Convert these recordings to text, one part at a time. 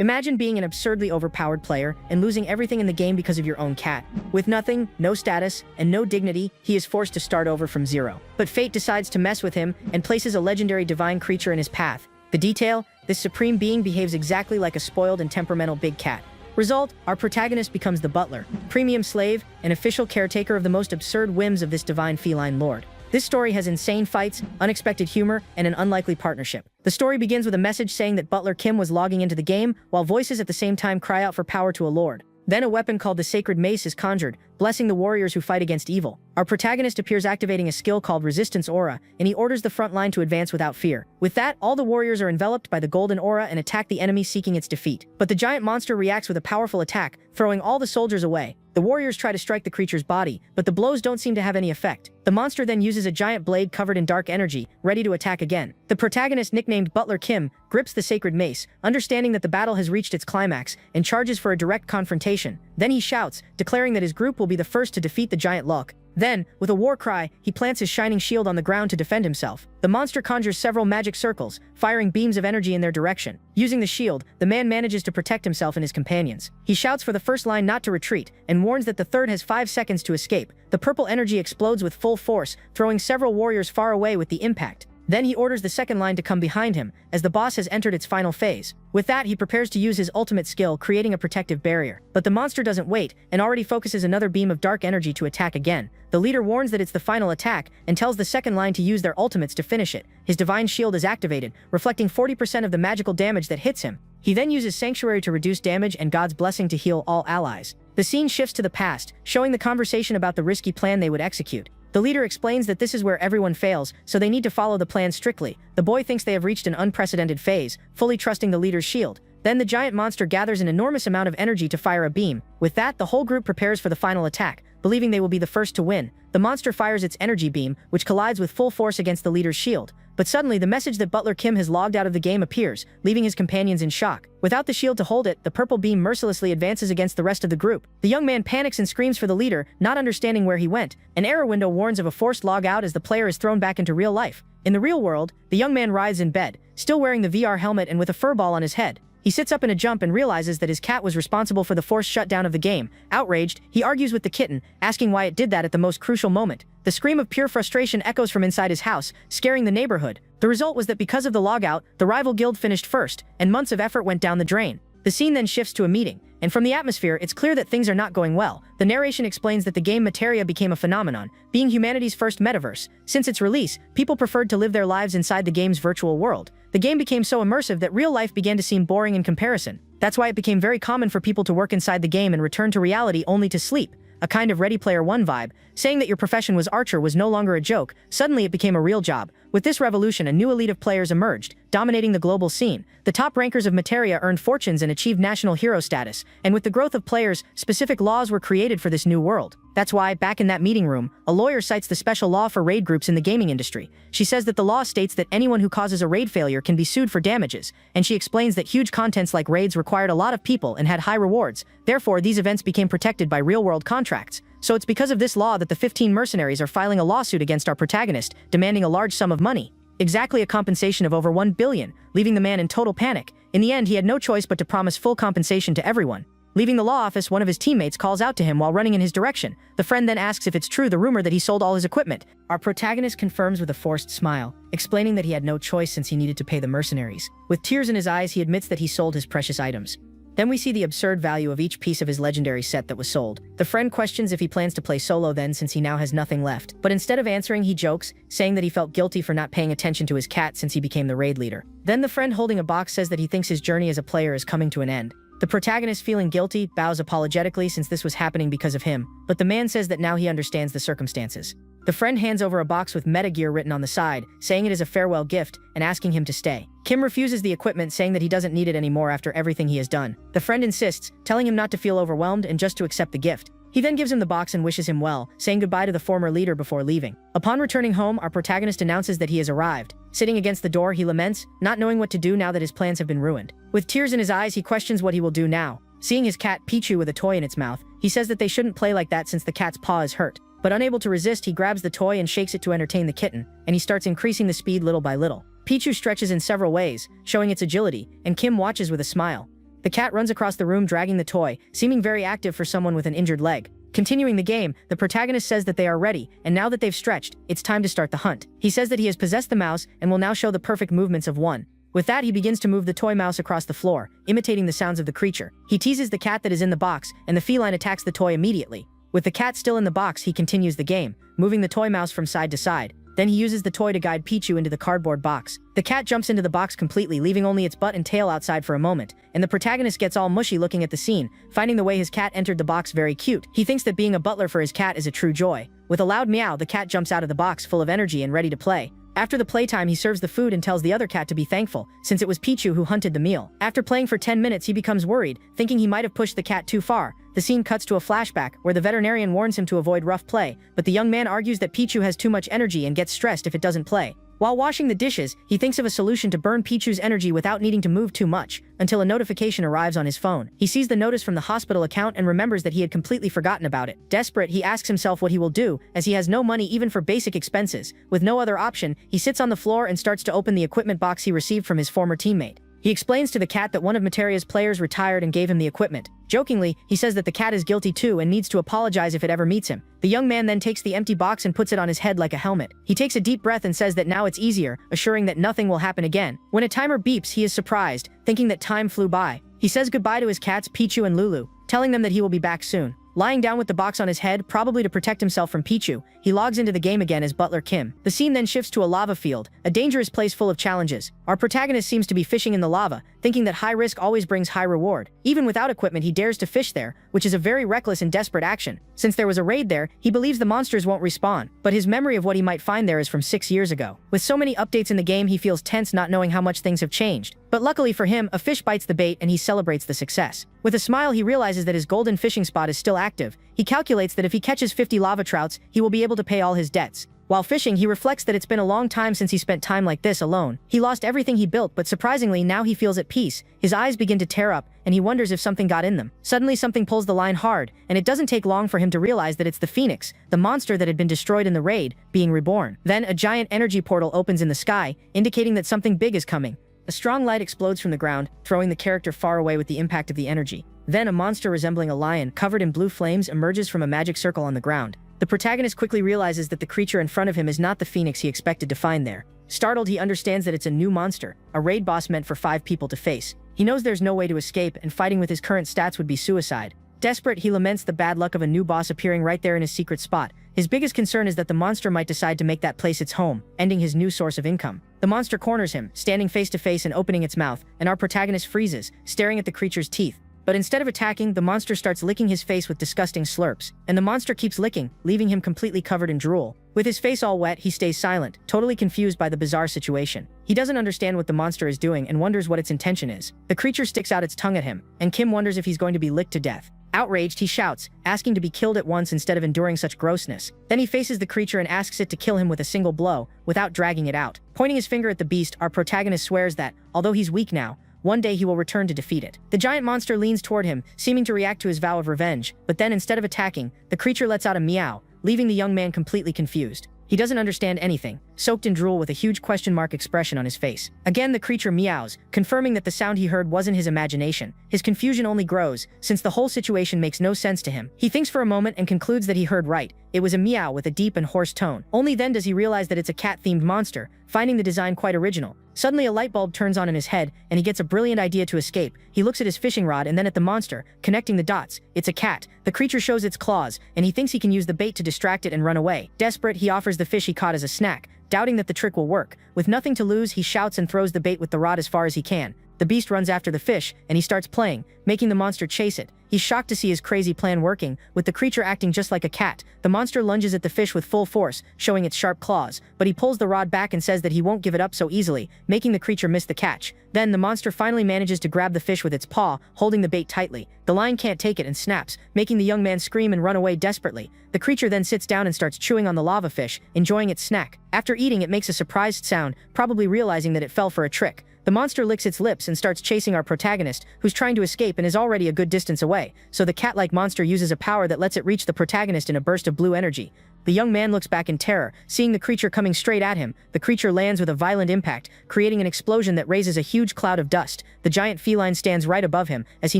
Imagine being an absurdly overpowered player and losing everything in the game because of your own cat. With nothing, no status, and no dignity, he is forced to start over from zero. But fate decides to mess with him and places a legendary divine creature in his path. The detail? This supreme being behaves exactly like a spoiled and temperamental big cat. Result, our protagonist becomes the butler, premium slave, and official caretaker of the most absurd whims of this divine feline lord. This story has insane fights, unexpected humor, and an unlikely partnership. The story begins with a message saying that Butler Kim was logging into the game, while voices at the same time cry out for power to a lord. Then a weapon called the Sacred Mace is conjured, blessing the warriors who fight against evil. Our protagonist appears activating a skill called Resistance Aura, and he orders the front line to advance without fear. With that, all the warriors are enveloped by the golden aura and attack the enemy seeking its defeat. But the giant monster reacts with a powerful attack, throwing all the soldiers away. The warriors try to strike the creature's body, but the blows don't seem to have any effect. The monster then uses a giant blade covered in dark energy, ready to attack again. The protagonist, nicknamed Butler Kim, grips the sacred mace, understanding that the battle has reached its climax, and charges for a direct confrontation. Then he shouts, declaring that his group will be the first to defeat the giant Lok. Then, with a war cry, he plants his shining shield on the ground to defend himself. The monster conjures several magic circles, firing beams of energy in their direction. Using the shield, the man manages to protect himself and his companions. He shouts for the first line not to retreat, and warns that the third has 5 seconds to escape. The purple energy explodes with full force, throwing several warriors far away with the impact. Then he orders the second line to come behind him, as the boss has entered its final phase. With that, he prepares to use his ultimate skill, creating a protective barrier. But the monster doesn't wait, and already focuses another beam of dark energy to attack again. The leader warns that it's the final attack, and tells the second line to use their ultimates to finish it. His divine shield is activated, reflecting 40% of the magical damage that hits him. He then uses Sanctuary to reduce damage and God's Blessing to heal all allies. The scene shifts to the past, showing the conversation about the risky plan they would execute. The leader explains that this is where everyone fails, so they need to follow the plan strictly. The boy thinks they have reached an unprecedented phase, fully trusting the leader's shield. Then the giant monster gathers an enormous amount of energy to fire a beam. With that, the whole group prepares for the final attack, believing they will be the first to win. The monster fires its energy beam, which collides with full force against the leader's shield. But suddenly, the message that Butler Kim has logged out of the game appears, leaving his companions in shock. Without the shield to hold it, the purple beam mercilessly advances against the rest of the group. The young man panics and screams for the leader, not understanding where he went. An error window warns of a forced log out as the player is thrown back into real life. In the real world, the young man writhes in bed, still wearing the VR helmet and with a fur ball on his head. He sits up in a jump and realizes that his cat was responsible for the forced shutdown of the game. Outraged, he argues with the kitten, asking why it did that at the most crucial moment. The scream of pure frustration echoes from inside his house, scaring the neighborhood. The result was that because of the logout, the rival guild finished first, and months of effort went down the drain. The scene then shifts to a meeting, and from the atmosphere, it's clear that things are not going well. The narration explains that the game Materia became a phenomenon, being humanity's first metaverse. Since its release, people preferred to live their lives inside the game's virtual world. The game became so immersive that real life began to seem boring in comparison. That's why it became very common for people to work inside the game and return to reality only to sleep. A kind of Ready Player One vibe, saying that your profession was archer was no longer a joke. Suddenly it became a real job. With this revolution, a new elite of players emerged, dominating the global scene. The top rankers of Materia earned fortunes and achieved national hero status, and with the growth of players, specific laws were created for this new world. That's why, back in that meeting room, a lawyer cites the special law for raid groups in the gaming industry. She says that the law states that anyone who causes a raid failure can be sued for damages, and she explains that huge contents like raids required a lot of people and had high rewards. Therefore, these events became protected by real-world contracts. So it's because of this law that the 15 mercenaries are filing a lawsuit against our protagonist, demanding a large sum of money. Exactly a compensation of over 1 billion, leaving the man in total panic. In the end, he had no choice but to promise full compensation to everyone. Leaving the law office, one of his teammates calls out to him while running in his direction. The friend then asks if it's true the rumor that he sold all his equipment. Our protagonist confirms with a forced smile, explaining that he had no choice since he needed to pay the mercenaries. With tears in his eyes, he admits that he sold his precious items. Then we see the absurd value of each piece of his legendary set that was sold. The friend questions if he plans to play solo then since he now has nothing left. But instead of answering, he jokes, saying that he felt guilty for not paying attention to his cat since he became the raid leader. Then the friend holding a box says that he thinks his journey as a player is coming to an end. The protagonist, feeling guilty, bows apologetically since this was happening because of him, but the man says that now he understands the circumstances. The friend hands over a box with metagear written on the side, saying it is a farewell gift, and asking him to stay. Kim refuses the equipment, saying that he doesn't need it anymore after everything he has done. The friend insists, telling him not to feel overwhelmed and just to accept the gift. He then gives him the box and wishes him well, saying goodbye to the former leader before leaving. Upon returning home, our protagonist announces that he has arrived. Sitting against the door, he laments, not knowing what to do now that his plans have been ruined. With tears in his eyes, he questions what he will do now. Seeing his cat Pichu with a toy in its mouth, he says that they shouldn't play like that since the cat's paw is hurt. But unable to resist, he grabs the toy and shakes it to entertain the kitten, and he starts increasing the speed little by little. Pichu stretches in several ways, showing its agility, and Kim watches with a smile. The cat runs across the room dragging the toy, seeming very active for someone with an injured leg. Continuing the game, the protagonist says that they are ready, and now that they've stretched, it's time to start the hunt. He says that he has possessed the mouse and will now show the perfect movements of one. With that, he begins to move the toy mouse across the floor, imitating the sounds of the creature. He teases the cat that is in the box, and the feline attacks the toy immediately. With the cat still in the box, he continues the game, moving the toy mouse from side to side. Then he uses the toy to guide Pichu into the cardboard box. The cat jumps into the box completely, leaving only its butt and tail outside for a moment, and the protagonist gets all mushy looking at the scene, finding the way his cat entered the box very cute. He thinks that being a butler for his cat is a true joy. With a loud meow, the cat jumps out of the box full of energy and ready to play. After the playtime, he serves the food and tells the other cat to be thankful, since it was Pichu who hunted the meal. After playing for 10 minutes, he becomes worried, thinking he might have pushed the cat too far. The scene cuts to a flashback, where the veterinarian warns him to avoid rough play, but the young man argues that Pichu has too much energy and gets stressed if it doesn't play. While washing the dishes, he thinks of a solution to burn Pichu's energy without needing to move too much, until a notification arrives on his phone. He sees the notice from the hospital account and remembers that he had completely forgotten about it. Desperate, he asks himself what he will do, as he has no money even for basic expenses. With no other option, he sits on the floor and starts to open the equipment box he received from his former teammate. He explains to the cat that one of Materia's players retired and gave him the equipment. Jokingly, he says that the cat is guilty too and needs to apologize if it ever meets him. The young man then takes the empty box and puts it on his head like a helmet. He takes a deep breath and says that now it's easier, assuring that nothing will happen again. When a timer beeps, he is surprised, thinking that time flew by. He says goodbye to his cats Pichu and Lulu, telling them that he will be back soon. Lying down with the box on his head, probably to protect himself from Pichu, he logs into the game again as Butler Kim. The scene then shifts to a lava field, a dangerous place full of challenges. Our protagonist seems to be fishing in the lava, thinking that high risk always brings high reward. Even without equipment, he dares to fish there, which is a very reckless and desperate action. Since there was a raid there, he believes the monsters won't respawn, but his memory of what he might find there is from 6 years ago. With so many updates in the game, he feels tense not knowing how much things have changed. But luckily for him, a fish bites the bait and he celebrates the success. With a smile, he realizes that his golden fishing spot is still active. He calculates that if he catches 50 lava trouts, he will be able to pay all his debts. While fishing, he reflects that it's been a long time since he spent time like this alone. He lost everything he built, but surprisingly, now he feels at peace. His eyes begin to tear up, and he wonders if something got in them. Suddenly, something pulls the line hard, and it doesn't take long for him to realize that it's the Phoenix, the monster that had been destroyed in the raid, being reborn. Then, a giant energy portal opens in the sky, indicating that something big is coming. A strong light explodes from the ground, throwing the character far away with the impact of the energy. Then, a monster resembling a lion, covered in blue flames, emerges from a magic circle on the ground. The protagonist quickly realizes that the creature in front of him is not the Phoenix he expected to find there. Startled, he understands that it's a new monster, a raid boss meant for 5 people to face. He knows there's no way to escape, and fighting with his current stats would be suicide. Desperate, he laments the bad luck of a new boss appearing right there in his secret spot. His biggest concern is that the monster might decide to make that place its home, ending his new source of income. The monster corners him, standing face to face and opening its mouth, and our protagonist freezes, staring at the creature's teeth. But instead of attacking, the monster starts licking his face with disgusting slurps, and the monster keeps licking, leaving him completely covered in drool. With his face all wet, he stays silent, totally confused by the bizarre situation. He doesn't understand what the monster is doing and wonders what its intention is. The creature sticks out its tongue at him, and Kim wonders if he's going to be licked to death. Outraged, he shouts, asking to be killed at once instead of enduring such grossness. Then he faces the creature and asks it to kill him with a single blow, without dragging it out. Pointing his finger at the beast, our protagonist swears that, although he's weak now, one day he will return to defeat it. The giant monster leans toward him, seeming to react to his vow of revenge, but then instead of attacking, the creature lets out a meow, leaving the young man completely confused. He doesn't understand anything, soaked in drool with a huge question mark expression on his face. Again, the creature meows, confirming that the sound he heard wasn't his imagination. His confusion only grows, since the whole situation makes no sense to him. He thinks for a moment and concludes that he heard right. It was a meow with a deep and hoarse tone. Only then does he realize that it's a cat-themed monster, finding the design quite original. Suddenly, a light bulb turns on in his head, and he gets a brilliant idea to escape. He looks at his fishing rod and then at the monster, connecting the dots. It's a cat. The creature shows its claws, and he thinks he can use the bait to distract it and run away. Desperate, he offers the fish he caught as a snack, doubting that the trick will work. With nothing to lose, he shouts and throws the bait with the rod as far as he can. The beast runs after the fish, and he starts playing, making the monster chase it. He's shocked to see his crazy plan working, with the creature acting just like a cat. The monster lunges at the fish with full force, showing its sharp claws, but he pulls the rod back and says that he won't give it up so easily, making the creature miss the catch. Then the monster finally manages to grab the fish with its paw, holding the bait tightly. The line can't take it and snaps, making the young man scream and run away desperately. The creature then sits down and starts chewing on the lava fish, enjoying its snack. After eating, it makes a surprised sound, probably realizing that it fell for a trick. The monster licks its lips and starts chasing our protagonist, who's trying to escape and is already a good distance away, so the cat-like monster uses a power that lets it reach the protagonist in a burst of blue energy. The young man looks back in terror, seeing the creature coming straight at him. The creature lands with a violent impact, creating an explosion that raises a huge cloud of dust. The giant feline stands right above him, as he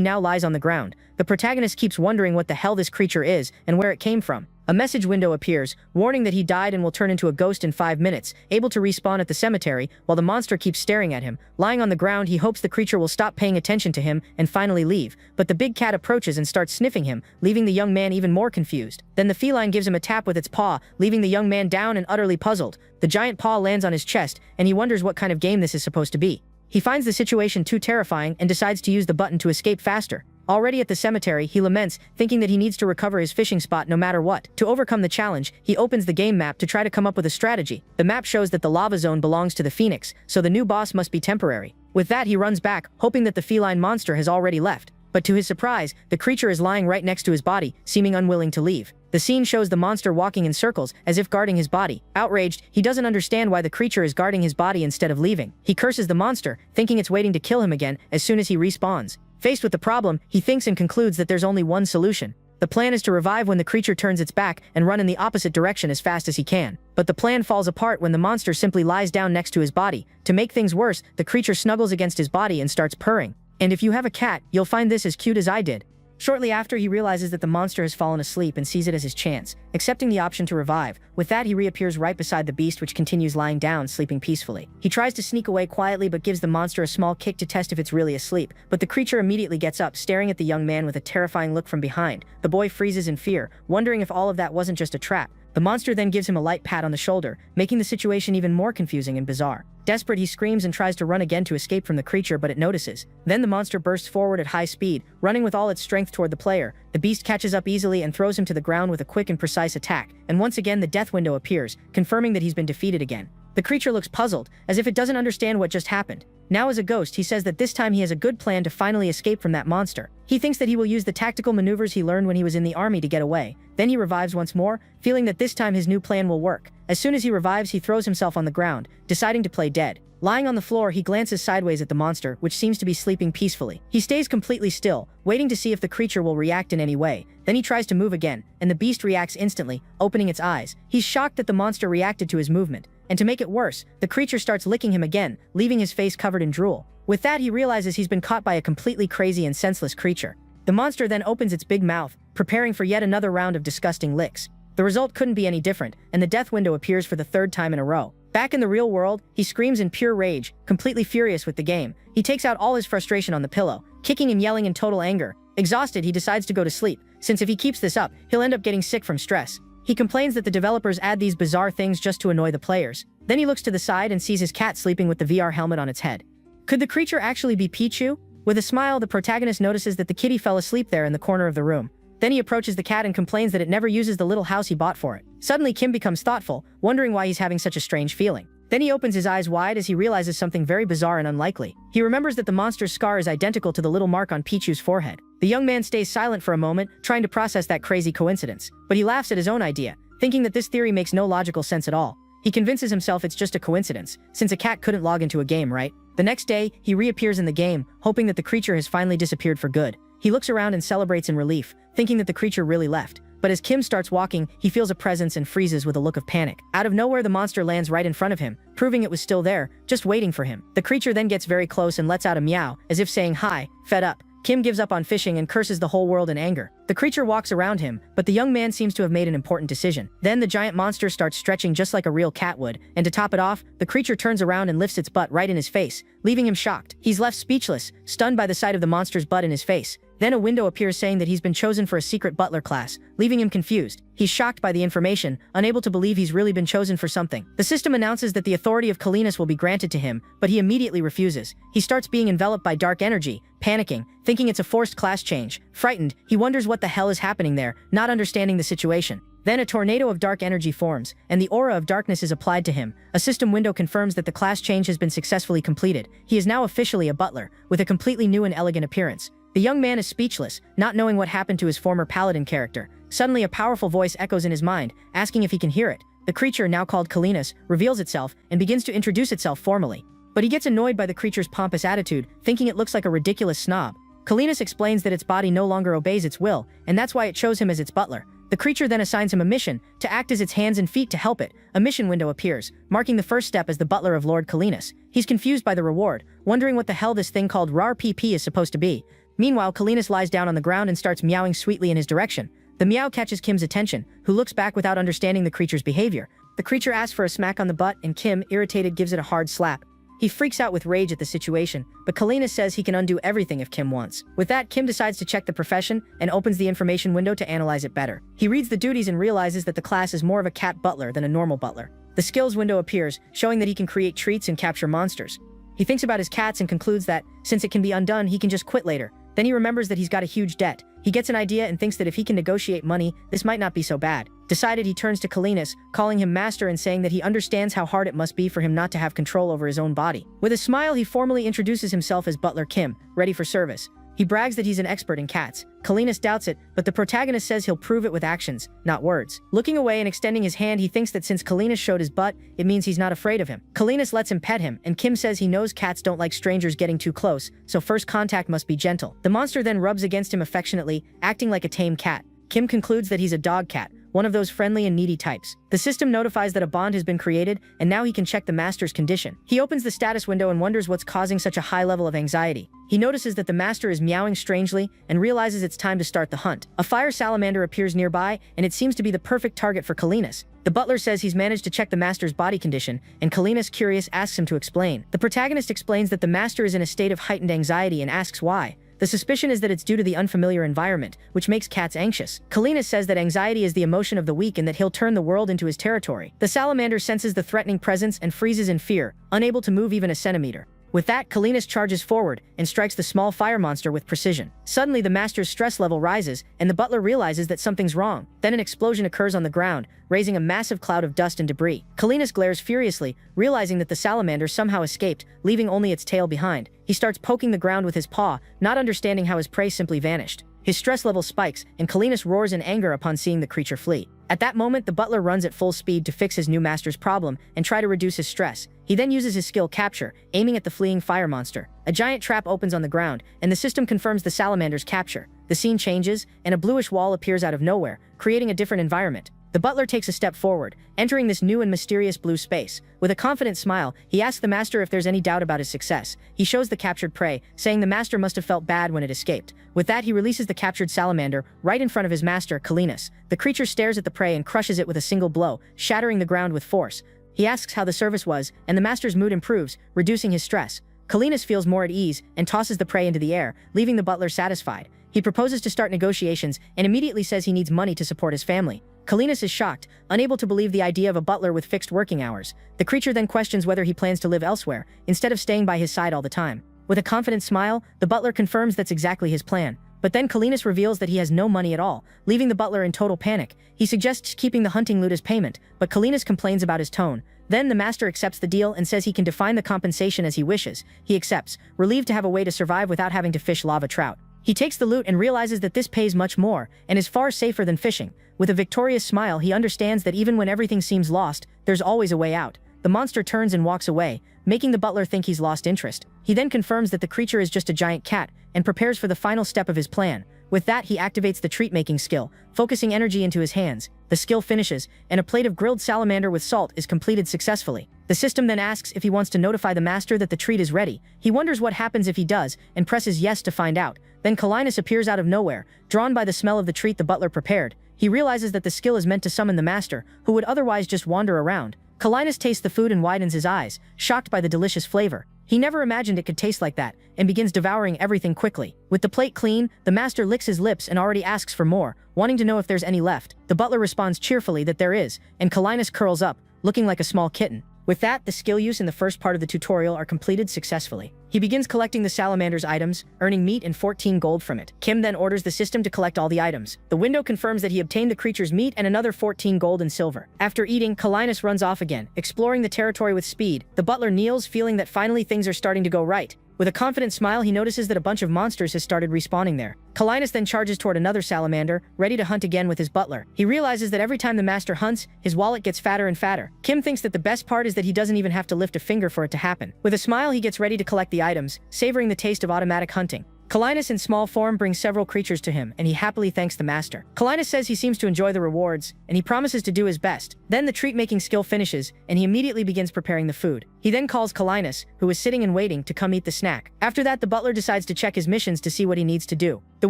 now lies on the ground. The protagonist keeps wondering what the hell this creature is, and where it came from. A message window appears, warning that he died and will turn into a ghost in 5 minutes, able to respawn at the cemetery, while the monster keeps staring at him. Lying on the ground, he hopes the creature will stop paying attention to him and finally leave, but the big cat approaches and starts sniffing him, leaving the young man even more confused. Then the feline gives him a tap with its paw, leaving the young man down and utterly puzzled. The giant paw lands on his chest, and he wonders what kind of game this is supposed to be. He finds the situation too terrifying and decides to use the button to escape faster. Already at the cemetery, he laments, thinking that he needs to recover his fishing spot no matter what. To overcome the challenge, he opens the game map to try to come up with a strategy. The map shows that the lava zone belongs to the Phoenix, so the new boss must be temporary. With that, he runs back, hoping that the feline monster has already left. But to his surprise, the creature is lying right next to his body, seeming unwilling to leave. The scene shows the monster walking in circles, as if guarding his body. Outraged, he doesn't understand why the creature is guarding his body instead of leaving. He curses the monster, thinking it's waiting to kill him again as soon as he respawns. Faced with the problem, he thinks and concludes that there's only one solution. The plan is to revive when the creature turns its back and run in the opposite direction as fast as he can. But the plan falls apart when the monster simply lies down next to his body. To make things worse, the creature snuggles against his body and starts purring. And if you have a cat, you'll find this as cute as I did. Shortly after, he realizes that the monster has fallen asleep and sees it as his chance, accepting the option to revive. With that, he reappears right beside the beast, which continues lying down, sleeping peacefully. He tries to sneak away quietly but gives the monster a small kick to test if it's really asleep, but the creature immediately gets up, staring at the young man with a terrifying look from behind. The boy freezes in fear, wondering if all of that wasn't just a trap. The monster then gives him a light pat on the shoulder, making the situation even more confusing and bizarre. Desperate, he screams and tries to run again to escape from the creature, but it notices. Then the monster bursts forward at high speed, running with all its strength toward the player. The beast catches up easily and throws him to the ground with a quick and precise attack, and once again the death window appears, confirming that he's been defeated again. The creature looks puzzled, as if it doesn't understand what just happened. Now as a ghost, he says that this time he has a good plan to finally escape from that monster. He thinks that he will use the tactical maneuvers he learned when he was in the army to get away. Then he revives once more, feeling that this time his new plan will work. As soon as he revives, he throws himself on the ground, deciding to play dead. Lying on the floor, he glances sideways at the monster, which seems to be sleeping peacefully. He stays completely still, waiting to see if the creature will react in any way. Then he tries to move again, and the beast reacts instantly, opening its eyes. He's shocked that the monster reacted to his movement. And to make it worse, the creature starts licking him again, leaving his face covered in drool. With that, he realizes he's been caught by a completely crazy and senseless creature. The monster then opens its big mouth, preparing for yet another round of disgusting licks. The result couldn't be any different, and the death window appears for the third time in a row. Back in the real world, he screams in pure rage, completely furious with the game. He takes out all his frustration on the pillow, kicking and yelling in total anger. Exhausted, he decides to go to sleep, since if he keeps this up, he'll end up getting sick from stress. He complains that the developers add these bizarre things just to annoy the players. Then he looks to the side and sees his cat sleeping with the VR helmet on its head. Could the creature actually be Pichu? With a smile, the protagonist notices that the kitty fell asleep there in the corner of the room. Then he approaches the cat and complains that it never uses the little house he bought for it. Suddenly, Kim becomes thoughtful, wondering why he's having such a strange feeling. Then he opens his eyes wide as he realizes something very bizarre and unlikely. He remembers that the monster's scar is identical to the little mark on Pichu's forehead. The young man stays silent for a moment, trying to process that crazy coincidence. But he laughs at his own idea, thinking that this theory makes no logical sense at all. He convinces himself it's just a coincidence, since a cat couldn't log into a game, right? The next day, he reappears in the game, hoping that the creature has finally disappeared for good. He looks around and celebrates in relief, thinking that the creature really left. But as Kim starts walking, he feels a presence and freezes with a look of panic. Out of nowhere, the monster lands right in front of him, proving it was still there, just waiting for him. The creature then gets very close and lets out a meow, as if saying hi. Fed up, Kim gives up on fishing and curses the whole world in anger. The creature walks around him, but the young man seems to have made an important decision. Then the giant monster starts stretching just like a real cat would, and to top it off, the creature turns around and lifts its butt right in his face, leaving him shocked. He's left speechless, stunned by the sight of the monster's butt in his face. Then a window appears saying that he's been chosen for a secret butler class, leaving him confused. He's shocked by the information, unable to believe he's really been chosen for something. The system announces that the authority of Kalinas will be granted to him, but he immediately refuses. He starts being enveloped by dark energy, panicking, thinking it's a forced class change. Frightened, he wonders what the hell is happening there, not understanding the situation. Then a tornado of dark energy forms, and the aura of darkness is applied to him. A system window confirms that the class change has been successfully completed. He is now officially a butler, with a completely new and elegant appearance. The young man is speechless, not knowing what happened to his former paladin character. Suddenly a powerful voice echoes in his mind, asking if he can hear it. The creature, now called Kalinas, reveals itself and begins to introduce itself formally. But he gets annoyed by the creature's pompous attitude, thinking it looks like a ridiculous snob. Kalinas explains that its body no longer obeys its will, and that's why it chose him as its butler. The creature then assigns him a mission, to act as its hands and feet to help it. A mission window appears, marking the first step as the butler of Lord Kalinas. He's confused by the reward, wondering what the hell this thing called rar PP is supposed to be. Meanwhile, Kalinas lies down on the ground and starts meowing sweetly in his direction. The meow catches Kim's attention, who looks back without understanding the creature's behavior. The creature asks for a smack on the butt, and Kim, irritated, gives it a hard slap. He freaks out with rage at the situation, but Kalinas says he can undo everything if Kim wants. With that, Kim decides to check the profession and opens the information window to analyze it better. He reads the duties and realizes that the class is more of a cat butler than a normal butler. The skills window appears, showing that he can create treats and capture monsters. He thinks about his cats and concludes that, since it can be undone, he can just quit later. Then he remembers that he's got a huge debt. He gets an idea and thinks that if he can negotiate money, this might not be so bad. Decided, he turns to Kalinas, calling him master and saying that he understands how hard it must be for him not to have control over his own body. With a smile, he formally introduces himself as Butler Kim, ready for service. He brags that he's an expert in cats. Kalinas doubts it, but the protagonist says he'll prove it with actions, not words. Looking away and extending his hand, he thinks that since Kalinas showed his butt, it means he's not afraid of him. Kalinas lets him pet him, and Kim says he knows cats don't like strangers getting too close, so first contact must be gentle. The monster then rubs against him affectionately, acting like a tame cat. Kim concludes that he's a dog cat, one of those friendly and needy types. The system notifies that a bond has been created, and now he can check the master's condition. He opens the status window and wonders what's causing such a high level of anxiety. He notices that the master is meowing strangely and realizes it's time to start the hunt. A fire salamander appears nearby, and it seems to be the perfect target for Kalinas. The butler says he's managed to check the master's body condition, and Kalinas, curious, asks him to explain. The protagonist explains that the master is in a state of heightened anxiety and asks why. The suspicion is that it's due to the unfamiliar environment, which makes cats anxious. Kalinas says that anxiety is the emotion of the weak and that he'll turn the world into his territory. The salamander senses the threatening presence and freezes in fear, unable to move even a centimeter. With that, Kalinas charges forward and strikes the small fire monster with precision. Suddenly, the master's stress level rises, and the butler realizes that something's wrong. Then an explosion occurs on the ground, raising a massive cloud of dust and debris. Kalinas glares furiously, realizing that the salamander somehow escaped, leaving only its tail behind. He starts poking the ground with his paw, not understanding how his prey simply vanished. His stress level spikes, and Kalinas roars in anger upon seeing the creature flee. At that moment, the butler runs at full speed to fix his new master's problem and try to reduce his stress. He then uses his skill Capture, aiming at the fleeing fire monster. A giant trap opens on the ground, and the system confirms the salamander's capture. The scene changes, and a bluish wall appears out of nowhere, creating a different environment. The butler takes a step forward, entering this new and mysterious blue space. With a confident smile, he asks the master if there's any doubt about his success. He shows the captured prey, saying the master must have felt bad when it escaped. With that, he releases the captured salamander right in front of his master, Kalinas. The creature stares at the prey and crushes it with a single blow, shattering the ground with force. He asks how the service was, and the master's mood improves, reducing his stress. Kalinas feels more at ease and tosses the prey into the air, leaving the butler satisfied. He proposes to start negotiations and immediately says he needs money to support his family. Kalinas is shocked, unable to believe the idea of a butler with fixed working hours. The creature then questions whether he plans to live elsewhere, instead of staying by his side all the time. With a confident smile, the butler confirms that's exactly his plan. But then Kalinas reveals that he has no money at all, leaving the butler in total panic. He suggests keeping the hunting loot as payment, but Kalinas complains about his tone. Then the master accepts the deal and says he can define the compensation as he wishes. He accepts, relieved to have a way to survive without having to fish lava trout. He takes the loot and realizes that this pays much more, and is far safer than fishing. With a victorious smile, he understands that even when everything seems lost, there's always a way out. The monster turns and walks away, making the butler think he's lost interest. He then confirms that the creature is just a giant cat, and prepares for the final step of his plan. With that, he activates the treat-making skill, focusing energy into his hands. The skill finishes, and a plate of grilled salamander with salt is completed successfully. The system then asks if he wants to notify the master that the treat is ready. He wonders what happens if he does, and presses yes to find out. Then Kalinas appears out of nowhere, drawn by the smell of the treat the butler prepared. He realizes that the skill is meant to summon the master, who would otherwise just wander around. Kalinas tastes the food and widens his eyes, shocked by the delicious flavor. He never imagined it could taste like that, and begins devouring everything quickly. With the plate clean, the master licks his lips and already asks for more, wanting to know if there's any left. The butler responds cheerfully that there is, and Kalinas curls up, looking like a small kitten. With that, the skill use in the first part of the tutorial are completed successfully. He begins collecting the salamander's items, earning meat and 14 gold from it. Kim then orders the system to collect all the items. The window confirms that he obtained the creature's meat and another 14 gold and silver. After eating, Kalinas runs off again, exploring the territory with speed. The butler kneels, feeling that finally things are starting to go right. With a confident smile, he notices that a bunch of monsters has started respawning there. Feline then charges toward another salamander, ready to hunt again with his butler. He realizes that every time the master hunts, his wallet gets fatter and fatter. Kim thinks that the best part is that he doesn't even have to lift a finger for it to happen. With a smile, he gets ready to collect the items, savoring the taste of automatic hunting. Feline in small form brings several creatures to him, and he happily thanks the master. Feline says he seems to enjoy the rewards, and he promises to do his best. Then the treat-making skill finishes, and he immediately begins preparing the food. He then calls Feline, who is sitting and waiting, to come eat the snack. After that, the butler decides to check his missions to see what he needs to do. The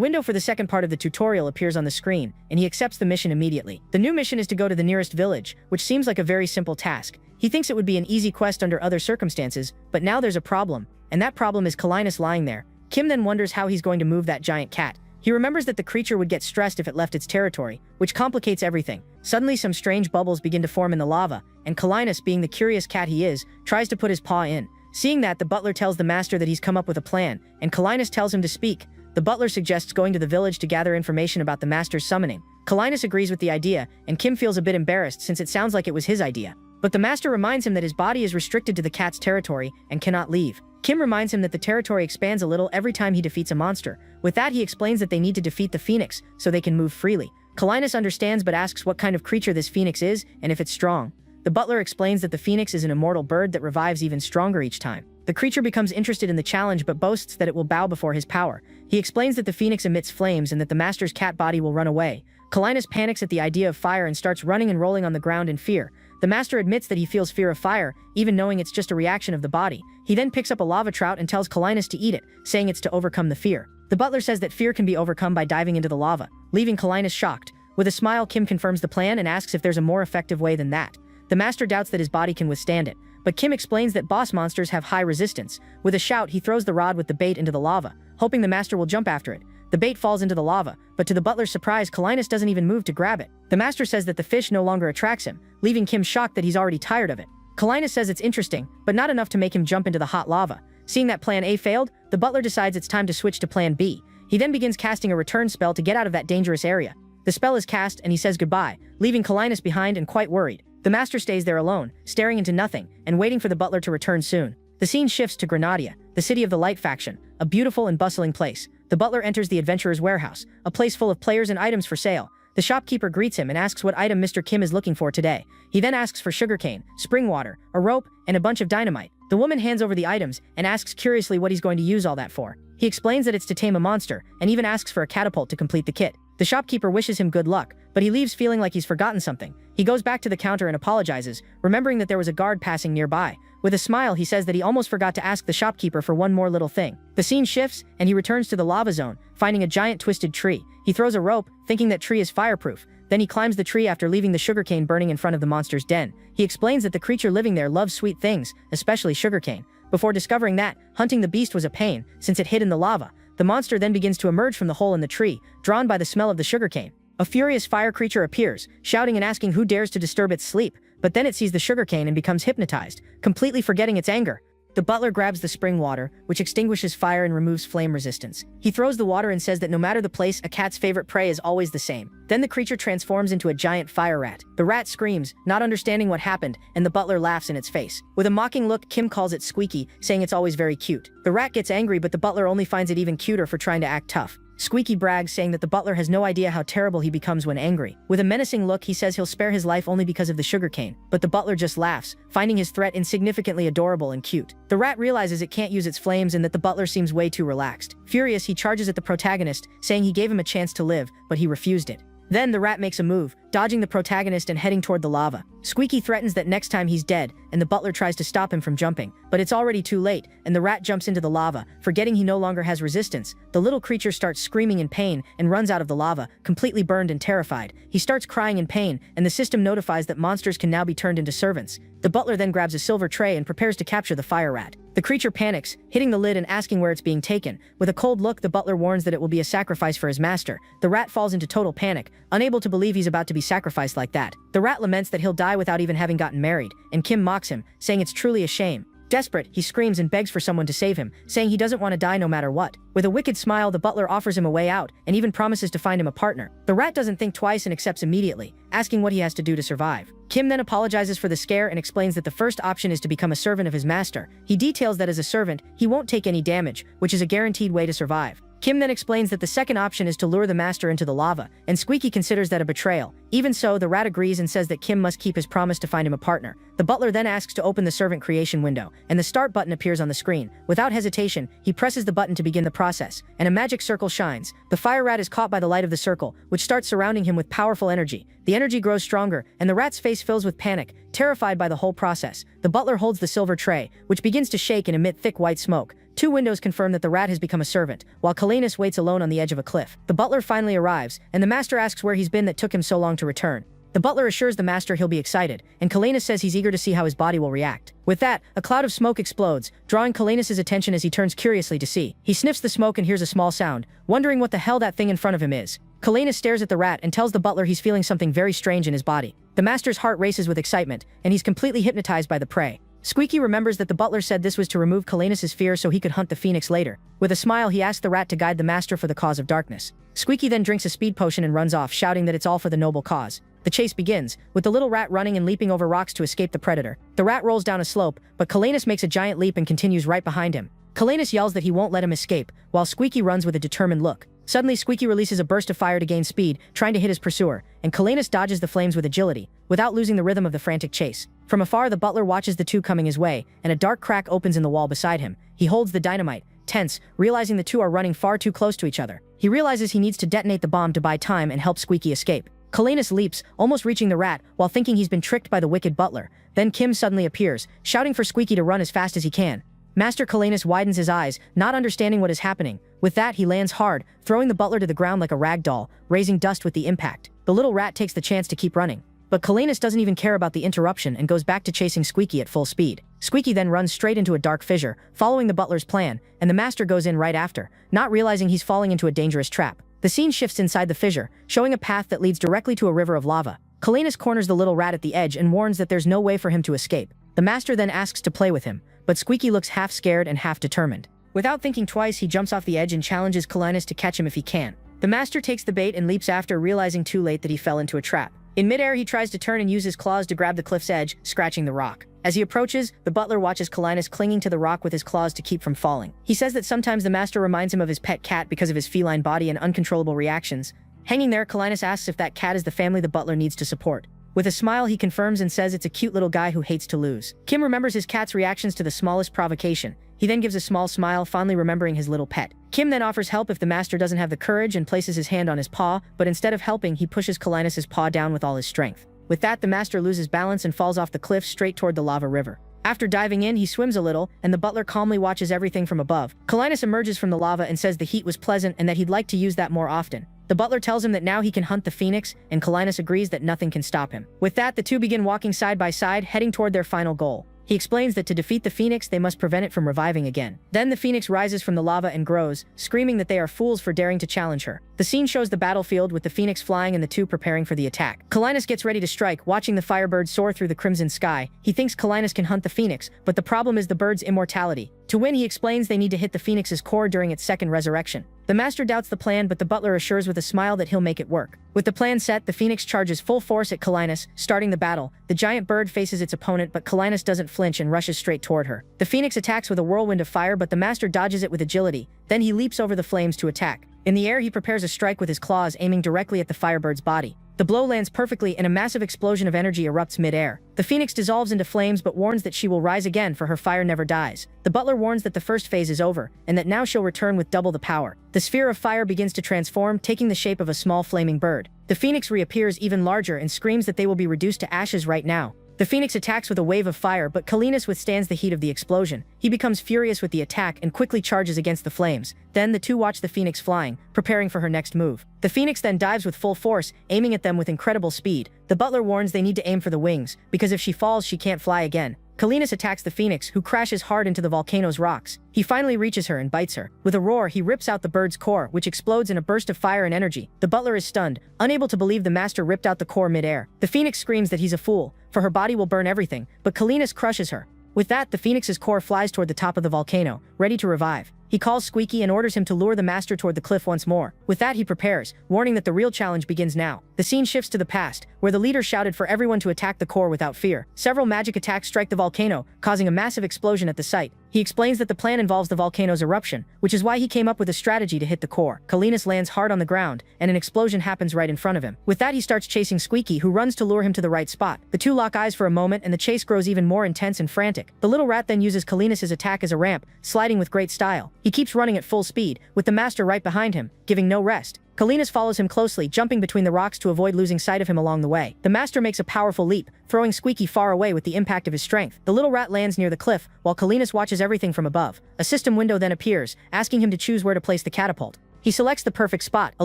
window for the second part of the tutorial appears on the screen, and he accepts the mission immediately. The new mission is to go to the nearest village, which seems like a very simple task. He thinks it would be an easy quest under other circumstances, but now there's a problem, and that problem is Feline lying there. Kim then wonders how he's going to move that giant cat. He remembers that the creature would get stressed if it left its territory, which complicates everything. Suddenly, some strange bubbles begin to form in the lava, and Feline, being the curious cat he is, tries to put his paw in. Seeing that, the butler tells the master that he's come up with a plan, and Feline tells him to speak. The butler suggests going to the village to gather information about the master's summoning. Feline agrees with the idea, and Kim feels a bit embarrassed since it sounds like it was his idea. But the master reminds him that his body is restricted to the cat's territory and cannot leave. Kim reminds him that the territory expands a little every time he defeats a monster. With that, he explains that they need to defeat the phoenix so they can move freely. Feline understands but asks what kind of creature this phoenix is and if it's strong. The butler explains that the phoenix is an immortal bird that revives even stronger each time. The creature becomes interested in the challenge but boasts that it will bow before his power. He explains that the phoenix emits flames and that the master's cat body will run away. Feline panics at the idea of fire and starts running and rolling on the ground in fear. The master admits that he feels fear of fire, even knowing it's just a reaction of the body. He then picks up a lava trout and tells Feline to eat it, saying it's to overcome the fear. The butler says that fear can be overcome by diving into the lava, leaving Feline shocked. With a smile, Kim confirms the plan and asks if there's a more effective way than that. The master doubts that his body can withstand it, but Kim explains that boss monsters have high resistance. With a shout, he throws the rod with the bait into the lava, hoping the master will jump after it. The bait falls into the lava, but to the butler's surprise, Feline doesn't even move to grab it. The master says that the fish no longer attracts him, leaving Kim shocked that he's already tired of it. Feline says it's interesting, but not enough to make him jump into the hot lava. Seeing that plan A failed, the butler decides it's time to switch to plan B. He then begins casting a return spell to get out of that dangerous area. The spell is cast and he says goodbye, leaving Feline behind and quite worried. The master stays there alone, staring into nothing, and waiting for the butler to return soon. The scene shifts to Granadia, the city of the Light Faction, a beautiful and bustling place. The butler enters the adventurer's warehouse, a place full of players and items for sale. The shopkeeper greets him and asks what item Mr. Kim is looking for today. He then asks for sugarcane, spring water, a rope, and a bunch of dynamite. The woman hands over the items and asks curiously what he's going to use all that for. He explains that it's to tame a monster, and even asks for a catapult to complete the kit. The shopkeeper wishes him good luck, but he leaves feeling like he's forgotten something. He goes back to the counter and apologizes, remembering that there was a guard passing nearby. With a smile, he says that he almost forgot to ask the shopkeeper for one more little thing. The scene shifts, and he returns to the lava zone, finding a giant twisted tree. He throws a rope, thinking that tree is fireproof. Then he climbs the tree after leaving the sugarcane burning in front of the monster's den. He explains that the creature living there loves sweet things, especially sugarcane. Before discovering that, hunting the beast was a pain, since it hid in the lava. The monster then begins to emerge from the hole in the tree, drawn by the smell of the sugarcane. A furious fire creature appears, shouting and asking who dares to disturb its sleep, but then it sees the sugarcane and becomes hypnotized, completely forgetting its anger. The butler grabs the spring water, which extinguishes fire and removes flame resistance. He throws the water and says that no matter the place, a cat's favorite prey is always the same. Then the creature transforms into a giant fire rat. The rat screams, not understanding what happened, and the butler laughs in its face. With a mocking look, Kim calls it Squeaky, saying it's always very cute. The rat gets angry, but the butler only finds it even cuter for trying to act tough. Squeaky brags, saying that the butler has no idea how terrible he becomes when angry. With a menacing look, he says he'll spare his life only because of the sugarcane, but the butler just laughs, finding his threat insignificantly adorable and cute. The rat realizes it can't use its flames and that the butler seems way too relaxed. Furious, he charges at the protagonist, saying he gave him a chance to live, but he refused it. Then the rat makes a move, dodging the protagonist and heading toward the lava. Squeaky threatens that next time he's dead, and the butler tries to stop him from jumping, but it's already too late, and the rat jumps into the lava, forgetting he no longer has resistance. The little creature starts screaming in pain and runs out of the lava, completely burned and terrified. He starts crying in pain, and the system notifies that monsters can now be turned into servants. The butler then grabs a silver tray and prepares to capture the fire rat. The creature panics, hitting the lid and asking where it's being taken. With a cold look, the butler warns that it will be a sacrifice for his master. The rat falls into total panic, unable to believe he's about to be sacrificed like that. The rat laments that he'll die without even having gotten married, and Kim mocks him, saying it's truly a shame. Desperate, he screams and begs for someone to save him, saying he doesn't want to die no matter what. With a wicked smile, the butler offers him a way out, and even promises to find him a partner. The rat doesn't think twice and accepts immediately, asking what he has to do to survive. Kim then apologizes for the scare and explains that the first option is to become a servant of his master. He details that as a servant, he won't take any damage, which is a guaranteed way to survive. Kim then explains that the second option is to lure the master into the lava, and Squeaky considers that a betrayal. Even so, the rat agrees and says that Kim must keep his promise to find him a partner. The butler then asks to open the servant creation window, and the start button appears on the screen. Without hesitation, he presses the button to begin the process, and a magic circle shines. The fire rat is caught by the light of the circle, which starts surrounding him with powerful energy. The energy grows stronger, and the rat's face fills with panic, terrified by the whole process. The butler holds the silver tray, which begins to shake and emit thick white smoke. Two windows confirm that the rat has become a servant, while Kalinus waits alone on the edge of a cliff. The butler finally arrives, and the master asks where he's been that took him so long to return. The butler assures the master he'll be excited, and Kalinus says he's eager to see how his body will react. With that, a cloud of smoke explodes, drawing Kalinus' attention as he turns curiously to see. He sniffs the smoke and hears a small sound, wondering what the hell that thing in front of him is. Kalinus stares at the rat and tells the butler he's feeling something very strange in his body. The master's heart races with excitement, and he's completely hypnotized by the prey. Squeaky remembers that the butler said this was to remove Kalinus' fear so he could hunt the phoenix later. With a smile, he asks the rat to guide the master for the cause of darkness. Squeaky then drinks a speed potion and runs off, shouting that it's all for the noble cause. The chase begins, with the little rat running and leaping over rocks to escape the predator. The rat rolls down a slope, but Kalinus makes a giant leap and continues right behind him. Kalinus yells that he won't let him escape, while Squeaky runs with a determined look. Suddenly, Squeaky releases a burst of fire to gain speed, trying to hit his pursuer, and Kalinus dodges the flames with agility, without losing the rhythm of the frantic chase. From afar, the butler watches the two coming his way, and a dark crack opens in the wall beside him. He holds the dynamite, tense, realizing the two are running far too close to each other. He realizes he needs to detonate the bomb to buy time and help Squeaky escape. Kalinus leaps, almost reaching the rat, while thinking he's been tricked by the wicked butler. Then Kim suddenly appears, shouting for Squeaky to run as fast as he can. Master Kalinus widens his eyes, not understanding what is happening. With that, he lands hard, throwing the butler to the ground like a rag doll, raising dust with the impact. The little rat takes the chance to keep running. But Kalinus doesn't even care about the interruption and goes back to chasing Squeaky at full speed. Squeaky then runs straight into a dark fissure, following the butler's plan, and the master goes in right after, not realizing he's falling into a dangerous trap. The scene shifts inside the fissure, showing a path that leads directly to a river of lava. Kalinus corners the little rat at the edge and warns that there's no way for him to escape. The master then asks to play with him, but Squeaky looks half scared and half determined. Without thinking twice, he jumps off the edge and challenges Kalinus to catch him if he can. The master takes the bait and leaps after, realizing too late that he fell into a trap. In midair, he tries to turn and use his claws to grab the cliff's edge, scratching the rock. As he approaches, the butler watches Kalinus clinging to the rock with his claws to keep from falling. He says that sometimes the master reminds him of his pet cat because of his feline body and uncontrollable reactions. Hanging there, Kalinus asks if that cat is the family the butler needs to support. With a smile, he confirms and says it's a cute little guy who hates to lose. Kim remembers his cat's reactions to the smallest provocation. He then gives a small smile, fondly remembering his little pet. Kim then offers help if the master doesn't have the courage and places his hand on his paw, but instead of helping, he pushes Kalinus' paw down with all his strength. With that, the master loses balance and falls off the cliff straight toward the lava river. After diving in, he swims a little, and the butler calmly watches everything from above. Kalinus emerges from the lava and says the heat was pleasant and that he'd like to use that more often. The butler tells him that now he can hunt the phoenix, and Kalinus agrees that nothing can stop him. With that, the two begin walking side by side, heading toward their final goal. He explains that to defeat the phoenix, they must prevent it from reviving again. Then the phoenix rises from the lava and grows, screaming that they are fools for daring to challenge her. The scene shows the battlefield with the phoenix flying and the two preparing for the attack. Kalinus gets ready to strike, watching the firebird soar through the crimson sky. He thinks Kalinus can hunt the phoenix, but the problem is the bird's immortality. To win, he explains they need to hit the phoenix's core during its second resurrection. The master doubts the plan, but the butler assures with a smile that he'll make it work. With the plan set, the phoenix charges full force at Kalinus, starting the battle. The giant bird faces its opponent, but Kalinus doesn't flinch and rushes straight toward her. The phoenix attacks with a whirlwind of fire, but the master dodges it with agility. Then he leaps over the flames to attack. In the air, he prepares a strike with his claws, aiming directly at the firebird's body. The blow lands perfectly, and a massive explosion of energy erupts mid-air. The phoenix dissolves into flames but warns that she will rise again, for her fire never dies. The butler warns that the first phase is over, and that now she'll return with double the power. The sphere of fire begins to transform, taking the shape of a small flaming bird. The phoenix reappears even larger and screams that they will be reduced to ashes right now. The phoenix attacks with a wave of fire, but Kalinus withstands the heat of the explosion. He becomes furious with the attack and quickly charges against the flames. Then the two watch the phoenix flying, preparing for her next move. The phoenix then dives with full force, aiming at them with incredible speed. The butler warns they need to aim for the wings, because if she falls, she can't fly again. Kalinus attacks the phoenix, who crashes hard into the volcano's rocks. He finally reaches her and bites her. With a roar, he rips out the bird's core, which explodes in a burst of fire and energy. The butler is stunned, unable to believe the master ripped out the core mid-air. The phoenix screams that he's a fool, for her body will burn everything, but Kalinus crushes her. With that, the phoenix's core flies toward the top of the volcano, ready to revive. He calls Squeaky and orders him to lure the master toward the cliff once more. With that, he prepares, warning that the real challenge begins now. The scene shifts to the past, where the leader shouted for everyone to attack the core without fear. Several magic attacks strike the volcano, causing a massive explosion at the site. He explains that the plan involves the volcano's eruption, which is why he came up with a strategy to hit the core. Kalinas lands hard on the ground, and an explosion happens right in front of him. With that, he starts chasing Squeaky, who runs to lure him to the right spot. The two lock eyes for a moment, and the chase grows even more intense and frantic. The little rat then uses Kalinas's attack as a ramp, sliding with great style. He keeps running at full speed, with the master right behind him, giving no rest. Kalinas follows him closely, jumping between the rocks to avoid losing sight of him along the way. The master makes a powerful leap, throwing Squeaky far away with the impact of his strength. The little rat lands near the cliff, while Kalinas watches everything from above. A system window then appears, asking him to choose where to place the catapult. He selects the perfect spot, a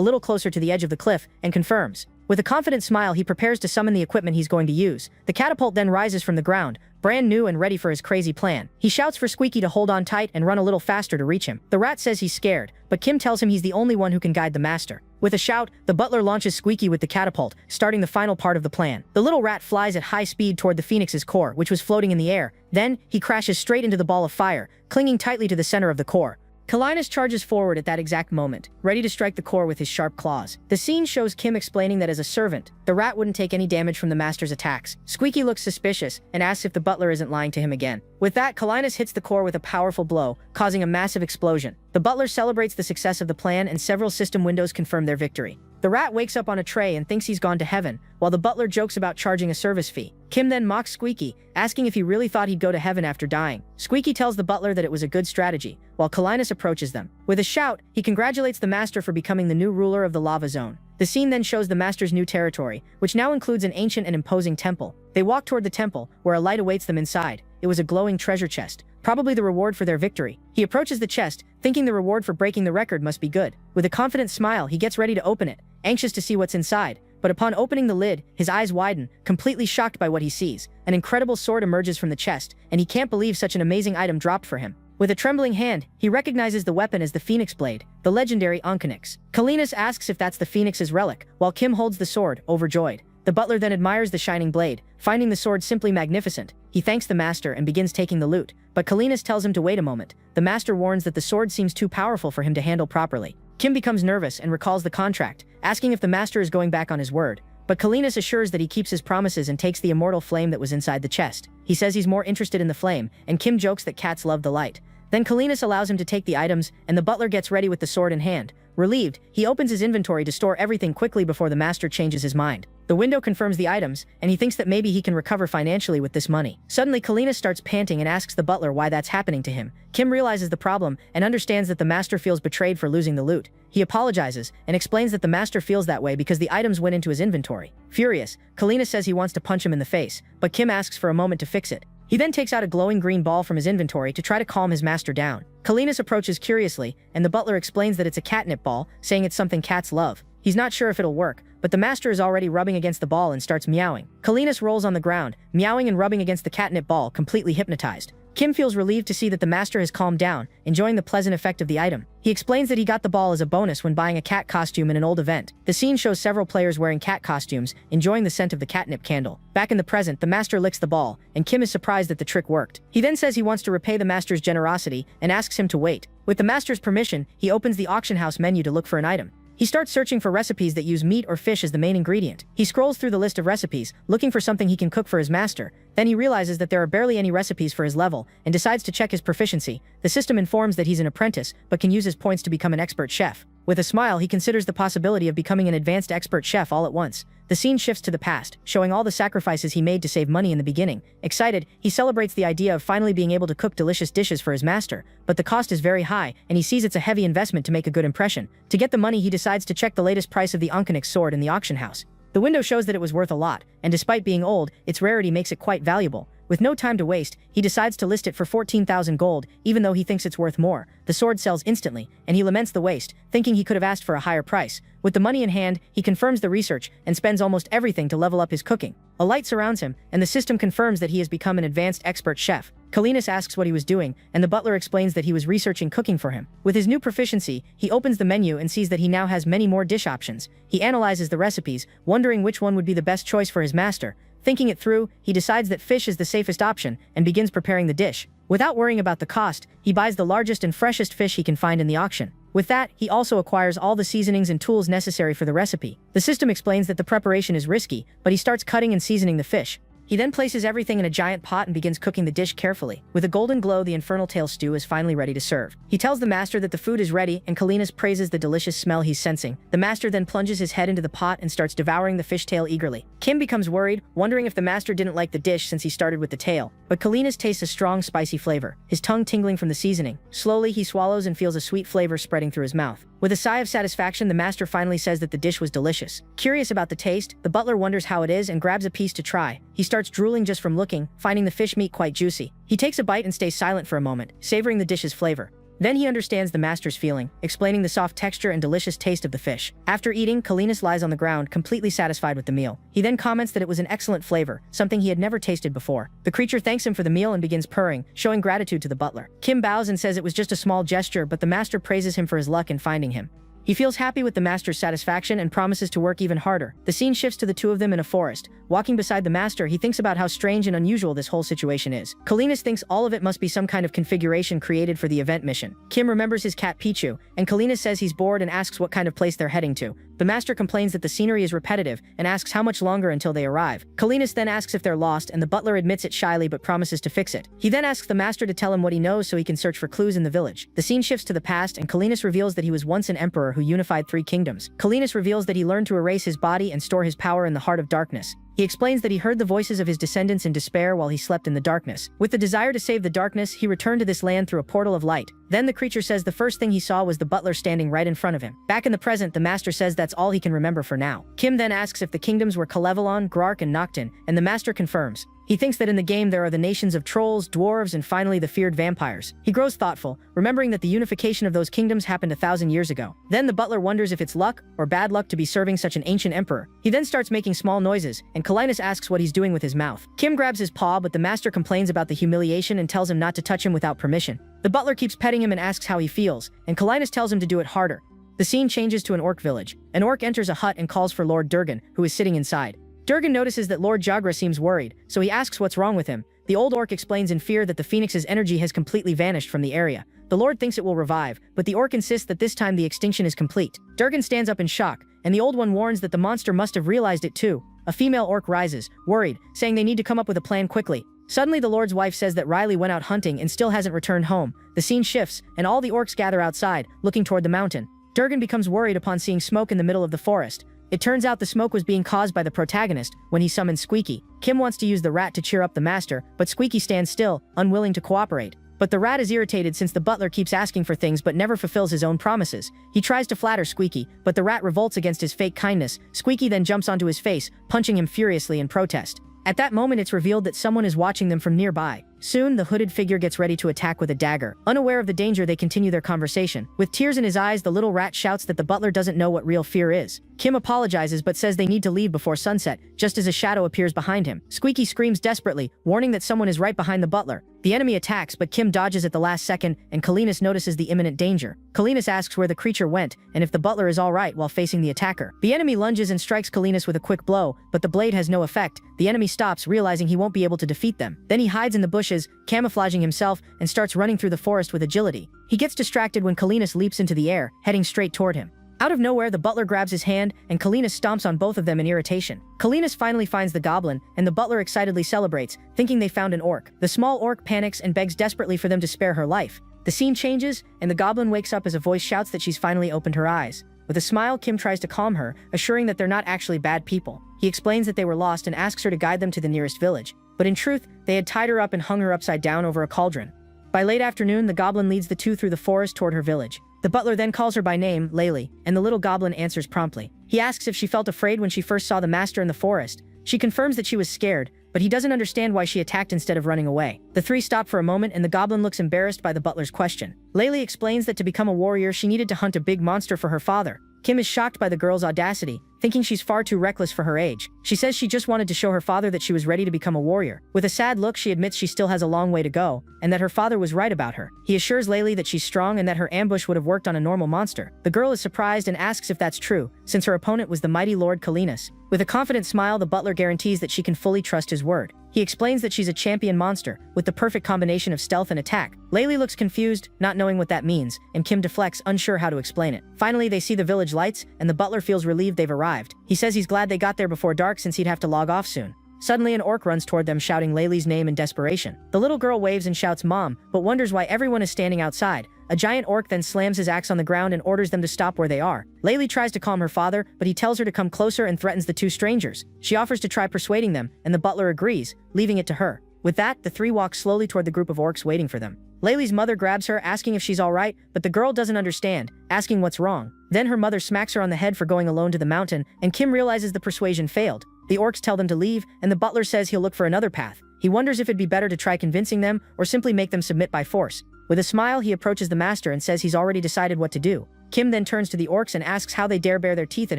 little closer to the edge of the cliff, and confirms. With a confident smile, he prepares to summon the equipment he's going to use. The catapult then rises from the ground, brand new and ready for his crazy plan. He shouts for Squeaky to hold on tight and run a little faster to reach him. The rat says he's scared, but Kim tells him he's the only one who can guide the master. With a shout, the butler launches Squeaky with the catapult, starting the final part of the plan. The little rat flies at high speed toward the phoenix's core, which was floating in the air. Then, he crashes straight into the ball of fire, clinging tightly to the center of the core. Kalinas charges forward at that exact moment, ready to strike the core with his sharp claws. The scene shows Kim explaining that as a servant, the rat wouldn't take any damage from the master's attacks. Squeaky looks suspicious and asks if the butler isn't lying to him again. With that, Kalinas hits the core with a powerful blow, causing a massive explosion. The butler celebrates the success of the plan, and several system windows confirm their victory. The rat wakes up on a tray and thinks he's gone to heaven, while the butler jokes about charging a service fee. Kim then mocks Squeaky, asking if he really thought he'd go to heaven after dying. Squeaky tells the butler that it was a good strategy, while Kalinas approaches them. With a shout, he congratulates the master for becoming the new ruler of the lava zone. The scene then shows the master's new territory, which now includes an ancient and imposing temple. They walk toward the temple, where a light awaits them inside. It was a glowing treasure chest, probably the reward for their victory. He approaches the chest, thinking the reward for breaking the record must be good. With a confident smile, he gets ready to open it, anxious to see what's inside. But upon opening the lid, his eyes widen, completely shocked by what he sees. An incredible sword emerges from the chest, and he can't believe such an amazing item dropped for him. With a trembling hand, he recognizes the weapon as the Phoenix Blade, the legendary Aniclimax. Kalinas asks if that's the Phoenix's relic, while Kim holds the sword, overjoyed. The butler then admires the shining blade, finding the sword simply magnificent. He thanks the master and begins taking the loot, but Kalinas tells him to wait a moment. The master warns that the sword seems too powerful for him to handle properly. Kim becomes nervous and recalls the contract, asking if the master is going back on his word. But Kalinas assures that he keeps his promises and takes the immortal flame that was inside the chest. He says he's more interested in the flame, and Kim jokes that cats love the light. Then Kalinas allows him to take the items, and the butler gets ready with the sword in hand. Relieved, he opens his inventory to store everything quickly before the master changes his mind. The window confirms the items, and he thinks that maybe he can recover financially with this money. Suddenly, Kalinas starts panting and asks the butler why that's happening to him. Kim realizes the problem and understands that the master feels betrayed for losing the loot. He apologizes and explains that the master feels that way because the items went into his inventory. Furious, Kalinas says he wants to punch him in the face, but Kim asks for a moment to fix it. He then takes out a glowing green ball from his inventory to try to calm his master down. Kalinas approaches curiously, and the butler explains that it's a catnip ball, saying it's something cats love. He's not sure if it'll work, but the master is already rubbing against the ball and starts meowing. Kalinas rolls on the ground, meowing and rubbing against the catnip ball, completely hypnotized. Kim feels relieved to see that the master has calmed down, enjoying the pleasant effect of the item. He explains that he got the ball as a bonus when buying a cat costume in an old event. The scene shows several players wearing cat costumes, enjoying the scent of the catnip candle. Back in the present, the master licks the ball, and Kim is surprised that the trick worked. He then says he wants to repay the master's generosity and asks him to wait. With the master's permission, he opens the auction house menu to look for an item. He starts searching for recipes that use meat or fish as the main ingredient. He scrolls through the list of recipes, looking for something he can cook for his master. Then he realizes that there are barely any recipes for his level, and decides to check his proficiency. The system informs that he's an apprentice, but can use his points to become an expert chef. With a smile, he considers the possibility of becoming an advanced expert chef all at once. The scene shifts to the past, showing all the sacrifices he made to save money in the beginning. Excited, he celebrates the idea of finally being able to cook delicious dishes for his master, but the cost is very high, and he sees it's a heavy investment to make a good impression. To get the money, he decides to check the latest price of the Aniclimax sword in the auction house. The window shows that it was worth a lot, and despite being old, its rarity makes it quite valuable. With no time to waste, he decides to list it for 14,000 gold, even though he thinks it's worth more. The sword sells instantly, and he laments the waste, thinking he could have asked for a higher price. With the money in hand, he confirms the research and spends almost everything to level up his cooking. A light surrounds him, and the system confirms that he has become an advanced expert chef. Kalinas asks what he was doing, and the butler explains that he was researching cooking for him. With his new proficiency, he opens the menu and sees that he now has many more dish options. He analyzes the recipes, wondering which one would be the best choice for his master. Thinking it through, he decides that fish is the safest option and begins preparing the dish. Without worrying about the cost, he buys the largest and freshest fish he can find in the auction. With that, he also acquires all the seasonings and tools necessary for the recipe. The system explains that the preparation is risky, but he starts cutting and seasoning the fish. He then places everything in a giant pot and begins cooking the dish carefully. With a golden glow, the infernal tail stew is finally ready to serve. He tells the master that the food is ready, and Kalinas praises the delicious smell he's sensing. The master then plunges his head into the pot and starts devouring the fish tail eagerly. Kim becomes worried, wondering if the master didn't like the dish since he started with the tail. But Kalinas tastes a strong, spicy flavor, his tongue tingling from the seasoning. Slowly, he swallows and feels a sweet flavor spreading through his mouth. With a sigh of satisfaction, the master finally says that the dish was delicious. Curious about the taste, the butler wonders how it is and grabs a piece to try. He starts drooling just from looking, finding the fish meat quite juicy. He takes a bite and stays silent for a moment, savoring the dish's flavor. Then he understands the master's feeling, explaining the soft texture and delicious taste of the fish. After eating, Kalinas lies on the ground, completely satisfied with the meal. He then comments that it was an excellent flavor, something he had never tasted before. The creature thanks him for the meal and begins purring, showing gratitude to the butler. Kim bows and says it was just a small gesture, but the master praises him for his luck in finding him. He feels happy with the master's satisfaction and promises to work even harder. The scene shifts to the two of them in a forest. Walking beside the master, he thinks about how strange and unusual this whole situation is. Kalinas thinks all of it must be some kind of configuration created for the event mission. Kim remembers his cat Pichu, and Kalinas says he's bored and asks what kind of place they're heading to. The master complains that the scenery is repetitive and asks how much longer until they arrive. Kalinas then asks if they're lost, and the butler admits it shyly but promises to fix it. He then asks the master to tell him what he knows so he can search for clues in the village. The scene shifts to the past, and Kalinas reveals that he was once an emperor who unified 3 kingdoms. Kalinas reveals that he learned to erase his body and store his power in the heart of darkness. He explains that he heard the voices of his descendants in despair while he slept in the darkness. With the desire to save the darkness, he returned to this land through a portal of light. Then the creature says the first thing he saw was the butler standing right in front of him. Back in the present, the master says that's all he can remember for now. Kim then asks if the kingdoms were Kalevalon, Grark, and Noctin, and the master confirms. He thinks that in the game there are the nations of trolls, dwarves, and finally the feared vampires. He grows thoughtful, remembering that the unification of those kingdoms happened 1,000 years ago. Then the butler wonders if it's luck or bad luck to be serving such an ancient emperor. He then starts making small noises, and Kalinas asks what he's doing with his mouth. Kim grabs his paw, but the master complains about the humiliation and tells him not to touch him without permission. The butler keeps petting him and asks how he feels, and Kalinas tells him to do it harder. The scene changes to an orc village. An orc enters a hut and calls for Lord Durgan, who is sitting inside. Durgan notices that Lord Jagra seems worried, so he asks what's wrong with him. The old orc explains in fear that the phoenix's energy has completely vanished from the area. The Lord thinks it will revive, but the orc insists that this time the extinction is complete. Durgan stands up in shock, and the old one warns that the monster must have realized it too. A female orc rises, worried, saying they need to come up with a plan quickly. Suddenly the Lord's wife says that Riley went out hunting and still hasn't returned home. The scene shifts, and all the orcs gather outside, looking toward the mountain. Durgan becomes worried upon seeing smoke in the middle of the forest. It turns out the smoke was being caused by the protagonist when he summoned Squeaky. Kim wants to use the rat to cheer up the master, but Squeaky stands still, unwilling to cooperate. But the rat is irritated since the butler keeps asking for things but never fulfills his own promises. He tries to flatter Squeaky, but the rat revolts against his fake kindness. Squeaky then jumps onto his face, punching him furiously in protest. At that moment, it's revealed that someone is watching them from nearby. Soon, the hooded figure gets ready to attack with a dagger. Unaware of the danger, they continue their conversation. With tears in his eyes, the little rat shouts that the butler doesn't know what real fear is. Kim apologizes but says they need to leave before sunset, just as a shadow appears behind him. Squeaky screams desperately, warning that someone is right behind the butler. The enemy attacks, but Kim dodges at the last second, and Kalinas notices the imminent danger. Kalinas asks where the creature went, and if the butler is alright while facing the attacker. The enemy lunges and strikes Kalinas with a quick blow, but the blade has no effect. The enemy stops, realizing he won't be able to defeat them. Then he hides in the bushes, camouflaging himself, and starts running through the forest with agility. He gets distracted when Kalinas leaps into the air, heading straight toward him. Out of nowhere, the butler grabs his hand, and Kalinas stomps on both of them in irritation. Kalinas finally finds the goblin, and the butler excitedly celebrates, thinking they found an orc. The small orc panics and begs desperately for them to spare her life. The scene changes, and the goblin wakes up as a voice shouts that she's finally opened her eyes. With a smile, Kim tries to calm her, assuring that they're not actually bad people. He explains that they were lost and asks her to guide them to the nearest village. But in truth, they had tied her up and hung her upside down over a cauldron. By late afternoon, the goblin leads the two through the forest toward her village. The butler then calls her by name, Layli, and the little goblin answers promptly. He asks if she felt afraid when she first saw the master in the forest. She confirms that she was scared, but he doesn't understand why she attacked instead of running away. The three stop for a moment, and the goblin looks embarrassed by the butler's question. Layli explains that to become a warrior, she needed to hunt a big monster for her father. Kim is shocked by the girl's audacity, thinking she's far too reckless for her age. She says she just wanted to show her father that she was ready to become a warrior. With a sad look, she admits she still has a long way to go, and that her father was right about her. He assures Laylee that she's strong and that her ambush would have worked on a normal monster. The girl is surprised and asks if that's true, since her opponent was the mighty Lord Kalinas. With a confident smile, the butler guarantees that she can fully trust his word. He explains that she's a champion monster, with the perfect combination of stealth and attack. Laylee looks confused, not knowing what that means, and Kim deflects, unsure how to explain it. Finally, they see the village lights, and the butler feels relieved they've arrived. He says he's glad they got there before dark since he'd have to log off soon. Suddenly, an orc runs toward them, shouting Laylee's name in desperation. The little girl waves and shouts "Mom," but wonders why everyone is standing outside. A giant orc then slams his axe on the ground and orders them to stop where they are. Laylee tries to calm her father, but he tells her to come closer and threatens the two strangers. She offers to try persuading them, and the butler agrees, leaving it to her. With that, the three walk slowly toward the group of orcs waiting for them. Laylee's mother grabs her, asking if she's alright, but the girl doesn't understand, asking what's wrong. Then her mother smacks her on the head for going alone to the mountain, and Kim realizes the persuasion failed. The orcs tell them to leave, and the butler says he'll look for another path. He wonders if it'd be better to try convincing them, or simply make them submit by force. With a smile, he approaches the master and says he's already decided what to do. Kim then turns to the orcs and asks how they dare bare their teeth at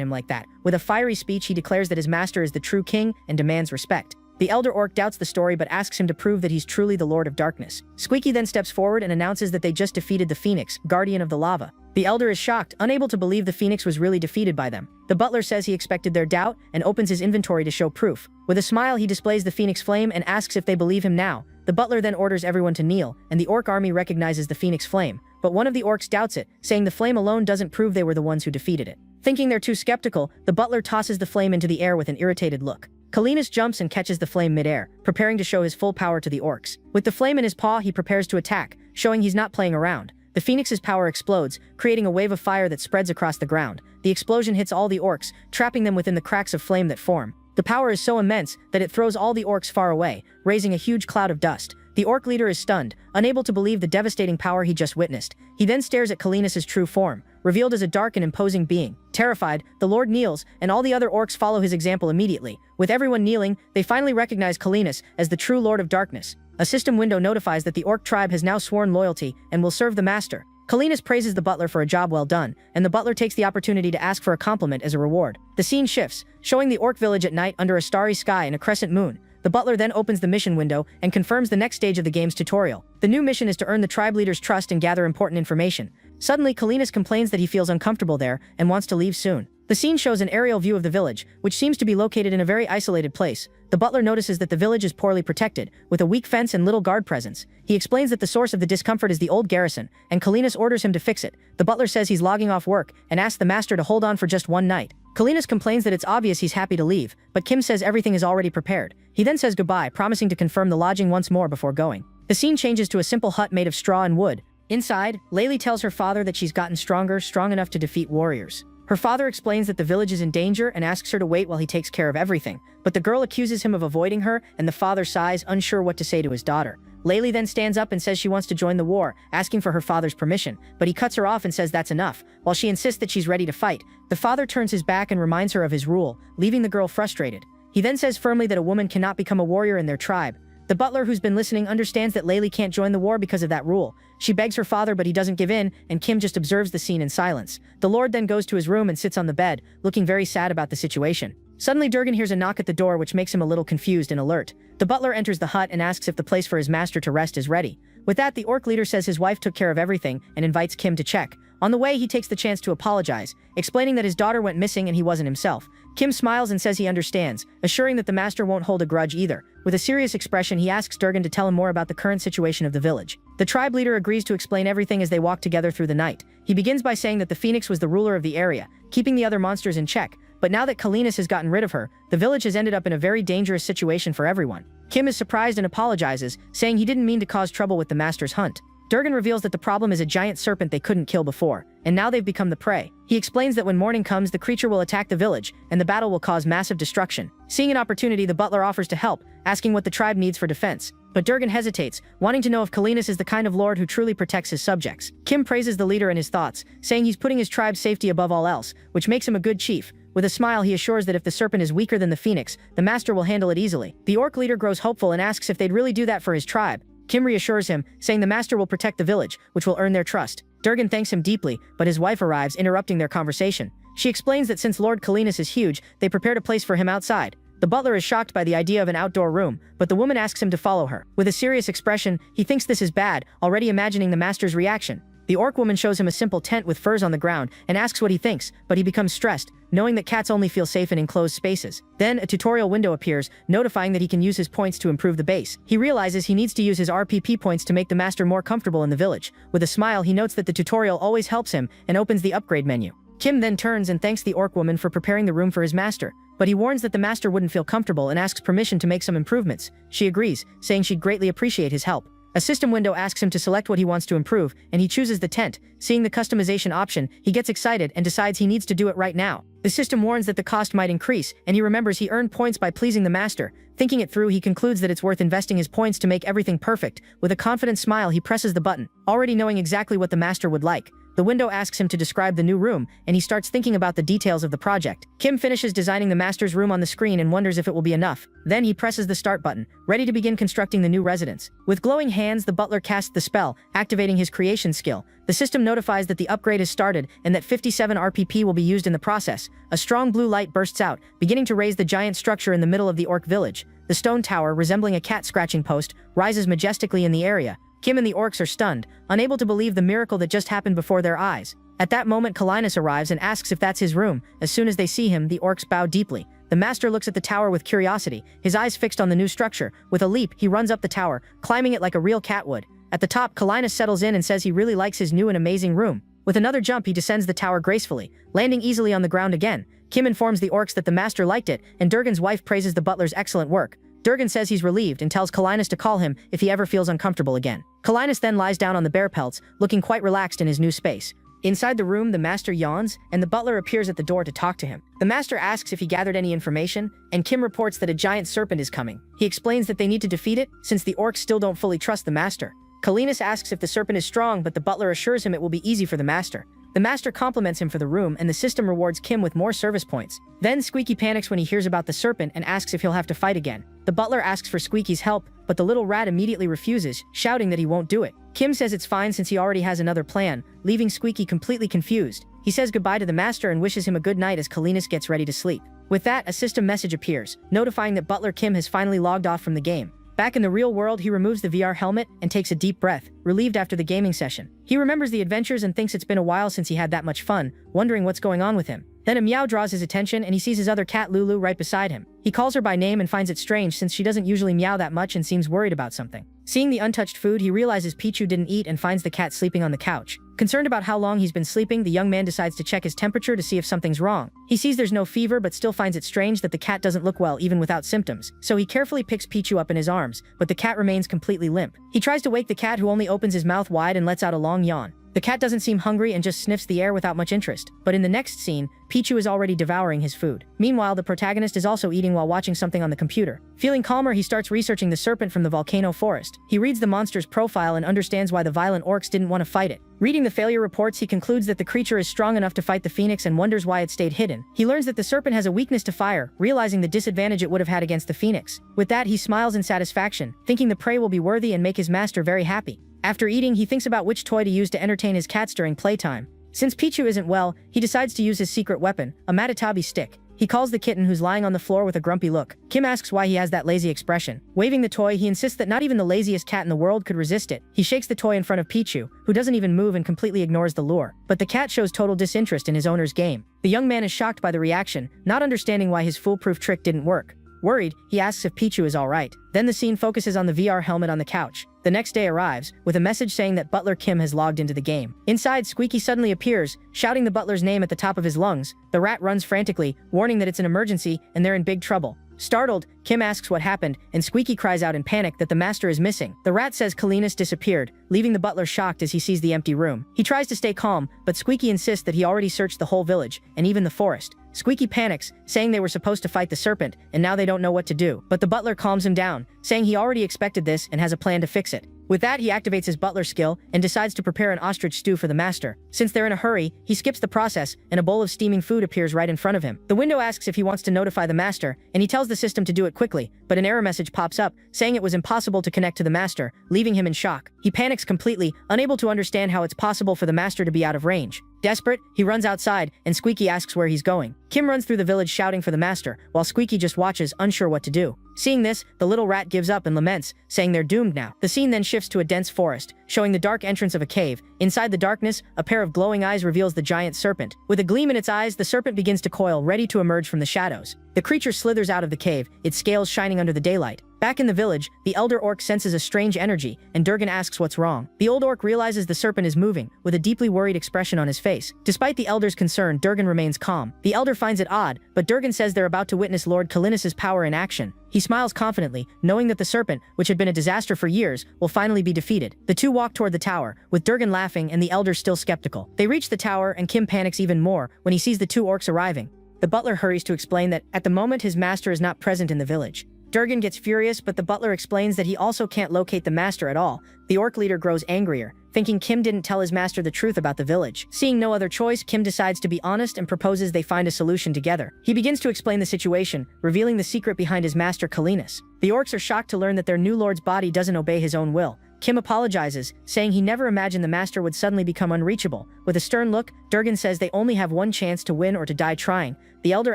him like that. With a fiery speech, he declares that his master is the true king and demands respect. The elder orc doubts the story but asks him to prove that he's truly the Lord of Darkness. Squeaky then steps forward and announces that they just defeated the Phoenix, guardian of the lava. The elder is shocked, unable to believe the Phoenix was really defeated by them. The butler says he expected their doubt and opens his inventory to show proof. With a smile, he displays the Phoenix flame and asks if they believe him now. The butler then orders everyone to kneel, and the orc army recognizes the Phoenix flame. But one of the orcs doubts it, saying the flame alone doesn't prove they were the ones who defeated it. Thinking they're too skeptical, the butler tosses the flame into the air with an irritated look. Kalinas jumps and catches the flame midair, preparing to show his full power to the orcs. With the flame in his paw, he prepares to attack, showing he's not playing around. The Phoenix's power explodes, creating a wave of fire that spreads across the ground. The explosion hits all the orcs, trapping them within the cracks of flame that form. The power is so immense that it throws all the orcs far away, raising a huge cloud of dust. The orc leader is stunned, unable to believe the devastating power he just witnessed. He then stares at Kalinas' true form, revealed as a dark and imposing being. Terrified, the Lord kneels, and all the other orcs follow his example immediately. With everyone kneeling, they finally recognize Kalinas as the true Lord of Darkness. A system window notifies that the orc tribe has now sworn loyalty and will serve the master. Kalinas praises the butler for a job well done, and the butler takes the opportunity to ask for a compliment as a reward. The scene shifts, showing the orc village at night under a starry sky and a crescent moon. The butler then opens the mission window and confirms the next stage of the game's tutorial. The new mission is to earn the tribe leader's trust and gather important information. Suddenly, Kalinas complains that he feels uncomfortable there and wants to leave soon. The scene shows an aerial view of the village, which seems to be located in a very isolated place. The butler notices that the village is poorly protected, with a weak fence and little guard presence. He explains that the source of the discomfort is the old garrison, and Kalinas orders him to fix it. The butler says he's logging off work and asks the master to hold on for just one night. Kalinas complains that it's obvious he's happy to leave, but Kim says everything is already prepared. He then says goodbye, promising to confirm the lodging once more before going. The scene changes to a simple hut made of straw and wood. Inside, Laylee tells her father that she's gotten stronger, strong enough to defeat warriors. Her father explains that the village is in danger and asks her to wait while he takes care of everything. But the girl accuses him of avoiding her, and the father sighs, unsure what to say to his daughter. Laylee then stands up and says she wants to join the war, asking for her father's permission, but he cuts her off and says that's enough, while she insists that she's ready to fight. The father turns his back and reminds her of his rule, leaving the girl frustrated. He then says firmly that a woman cannot become a warrior in their tribe. The butler, who's been listening, understands that Laylee can't join the war because of that rule. She begs her father, but he doesn't give in, and Kim just observes the scene in silence. The Lord then goes to his room and sits on the bed, looking very sad about the situation. Suddenly, Durgan hears a knock at the door, which makes him a little confused and alert. The butler enters the hut and asks if the place for his master to rest is ready. With that, the orc leader says his wife took care of everything and invites Kim to check. On the way, he takes the chance to apologize, explaining that his daughter went missing and he wasn't himself. Kim smiles and says he understands, assuring that the master won't hold a grudge either. With a serious expression, he asks Durgan to tell him more about the current situation of the village. The tribe leader agrees to explain everything as they walk together through the night. He begins by saying that the Phoenix was the ruler of the area, keeping the other monsters in check. But now that Kalinas has gotten rid of her, the village has ended up in a very dangerous situation for everyone. Kim is surprised and apologizes, saying he didn't mean to cause trouble with the master's hunt. Durgan reveals that the problem is a giant serpent they couldn't kill before, and now they've become the prey. He explains that when morning comes, the creature will attack the village, and the battle will cause massive destruction. Seeing an opportunity, the butler offers to help, asking what the tribe needs for defense. But Durgan hesitates, wanting to know if Kalinas is the kind of lord who truly protects his subjects. Kim praises the leader in his thoughts, saying he's putting his tribe's safety above all else, which makes him a good chief. With a smile, he assures that if the serpent is weaker than the Phoenix, the master will handle it easily. The orc leader grows hopeful and asks if they'd really do that for his tribe. Kim reassures him, saying the master will protect the village, which will earn their trust. Durgan thanks him deeply, but his wife arrives, interrupting their conversation. She explains that since Lord Kalinas is huge, they prepared a place for him outside. The butler is shocked by the idea of an outdoor room, but the woman asks him to follow her. With a serious expression, he thinks this is bad, already imagining the master's reaction. The orc woman shows him a simple tent with furs on the ground and asks what he thinks, but he becomes stressed, knowing that cats only feel safe in enclosed spaces. Then a tutorial window appears, notifying that he can use his points to improve the base. He realizes he needs to use his RPP points to make the master more comfortable in the village. With a smile, he notes that the tutorial always helps him and opens the upgrade menu. Kim then turns and thanks the orc woman for preparing the room for his master, but he warns that the master wouldn't feel comfortable and asks permission to make some improvements. She agrees, saying she'd greatly appreciate his help. A system window asks him to select what he wants to improve, and he chooses the tent. Seeing the customization option, he gets excited and decides he needs to do it right now. The system warns that the cost might increase, and he remembers he earned points by pleasing the master. Thinking it through, he concludes that it's worth investing his points to make everything perfect. With a confident smile, he presses the button, already knowing exactly what the master would like. The window asks him to describe the new room, and he starts thinking about the details of the project. Kim finishes designing the master's room on the screen and wonders if it will be enough. Then he presses the start button, ready to begin constructing the new residence. With glowing hands, the butler casts the spell, activating his creation skill. The system notifies that the upgrade has started and that 57 RPP will be used in the process. A strong blue light bursts out, beginning to raise the giant structure in the middle of the orc village. The stone tower, resembling a cat scratching post, rises majestically in the area. Kim and the orcs are stunned, unable to believe the miracle that just happened before their eyes. At that moment, Kalinas arrives and asks if that's his room. As soon as they see him, the orcs bow deeply. The master looks at the tower with curiosity, his eyes fixed on the new structure. With a leap, he runs up the tower, climbing it like a real cat would. At the top, Kalinas settles in and says he really likes his new and amazing room. With another jump, he descends the tower gracefully, landing easily on the ground again. Kim informs the orcs that the master liked it, and Durgan's wife praises the butler's excellent work. Durgan says he's relieved and tells Kalinas to call him if he ever feels uncomfortable again. Kalinas then lies down on the bear pelts, looking quite relaxed in his new space. Inside the room, the master yawns, and the butler appears at the door to talk to him. The master asks if he gathered any information, and Kim reports that a giant serpent is coming. He explains that they need to defeat it, since the orcs still don't fully trust the master. Kalinas asks if the serpent is strong, but the butler assures him it will be easy for the master. The master compliments him for the room, and the system rewards Kim with more service points. Then Squeaky panics when he hears about the serpent and asks if he'll have to fight again. The butler asks for Squeaky's help, but the little rat immediately refuses, shouting that he won't do it. Kim says it's fine since he already has another plan, leaving Squeaky completely confused. He says goodbye to the master and wishes him a good night as Kalinas gets ready to sleep. With that, a system message appears, notifying that Butler Kim has finally logged off from the game. Back in the real world, he removes the VR helmet and takes a deep breath, relieved after the gaming session. He remembers the adventures and thinks it's been a while since he had that much fun, wondering what's going on with him. Then a meow draws his attention and he sees his other cat Lulu right beside him. He calls her by name and finds it strange since she doesn't usually meow that much and seems worried about something. Seeing the untouched food, he realizes Pichu didn't eat and finds the cat sleeping on the couch. Concerned about how long he's been sleeping, the young man decides to check his temperature to see if something's wrong. He sees there's no fever but still finds it strange that the cat doesn't look well even without symptoms. So he carefully picks Pichu up in his arms, but the cat remains completely limp. He tries to wake the cat, who only opens his mouth wide and lets out a long yawn. The cat doesn't seem hungry and just sniffs the air without much interest. But in the next scene, Pichu is already devouring his food. Meanwhile, the protagonist is also eating while watching something on the computer. Feeling calmer, he starts researching the serpent from the volcano forest. He reads the monster's profile and understands why the violent orcs didn't want to fight it. Reading the failure reports, he concludes that the creature is strong enough to fight the phoenix and wonders why it stayed hidden. He learns that the serpent has a weakness to fire, realizing the disadvantage it would have had against the phoenix. With that, he smiles in satisfaction, thinking the prey will be worthy and make his master very happy. After eating, he thinks about which toy to use to entertain his cats during playtime. Since Pichu isn't well, he decides to use his secret weapon, a Matatabi stick. He calls the kitten, who's lying on the floor with a grumpy look. Kim asks why he has that lazy expression. Waving the toy, he insists that not even the laziest cat in the world could resist it. He shakes the toy in front of Pichu, who doesn't even move and completely ignores the lure. But the cat shows total disinterest in his owner's game. The young man is shocked by the reaction, not understanding why his foolproof trick didn't work. Worried, he asks if Pichu is alright. Then the scene focuses on the VR helmet on the couch. The next day arrives, with a message saying that Butler Kim has logged into the game. Inside, Squeaky suddenly appears, shouting the butler's name at the top of his lungs. The rat runs frantically, warning that it's an emergency and they're in big trouble. Startled, Kim asks what happened, and Squeaky cries out in panic that the master is missing. The rat says Kalinas disappeared, leaving the butler shocked as he sees the empty room. He tries to stay calm, but Squeaky insists that he already searched the whole village, and even the forest. Squeaky panics, saying they were supposed to fight the serpent, and now they don't know what to do. But the butler calms him down, saying he already expected this and has a plan to fix it. With that, he activates his butler skill and decides to prepare an ostrich stew for the master. Since they're in a hurry, he skips the process, and a bowl of steaming food appears right in front of him. The window asks if he wants to notify the master, and he tells the system to do it quickly, but an error message pops up, saying it was impossible to connect to the master, leaving him in shock. He panics completely, unable to understand how it's possible for the master to be out of range. Desperate, he runs outside, and Squeaky asks where he's going. Kim runs through the village shouting for the master, while Squeaky just watches, unsure what to do. Seeing this, the little rat gives up and laments, saying they're doomed now. The scene then shifts to a dense forest, showing the dark entrance of a cave. Inside the darkness, a pair of glowing eyes reveals the giant serpent. With a gleam in its eyes, the serpent begins to coil, ready to emerge from the shadows. The creature slithers out of the cave, its scales shining under the daylight. Back in the village, the elder orc senses a strange energy, and Durgan asks what's wrong. The old orc realizes the serpent is moving, with a deeply worried expression on his face. Despite the elder's concern, Durgan remains calm. The elder finds it odd, but Durgan says they're about to witness Lord Kalinas's power in action. He smiles confidently, knowing that the serpent, which had been a disaster for years, will finally be defeated. The two walk toward the tower, with Durgan laughing and the elder still skeptical. They reach the tower, and Kim panics even more when he sees the two orcs arriving. The butler hurries to explain that, at the moment, his master is not present in the village. Durgan gets furious, but the butler explains that he also can't locate the master at all. The orc leader grows angrier, thinking Kim didn't tell his master the truth about the village. Seeing no other choice, Kim decides to be honest and proposes they find a solution together. He begins to explain the situation, revealing the secret behind his master Kalinas. The orcs are shocked to learn that their new lord's body doesn't obey his own will. Kim apologizes, saying he never imagined the master would suddenly become unreachable. With a stern look, Durgan says they only have one chance to win or to die trying. The elder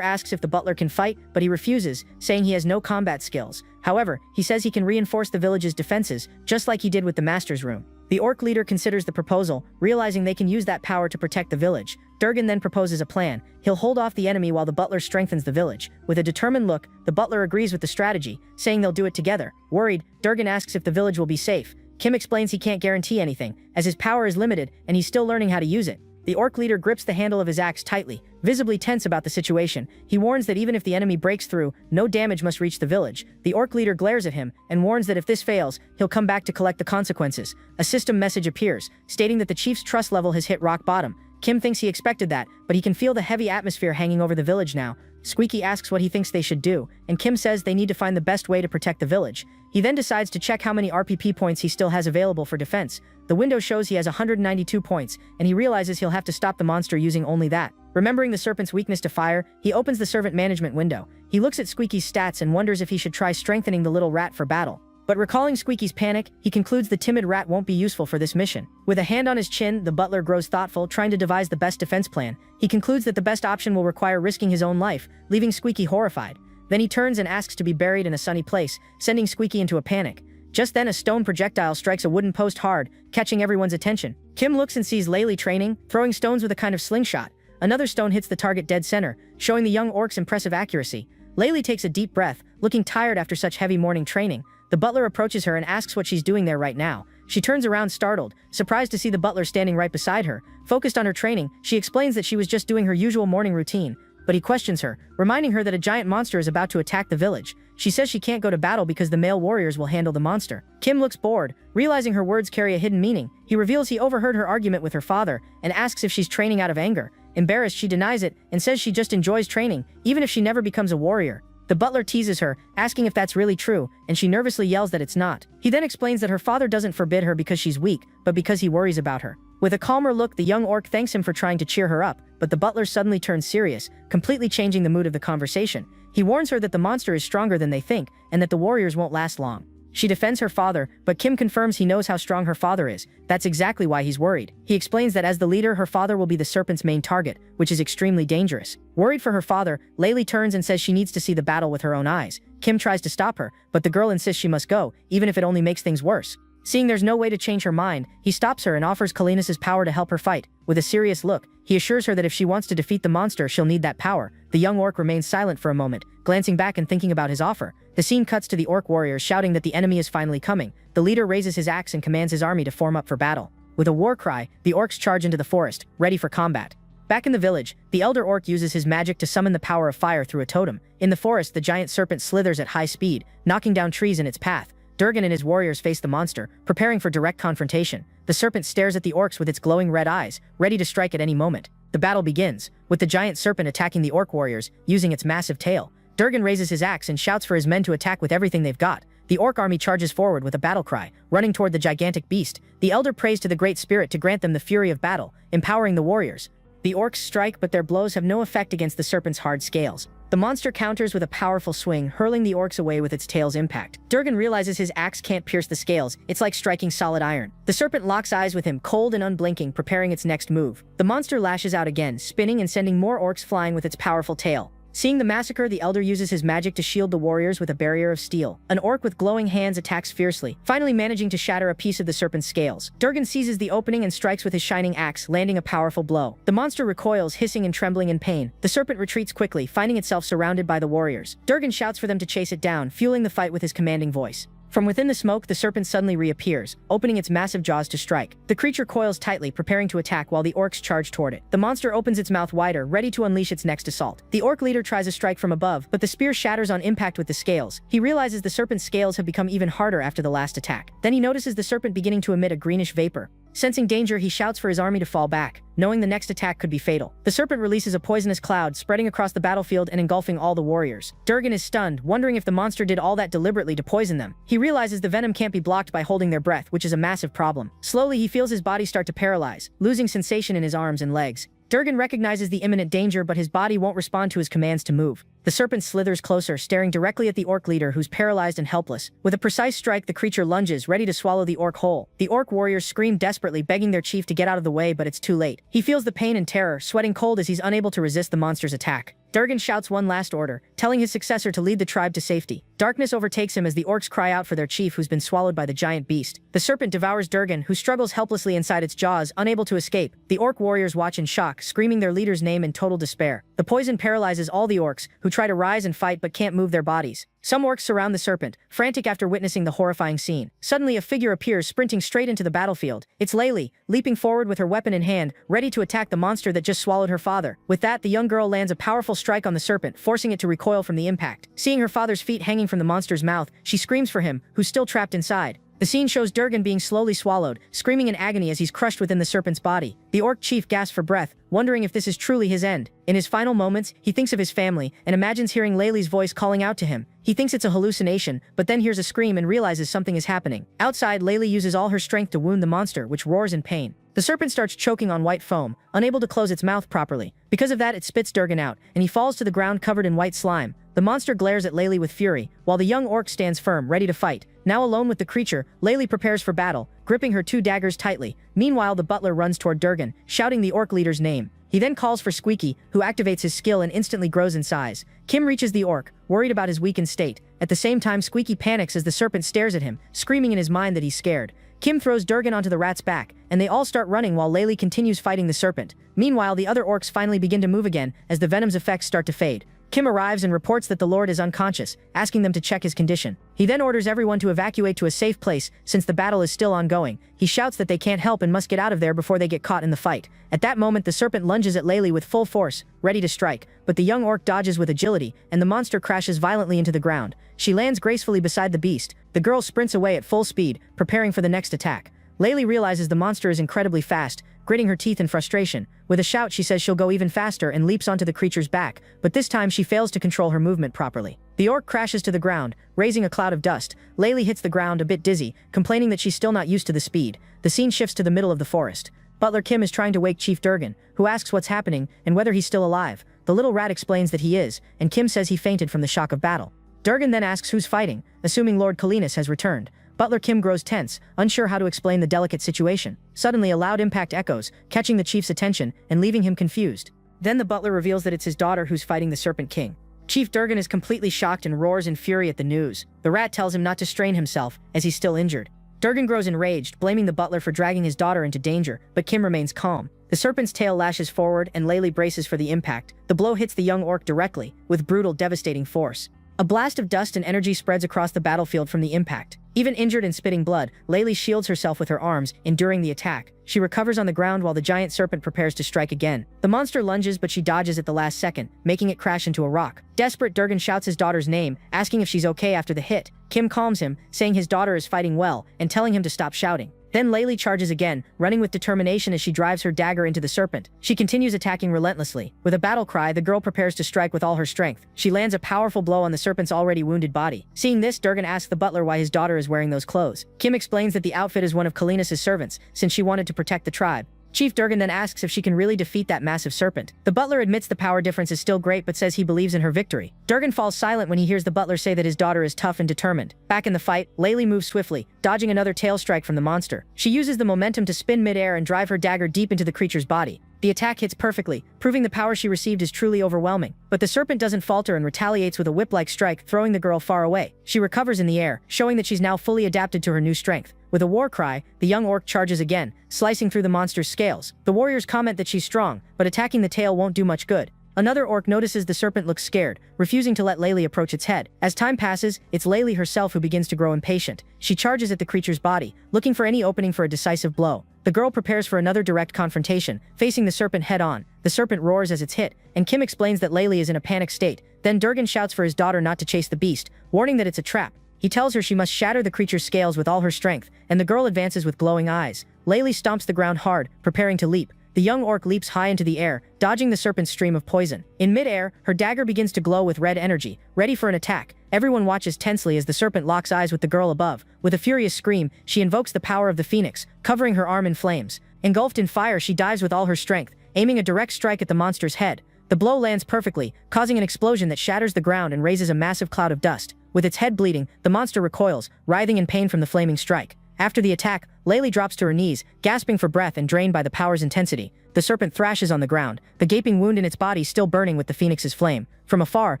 asks if the butler can fight, but he refuses, saying he has no combat skills. However, he says he can reinforce the village's defenses, just like he did with the master's room. The orc leader considers the proposal, realizing they can use that power to protect the village. Durgan then proposes a plan. He'll hold off the enemy while the butler strengthens the village. With a determined look, the butler agrees with the strategy, saying they'll do it together. Worried, Durgan asks if the village will be safe. Kim explains he can't guarantee anything, as his power is limited and he's still learning how to use it. The orc leader grips the handle of his axe tightly, visibly tense about the situation. He warns that even if the enemy breaks through, no damage must reach the village. The orc leader glares at him and warns that if this fails, he'll come back to collect the consequences. A system message appears, stating that the chief's trust level has hit rock bottom. Kim thinks he expected that, but he can feel the heavy atmosphere hanging over the village now. Squeaky asks what he thinks they should do, and Kim says they need to find the best way to protect the village. He then decides to check how many RPP points he still has available for defense. The window shows he has 192 points, and he realizes he'll have to stop the monster using only that. Remembering the serpent's weakness to fire, he opens the servant management window. He looks at Squeaky's stats and wonders if he should try strengthening the little rat for battle. But recalling Squeaky's panic, he concludes the timid rat won't be useful for this mission. With a hand on his chin, the butler grows thoughtful, trying to devise the best defense plan. He concludes that the best option will require risking his own life, leaving Squeaky horrified. Then he turns and asks to be buried in a sunny place, sending Squeaky into a panic. Just then a stone projectile strikes a wooden post hard, catching everyone's attention. Kim looks and sees Laylee training, throwing stones with a kind of slingshot. Another stone hits the target dead center, showing the young orc's impressive accuracy. Laylee takes a deep breath, looking tired after such heavy morning training. The butler approaches her and asks what she's doing there right now. She turns around startled, surprised to see the butler standing right beside her. Focused on her training, she explains that she was just doing her usual morning routine. But he questions her, reminding her that a giant monster is about to attack the village. She says she can't go to battle because the male warriors will handle the monster. Kim looks bored, realizing her words carry a hidden meaning. He reveals he overheard her argument with her father and asks if she's training out of anger. Embarrassed, she denies it and says she just enjoys training, even if she never becomes a warrior. The butler teases her, asking if that's really true, and she nervously yells that it's not. He then explains that her father doesn't forbid her because she's weak, but because he worries about her. With a calmer look, the young orc thanks him for trying to cheer her up, but the butler suddenly turns serious, completely changing the mood of the conversation. He warns her that the monster is stronger than they think, and that the warriors won't last long. She defends her father, but Kim confirms he knows how strong her father is. That's exactly why he's worried. He explains that as the leader, her father will be the serpent's main target, which is extremely dangerous. Worried for her father, Laylee turns and says she needs to see the battle with her own eyes. Kim tries to stop her, but the girl insists she must go, even if it only makes things worse. Seeing there's no way to change her mind, he stops her and offers Kalinas's power to help her fight. With a serious look, he assures her that if she wants to defeat the monster, she'll need that power. The young orc remains silent for a moment, glancing back and thinking about his offer. The scene cuts to the orc warriors shouting that the enemy is finally coming. The leader raises his axe and commands his army to form up for battle. With a war cry, the orcs charge into the forest, ready for combat. Back in the village, the elder orc uses his magic to summon the power of fire through a totem. In the forest, the giant serpent slithers at high speed, knocking down trees in its path. Durgan and his warriors face the monster, preparing for direct confrontation. The serpent stares at the orcs with its glowing red eyes, ready to strike at any moment. The battle begins, with the giant serpent attacking the orc warriors, using its massive tail. Durgan raises his axe and shouts for his men to attack with everything they've got. The orc army charges forward with a battle cry, running toward the gigantic beast. The elder prays to the Great Spirit to grant them the fury of battle, empowering the warriors. The orcs strike, but their blows have no effect against the serpent's hard scales. The monster counters with a powerful swing, hurling the orcs away with its tail's impact. Durgan realizes his axe can't pierce the scales. It's like striking solid iron. The serpent locks eyes with him, cold and unblinking, preparing its next move. The monster lashes out again, spinning and sending more orcs flying with its powerful tail. Seeing the massacre, the elder uses his magic to shield the warriors with a barrier of steel. An orc with glowing hands attacks fiercely, finally managing to shatter a piece of the serpent's scales. Durgan seizes the opening and strikes with his shining axe, landing a powerful blow. The monster recoils, hissing and trembling in pain. The serpent retreats quickly, finding itself surrounded by the warriors. Durgan shouts for them to chase it down, fueling the fight with his commanding voice. From within the smoke, the serpent suddenly reappears, opening its massive jaws to strike. The creature coils tightly, preparing to attack while the orcs charge toward it. The monster opens its mouth wider, ready to unleash its next assault. The orc leader tries a strike from above, but the spear shatters on impact with the scales. He realizes the serpent's scales have become even harder after the last attack. Then he notices the serpent beginning to emit a greenish vapor. Sensing danger, he shouts for his army to fall back, knowing the next attack could be fatal. The serpent releases a poisonous cloud, spreading across the battlefield and engulfing all the warriors. Durgan is stunned, wondering if the monster did all that deliberately to poison them. He realizes the venom can't be blocked by holding their breath, which is a massive problem. Slowly, he feels his body start to paralyze, losing sensation in his arms and legs. Durgan recognizes the imminent danger, but his body won't respond to his commands to move. The serpent slithers closer, staring directly at the orc leader, who's paralyzed and helpless. With a precise strike, the creature lunges, ready to swallow the orc whole. The orc warriors scream desperately, begging their chief to get out of the way, but it's too late. He feels the pain and terror, sweating cold as he's unable to resist the monster's attack. Durgan shouts one last order, telling his successor to lead the tribe to safety. Darkness overtakes him as the orcs cry out for their chief, who's been swallowed by the giant beast. The serpent devours Durgan, who struggles helplessly inside its jaws, unable to escape. The orc warriors watch in shock, screaming their leader's name in total despair. The poison paralyzes all the orcs, who try to rise and fight but can't move their bodies. Some orcs surround the serpent, frantic after witnessing the horrifying scene. Suddenly, a figure appears, sprinting straight into the battlefield. It's Layli, leaping forward with her weapon in hand, ready to attack the monster that just swallowed her father. With that, the young girl lands a powerful strike on the serpent, forcing it to recoil from the impact. Seeing her father's feet hanging from the monster's mouth, she screams for him, who's still trapped inside. The scene shows Durgan being slowly swallowed, screaming in agony as he's crushed within the serpent's body. The orc chief gasps for breath, wondering if this is truly his end. In his final moments, he thinks of his family and imagines hearing Layli's voice calling out to him. He thinks it's a hallucination, but then hears a scream and realizes something is happening. Outside, Layli uses all her strength to wound the monster, which roars in pain. The serpent starts choking on white foam, unable to close its mouth properly. Because of that, it spits Durgan out, and he falls to the ground covered in white slime. The monster glares at Layli with fury, while the young orc stands firm, ready to fight. Now alone with the creature, Layli prepares for battle, gripping her two daggers tightly. Meanwhile, the butler runs toward Durgan, shouting the orc leader's name. He then calls for Squeaky, who activates his skill and instantly grows in size. Kim reaches the orc, worried about his weakened state. At the same time, Squeaky panics as the serpent stares at him, screaming in his mind that he's scared. Kim throws Durgan onto the rat's back, and they all start running while Layli continues fighting the serpent. Meanwhile, the other orcs finally begin to move again as the venom's effects start to fade. Kim arrives and reports that the Lord is unconscious, asking them to check his condition. He then orders everyone to evacuate to a safe place since the battle is still ongoing. He shouts that they can't help and must get out of there before they get caught in the fight. At that moment, the serpent lunges at Layli with full force, ready to strike, but the young orc dodges with agility, and the monster crashes violently into the ground. She lands gracefully beside the beast. The girl sprints away at full speed, preparing for the next attack. Layli realizes the monster is incredibly fast, gritting her teeth in frustration. With a shout, she says she'll go even faster and leaps onto the creature's back, but this time she fails to control her movement properly. The orc crashes to the ground, raising a cloud of dust. Layli hits the ground a bit dizzy, complaining that she's still not used to the speed. The scene shifts to the middle of the forest. Butler Kim is trying to wake Chief Durgan, who asks what's happening and whether he's still alive. The little rat explains that he is, and Kim says he fainted from the shock of battle. Durgan then asks who's fighting, assuming Lord Kalinas has returned. Butler Kim grows tense, unsure how to explain the delicate situation. Suddenly, a loud impact echoes, catching the chief's attention and leaving him confused. Then the butler reveals that it's his daughter who's fighting the Serpent King. Chief Durgan is completely shocked and roars in fury at the news. The rat tells him not to strain himself, as he's still injured. Durgan grows enraged, blaming the butler for dragging his daughter into danger, but Kim remains calm. The serpent's tail lashes forward and Layli braces for the impact. The blow hits the young orc directly, with brutal, devastating force. A blast of dust and energy spreads across the battlefield from the impact. Even injured and spitting blood, Layli shields herself with her arms, enduring the attack. She recovers on the ground while the giant serpent prepares to strike again. The monster lunges, but she dodges at the last second, making it crash into a rock. Desperate, Durgan shouts his daughter's name, asking if she's okay after the hit. Kim calms him, saying his daughter is fighting well, and telling him to stop shouting. Then Laylee charges again, running with determination as she drives her dagger into the serpent. She continues attacking relentlessly. With a battle cry, the girl prepares to strike with all her strength. She lands a powerful blow on the serpent's already wounded body. Seeing this, Durgan asks the butler why his daughter is wearing those clothes. Kim explains that the outfit is one of Kalinas' servants, since she wanted to protect the tribe. Chief Durgan then asks if she can really defeat that massive serpent. The butler admits the power difference is still great but says he believes in her victory. Durgan falls silent when he hears the butler say that his daughter is tough and determined. Back in the fight, Laylee moves swiftly, dodging another tail strike from the monster. She uses the momentum to spin mid-air and drive her dagger deep into the creature's body. The attack hits perfectly, proving the power she received is truly overwhelming. But the serpent doesn't falter and retaliates with a whip-like strike, throwing the girl far away. She recovers in the air, showing that she's now fully adapted to her new strength. With a war cry, the young orc charges again, slicing through the monster's scales. The warriors comment that she's strong, but attacking the tail won't do much good. Another orc notices the serpent looks scared, refusing to let Laylee approach its head. As time passes, it's Laylee herself who begins to grow impatient. She charges at the creature's body, looking for any opening for a decisive blow. The girl prepares for another direct confrontation, facing the serpent head-on. The serpent roars as it's hit, and Kim explains that Laylee is in a panic state. Then Durgan shouts for his daughter not to chase the beast, warning that it's a trap. He tells her she must shatter the creature's scales with all her strength, and the girl advances with glowing eyes. Laylee stomps the ground hard, preparing to leap. The young orc leaps high into the air, dodging the serpent's stream of poison. In mid-air, her dagger begins to glow with red energy, ready for an attack. Everyone watches tensely as the serpent locks eyes with the girl above. With a furious scream, she invokes the power of the phoenix, covering her arm in flames. Engulfed in fire, she dives with all her strength, aiming a direct strike at the monster's head. The blow lands perfectly, causing an explosion that shatters the ground and raises a massive cloud of dust. With its head bleeding, the monster recoils, writhing in pain from the flaming strike. After the attack, Laylee drops to her knees, gasping for breath and drained by the power's intensity. The serpent thrashes on the ground, the gaping wound in its body still burning with the phoenix's flame. From afar,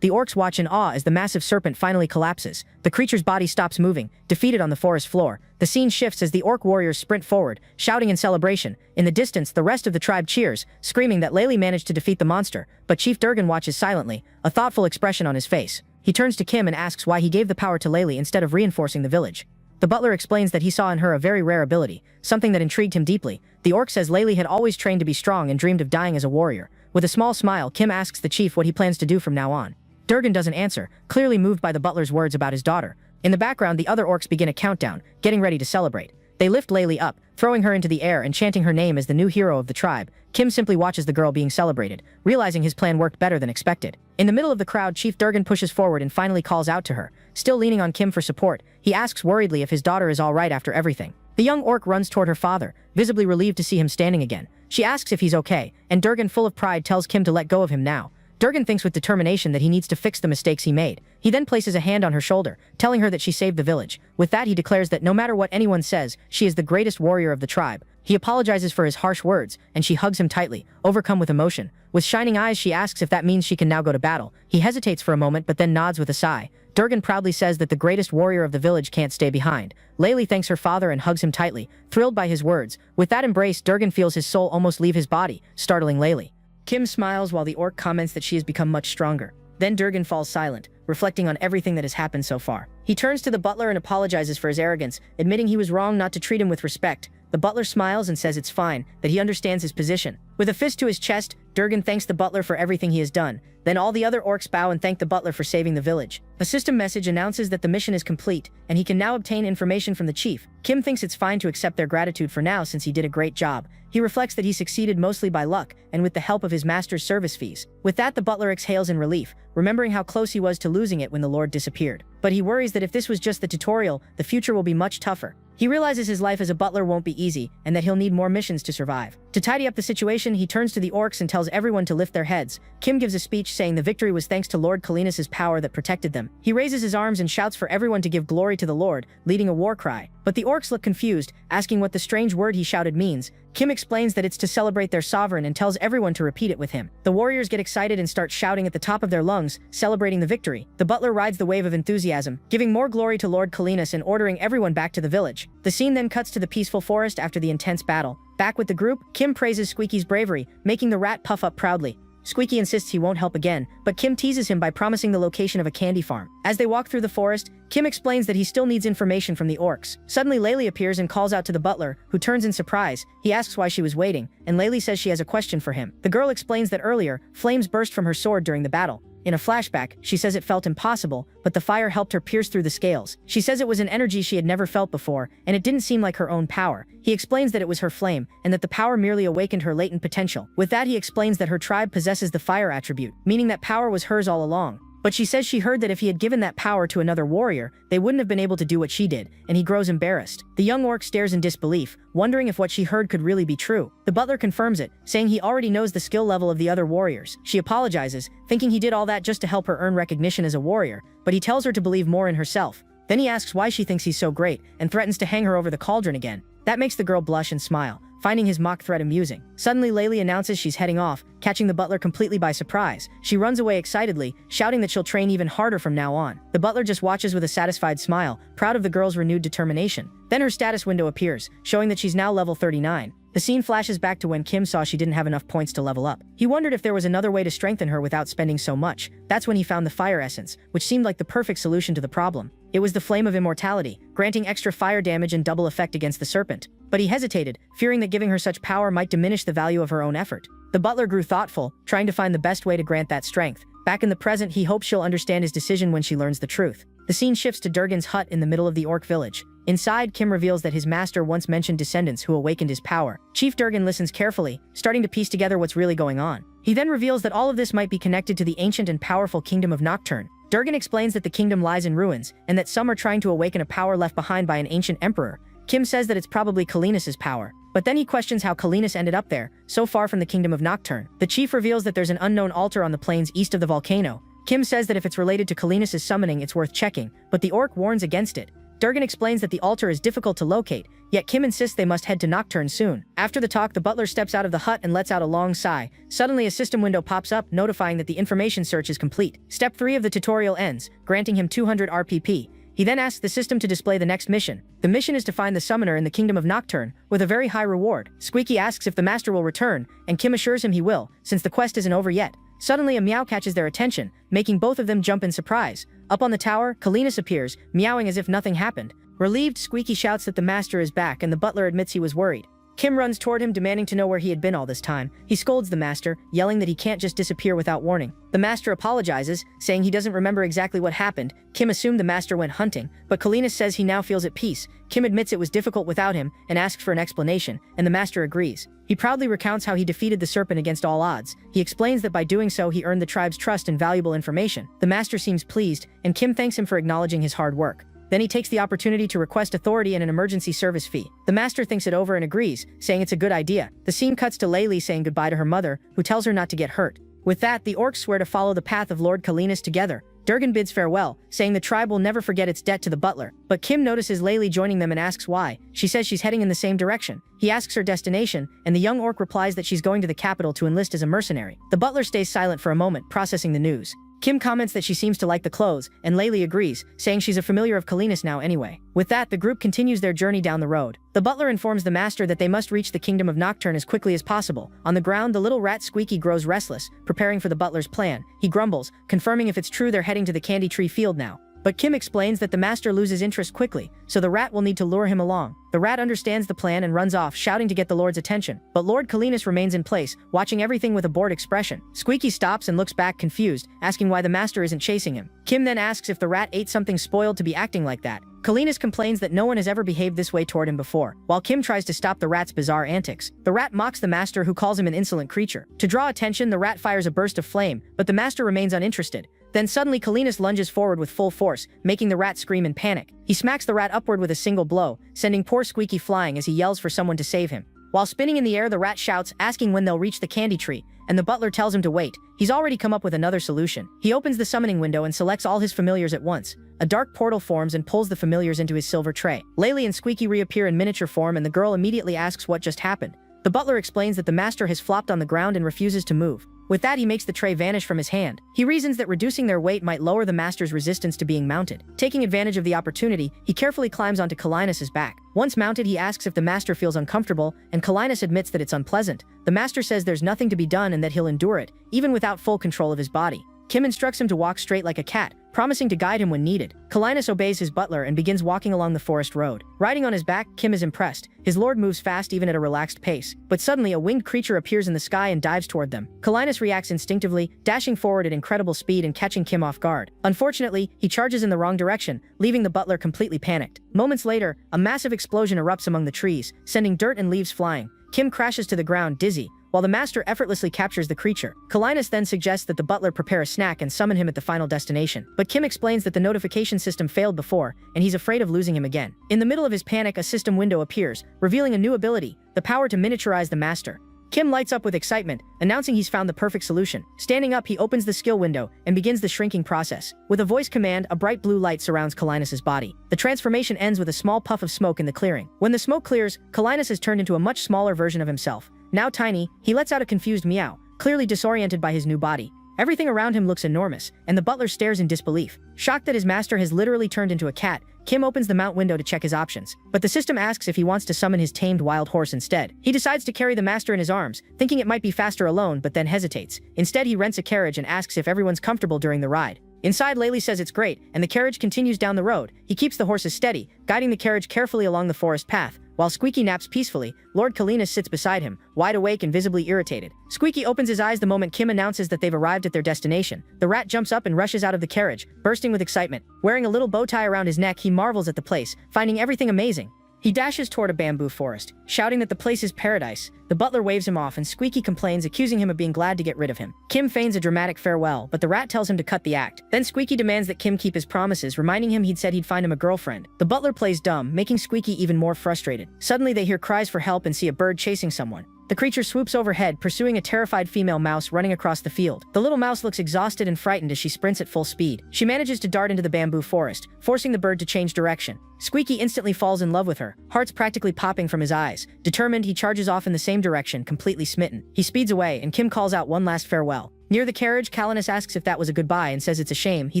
the orcs watch in awe as the massive serpent finally collapses. The creature's body stops moving, defeated on the forest floor. The scene shifts as the orc warriors sprint forward, shouting in celebration. In the distance, the rest of the tribe cheers, screaming that Laylee managed to defeat the monster, but Chief Durgan watches silently, a thoughtful expression on his face. He turns to Kim and asks why he gave the power to Laylee instead of reinforcing the village. The butler explains that he saw in her a very rare ability, something that intrigued him deeply. The orc says Laylee had always trained to be strong and dreamed of dying as a warrior. With a small smile, Kim asks the chief what he plans to do from now on. Durgan doesn't answer, clearly moved by the butler's words about his daughter. In the background, the other orcs begin a countdown, getting ready to celebrate. They lift Laylee up, throwing her into the air and chanting her name as the new hero of the tribe. Kim simply watches the girl being celebrated, realizing his plan worked better than expected. In the middle of the crowd, Chief Durgan pushes forward and finally calls out to her. Still leaning on Kim for support, he asks worriedly if his daughter is all right after everything. The young orc runs toward her father, visibly relieved to see him standing again. She asks if he's okay, and Durgan, full of pride, tells Kim to let go of him now. Durgan thinks with determination that he needs to fix the mistakes he made. He then places a hand on her shoulder, telling her that she saved the village. With that, he declares that no matter what anyone says, she is the greatest warrior of the tribe. He apologizes for his harsh words, and she hugs him tightly, overcome with emotion. With shining eyes, she asks if that means she can now go to battle. He hesitates for a moment but then nods with a sigh. Durgan proudly says that the greatest warrior of the village can't stay behind. Laylee thanks her father and hugs him tightly, thrilled by his words. With that embrace, Durgan feels his soul almost leave his body, startling Laylee. Kim smiles while the orc comments that she has become much stronger. Then Durgan falls silent, reflecting on everything that has happened so far. He turns to the butler and apologizes for his arrogance, admitting he was wrong not to treat him with respect. The butler smiles and says it's fine, that he understands his position. With a fist to his chest, Durgan thanks the butler for everything he has done. Then all the other orcs bow and thank the butler for saving the village. A system message announces that the mission is complete, and he can now obtain information from the chief. Kim thinks it's fine to accept their gratitude for now since he did a great job. He reflects that he succeeded mostly by luck, and with the help of his master's service fees. With that, the butler exhales in relief, remembering how close he was to losing it when the lord disappeared. But he worries that if this was just the tutorial, the future will be much tougher. He realizes his life as a butler won't be easy, and that he'll need more missions to survive. To tidy up the situation, he turns to the orcs and tells everyone to lift their heads. Kim gives a speech saying the victory was thanks to Lord Kalinas' power that protected them. He raises his arms and shouts for everyone to give glory to the Lord, leading a war cry. But the orcs look confused, asking what the strange word he shouted means. Kim explains that it's to celebrate their sovereign and tells everyone to repeat it with him. The warriors get excited and start shouting at the top of their lungs, celebrating the victory. The butler rides the wave of enthusiasm, giving more glory to Lord Kalinas and ordering everyone back to the village. The scene then cuts to the peaceful forest after the intense battle. Back with the group, Kim praises Squeaky's bravery, making the rat puff up proudly. Squeaky insists he won't help again, but Kim teases him by promising the location of a candy farm. As they walk through the forest, Kim explains that he still needs information from the orcs. Suddenly, Laylee appears and calls out to the butler, who turns in surprise. He asks why she was waiting, and Laylee says she has a question for him. The girl explains that earlier, flames burst from her sword during the battle. In a flashback, she says it felt impossible, but the fire helped her pierce through the scales. She says it was an energy she had never felt before, and it didn't seem like her own power. He explains that it was her flame, and that the power merely awakened her latent potential. With that, he explains that her tribe possesses the fire attribute, meaning that power was hers all along. But she says she heard that if he had given that power to another warrior, they wouldn't have been able to do what she did, and he grows embarrassed. The young orc stares in disbelief, wondering if what she heard could really be true. The butler confirms it, saying he already knows the skill level of the other warriors. She apologizes, thinking he did all that just to help her earn recognition as a warrior, but he tells her to believe more in herself. Then he asks why she thinks he's so great, and threatens to hang her over the cauldron again. That makes the girl blush and smile, finding his mock threat amusing. Suddenly, Laylee announces she's heading off, catching the butler completely by surprise. She runs away excitedly, shouting that she'll train even harder from now on. The butler just watches with a satisfied smile, proud of the girl's renewed determination. Then her status window appears, showing that she's now level 39. The scene flashes back to when Kim saw she didn't have enough points to level up. He wondered if there was another way to strengthen her without spending so much. That's when he found the fire essence, which seemed like the perfect solution to the problem. It was the flame of immortality, granting extra fire damage and double effect against the serpent. But he hesitated, fearing that giving her such power might diminish the value of her own effort. The butler grew thoughtful, trying to find the best way to grant that strength. Back in the present, he hopes she'll understand his decision when she learns the truth. The scene shifts to Durgan's hut in the middle of the orc village. Inside, Kim reveals that his master once mentioned descendants who awakened his power. Chief Durgan listens carefully, starting to piece together what's really going on. He then reveals that all of this might be connected to the ancient and powerful kingdom of Nocturne. Durgan explains that the kingdom lies in ruins, and that some are trying to awaken a power left behind by an ancient emperor. Kim says that it's probably Kalinas's power. But then he questions how Kalinas ended up there, so far from the kingdom of Nocturne. The chief reveals that there's an unknown altar on the plains east of the volcano. Kim says that if it's related to Kalinas's summoning, it's worth checking, but the orc warns against it. Durgan explains that the altar is difficult to locate, yet Kim insists they must head to Nocturne soon. After the talk, the butler steps out of the hut and lets out a long sigh. Suddenly, a system window pops up, notifying that the information search is complete. Step 3 of the tutorial ends, granting him 200 RPP. He then asks the system to display the next mission. The mission is to find the summoner in the kingdom of Nocturne, with a very high reward. Squeaky asks if the master will return, and Kim assures him he will, since the quest isn't over yet. Suddenly, a meow catches their attention, making both of them jump in surprise. Up on the tower, Kalinas appears, meowing as if nothing happened. Relieved, Squeaky shouts that the master is back, and the butler admits he was worried. Kim runs toward him, demanding to know where he had been all this time. He scolds the master, yelling that he can't just disappear without warning. The master apologizes, saying he doesn't remember exactly what happened. Kim assumed the master went hunting, but Kalinas says he now feels at peace. Kim admits it was difficult without him, and asks for an explanation, and the master agrees. He proudly recounts how he defeated the serpent against all odds. He explains that by doing so he earned the tribe's trust and valuable information. The master seems pleased, and Kim thanks him for acknowledging his hard work. Then he takes the opportunity to request authority and an emergency service fee. The master thinks it over and agrees, saying it's a good idea. The scene cuts to Laylee saying goodbye to her mother, who tells her not to get hurt. With that, the orcs swear to follow the path of Lord Kalinas together. Durgan bids farewell, saying the tribe will never forget its debt to the butler. But Kim notices Laylee joining them and asks why. She says she's heading in the same direction. He asks her destination, and the young orc replies that she's going to the capital to enlist as a mercenary. The butler stays silent for a moment, processing the news. Kim comments that she seems to like the clothes, and Laylee agrees, saying she's a familiar of Kalinas now anyway. With that, the group continues their journey down the road. The butler informs the master that they must reach the kingdom of Nocturne as quickly as possible. On the ground, the little rat Squeaky grows restless, preparing for the butler's plan. He grumbles, confirming if it's true they're heading to the Candy Tree Field now. But Kim explains that the master loses interest quickly, so the rat will need to lure him along. The rat understands the plan and runs off, shouting to get the Lord's attention. But Lord Kalinas remains in place, watching everything with a bored expression. Squeaky stops and looks back confused, asking why the master isn't chasing him. Kim then asks if the rat ate something spoiled to be acting like that. Kalinas complains that no one has ever behaved this way toward him before, while Kim tries to stop the rat's bizarre antics. The rat mocks the master, who calls him an insolent creature. To draw attention, the rat fires a burst of flame, but the master remains uninterested. Then suddenly Kalinas lunges forward with full force, making the rat scream in panic. He smacks the rat upward with a single blow, sending poor Squeaky flying as he yells for someone to save him. While spinning in the air, the rat shouts, asking when they'll reach the candy tree, and the butler tells him to wait. He's already come up with another solution. He opens the summoning window and selects all his familiars at once. A dark portal forms and pulls the familiars into his silver tray. Laylee and Squeaky reappear in miniature form, and the girl immediately asks what just happened. The butler explains that the master has flopped on the ground and refuses to move. With that, he makes the tray vanish from his hand. He reasons that reducing their weight might lower the master's resistance to being mounted. Taking advantage of the opportunity, he carefully climbs onto Kalinas's back. Once mounted, he asks if the master feels uncomfortable, and Kalinas admits that it's unpleasant. The master says there's nothing to be done and that he'll endure it, even without full control of his body. Kim instructs him to walk straight like a cat, promising to guide him when needed. Kalinus obeys his butler and begins walking along the forest road. Riding on his back, Kim is impressed. His lord moves fast even at a relaxed pace. But suddenly a winged creature appears in the sky and dives toward them. Kalinus reacts instinctively, dashing forward at incredible speed and catching Kim off guard. Unfortunately, he charges in the wrong direction, leaving the butler completely panicked. Moments later, a massive explosion erupts among the trees, sending dirt and leaves flying. Kim crashes to the ground, dizzy, while the master effortlessly captures the creature. Kalinus then suggests that the butler prepare a snack and summon him at the final destination. But Kim explains that the notification system failed before, and he's afraid of losing him again. In the middle of his panic, a system window appears, revealing a new ability, the power to miniaturize the master. Kim lights up with excitement, announcing he's found the perfect solution. Standing up, he opens the skill window and begins the shrinking process. With a voice command, a bright blue light surrounds Kalinus' body. The transformation ends with a small puff of smoke in the clearing. When the smoke clears, Kalinus is turned into a much smaller version of himself. Now tiny, he lets out a confused meow, clearly disoriented by his new body. Everything around him looks enormous, and the butler stares in disbelief. Shocked that his master has literally turned into a cat, Kim opens the mount window to check his options. But the system asks if he wants to summon his tamed wild horse instead. He decides to carry the master in his arms, thinking it might be faster alone, but then hesitates. Instead, he rents a carriage and asks if everyone's comfortable during the ride. Inside, Layli says it's great, and the carriage continues down the road. He keeps the horses steady, guiding the carriage carefully along the forest path. While Squeaky naps peacefully, Lord Kalinus sits beside him, wide awake and visibly irritated. Squeaky opens his eyes the moment Kim announces that they've arrived at their destination. The rat jumps up and rushes out of the carriage, bursting with excitement. Wearing a little bow tie around his neck, he marvels at the place, finding everything amazing. He dashes toward a bamboo forest, shouting that the place is paradise. The butler waves him off and Squeaky complains, accusing him of being glad to get rid of him. Kim feigns a dramatic farewell, but the rat tells him to cut the act. Then Squeaky demands that Kim keep his promises, reminding him he'd said he'd find him a girlfriend. The butler plays dumb, making Squeaky even more frustrated. Suddenly they hear cries for help and see a bird chasing someone. The creature swoops overhead, pursuing a terrified female mouse running across the field. The little mouse looks exhausted and frightened as she sprints at full speed. She manages to dart into the bamboo forest, forcing the bird to change direction. Squeaky instantly falls in love with her, hearts practically popping from his eyes. Determined, he charges off in the same direction, completely smitten. He speeds away, and Kim calls out one last farewell. Near the carriage, Kalinus asks if that was a goodbye and says it's a shame. He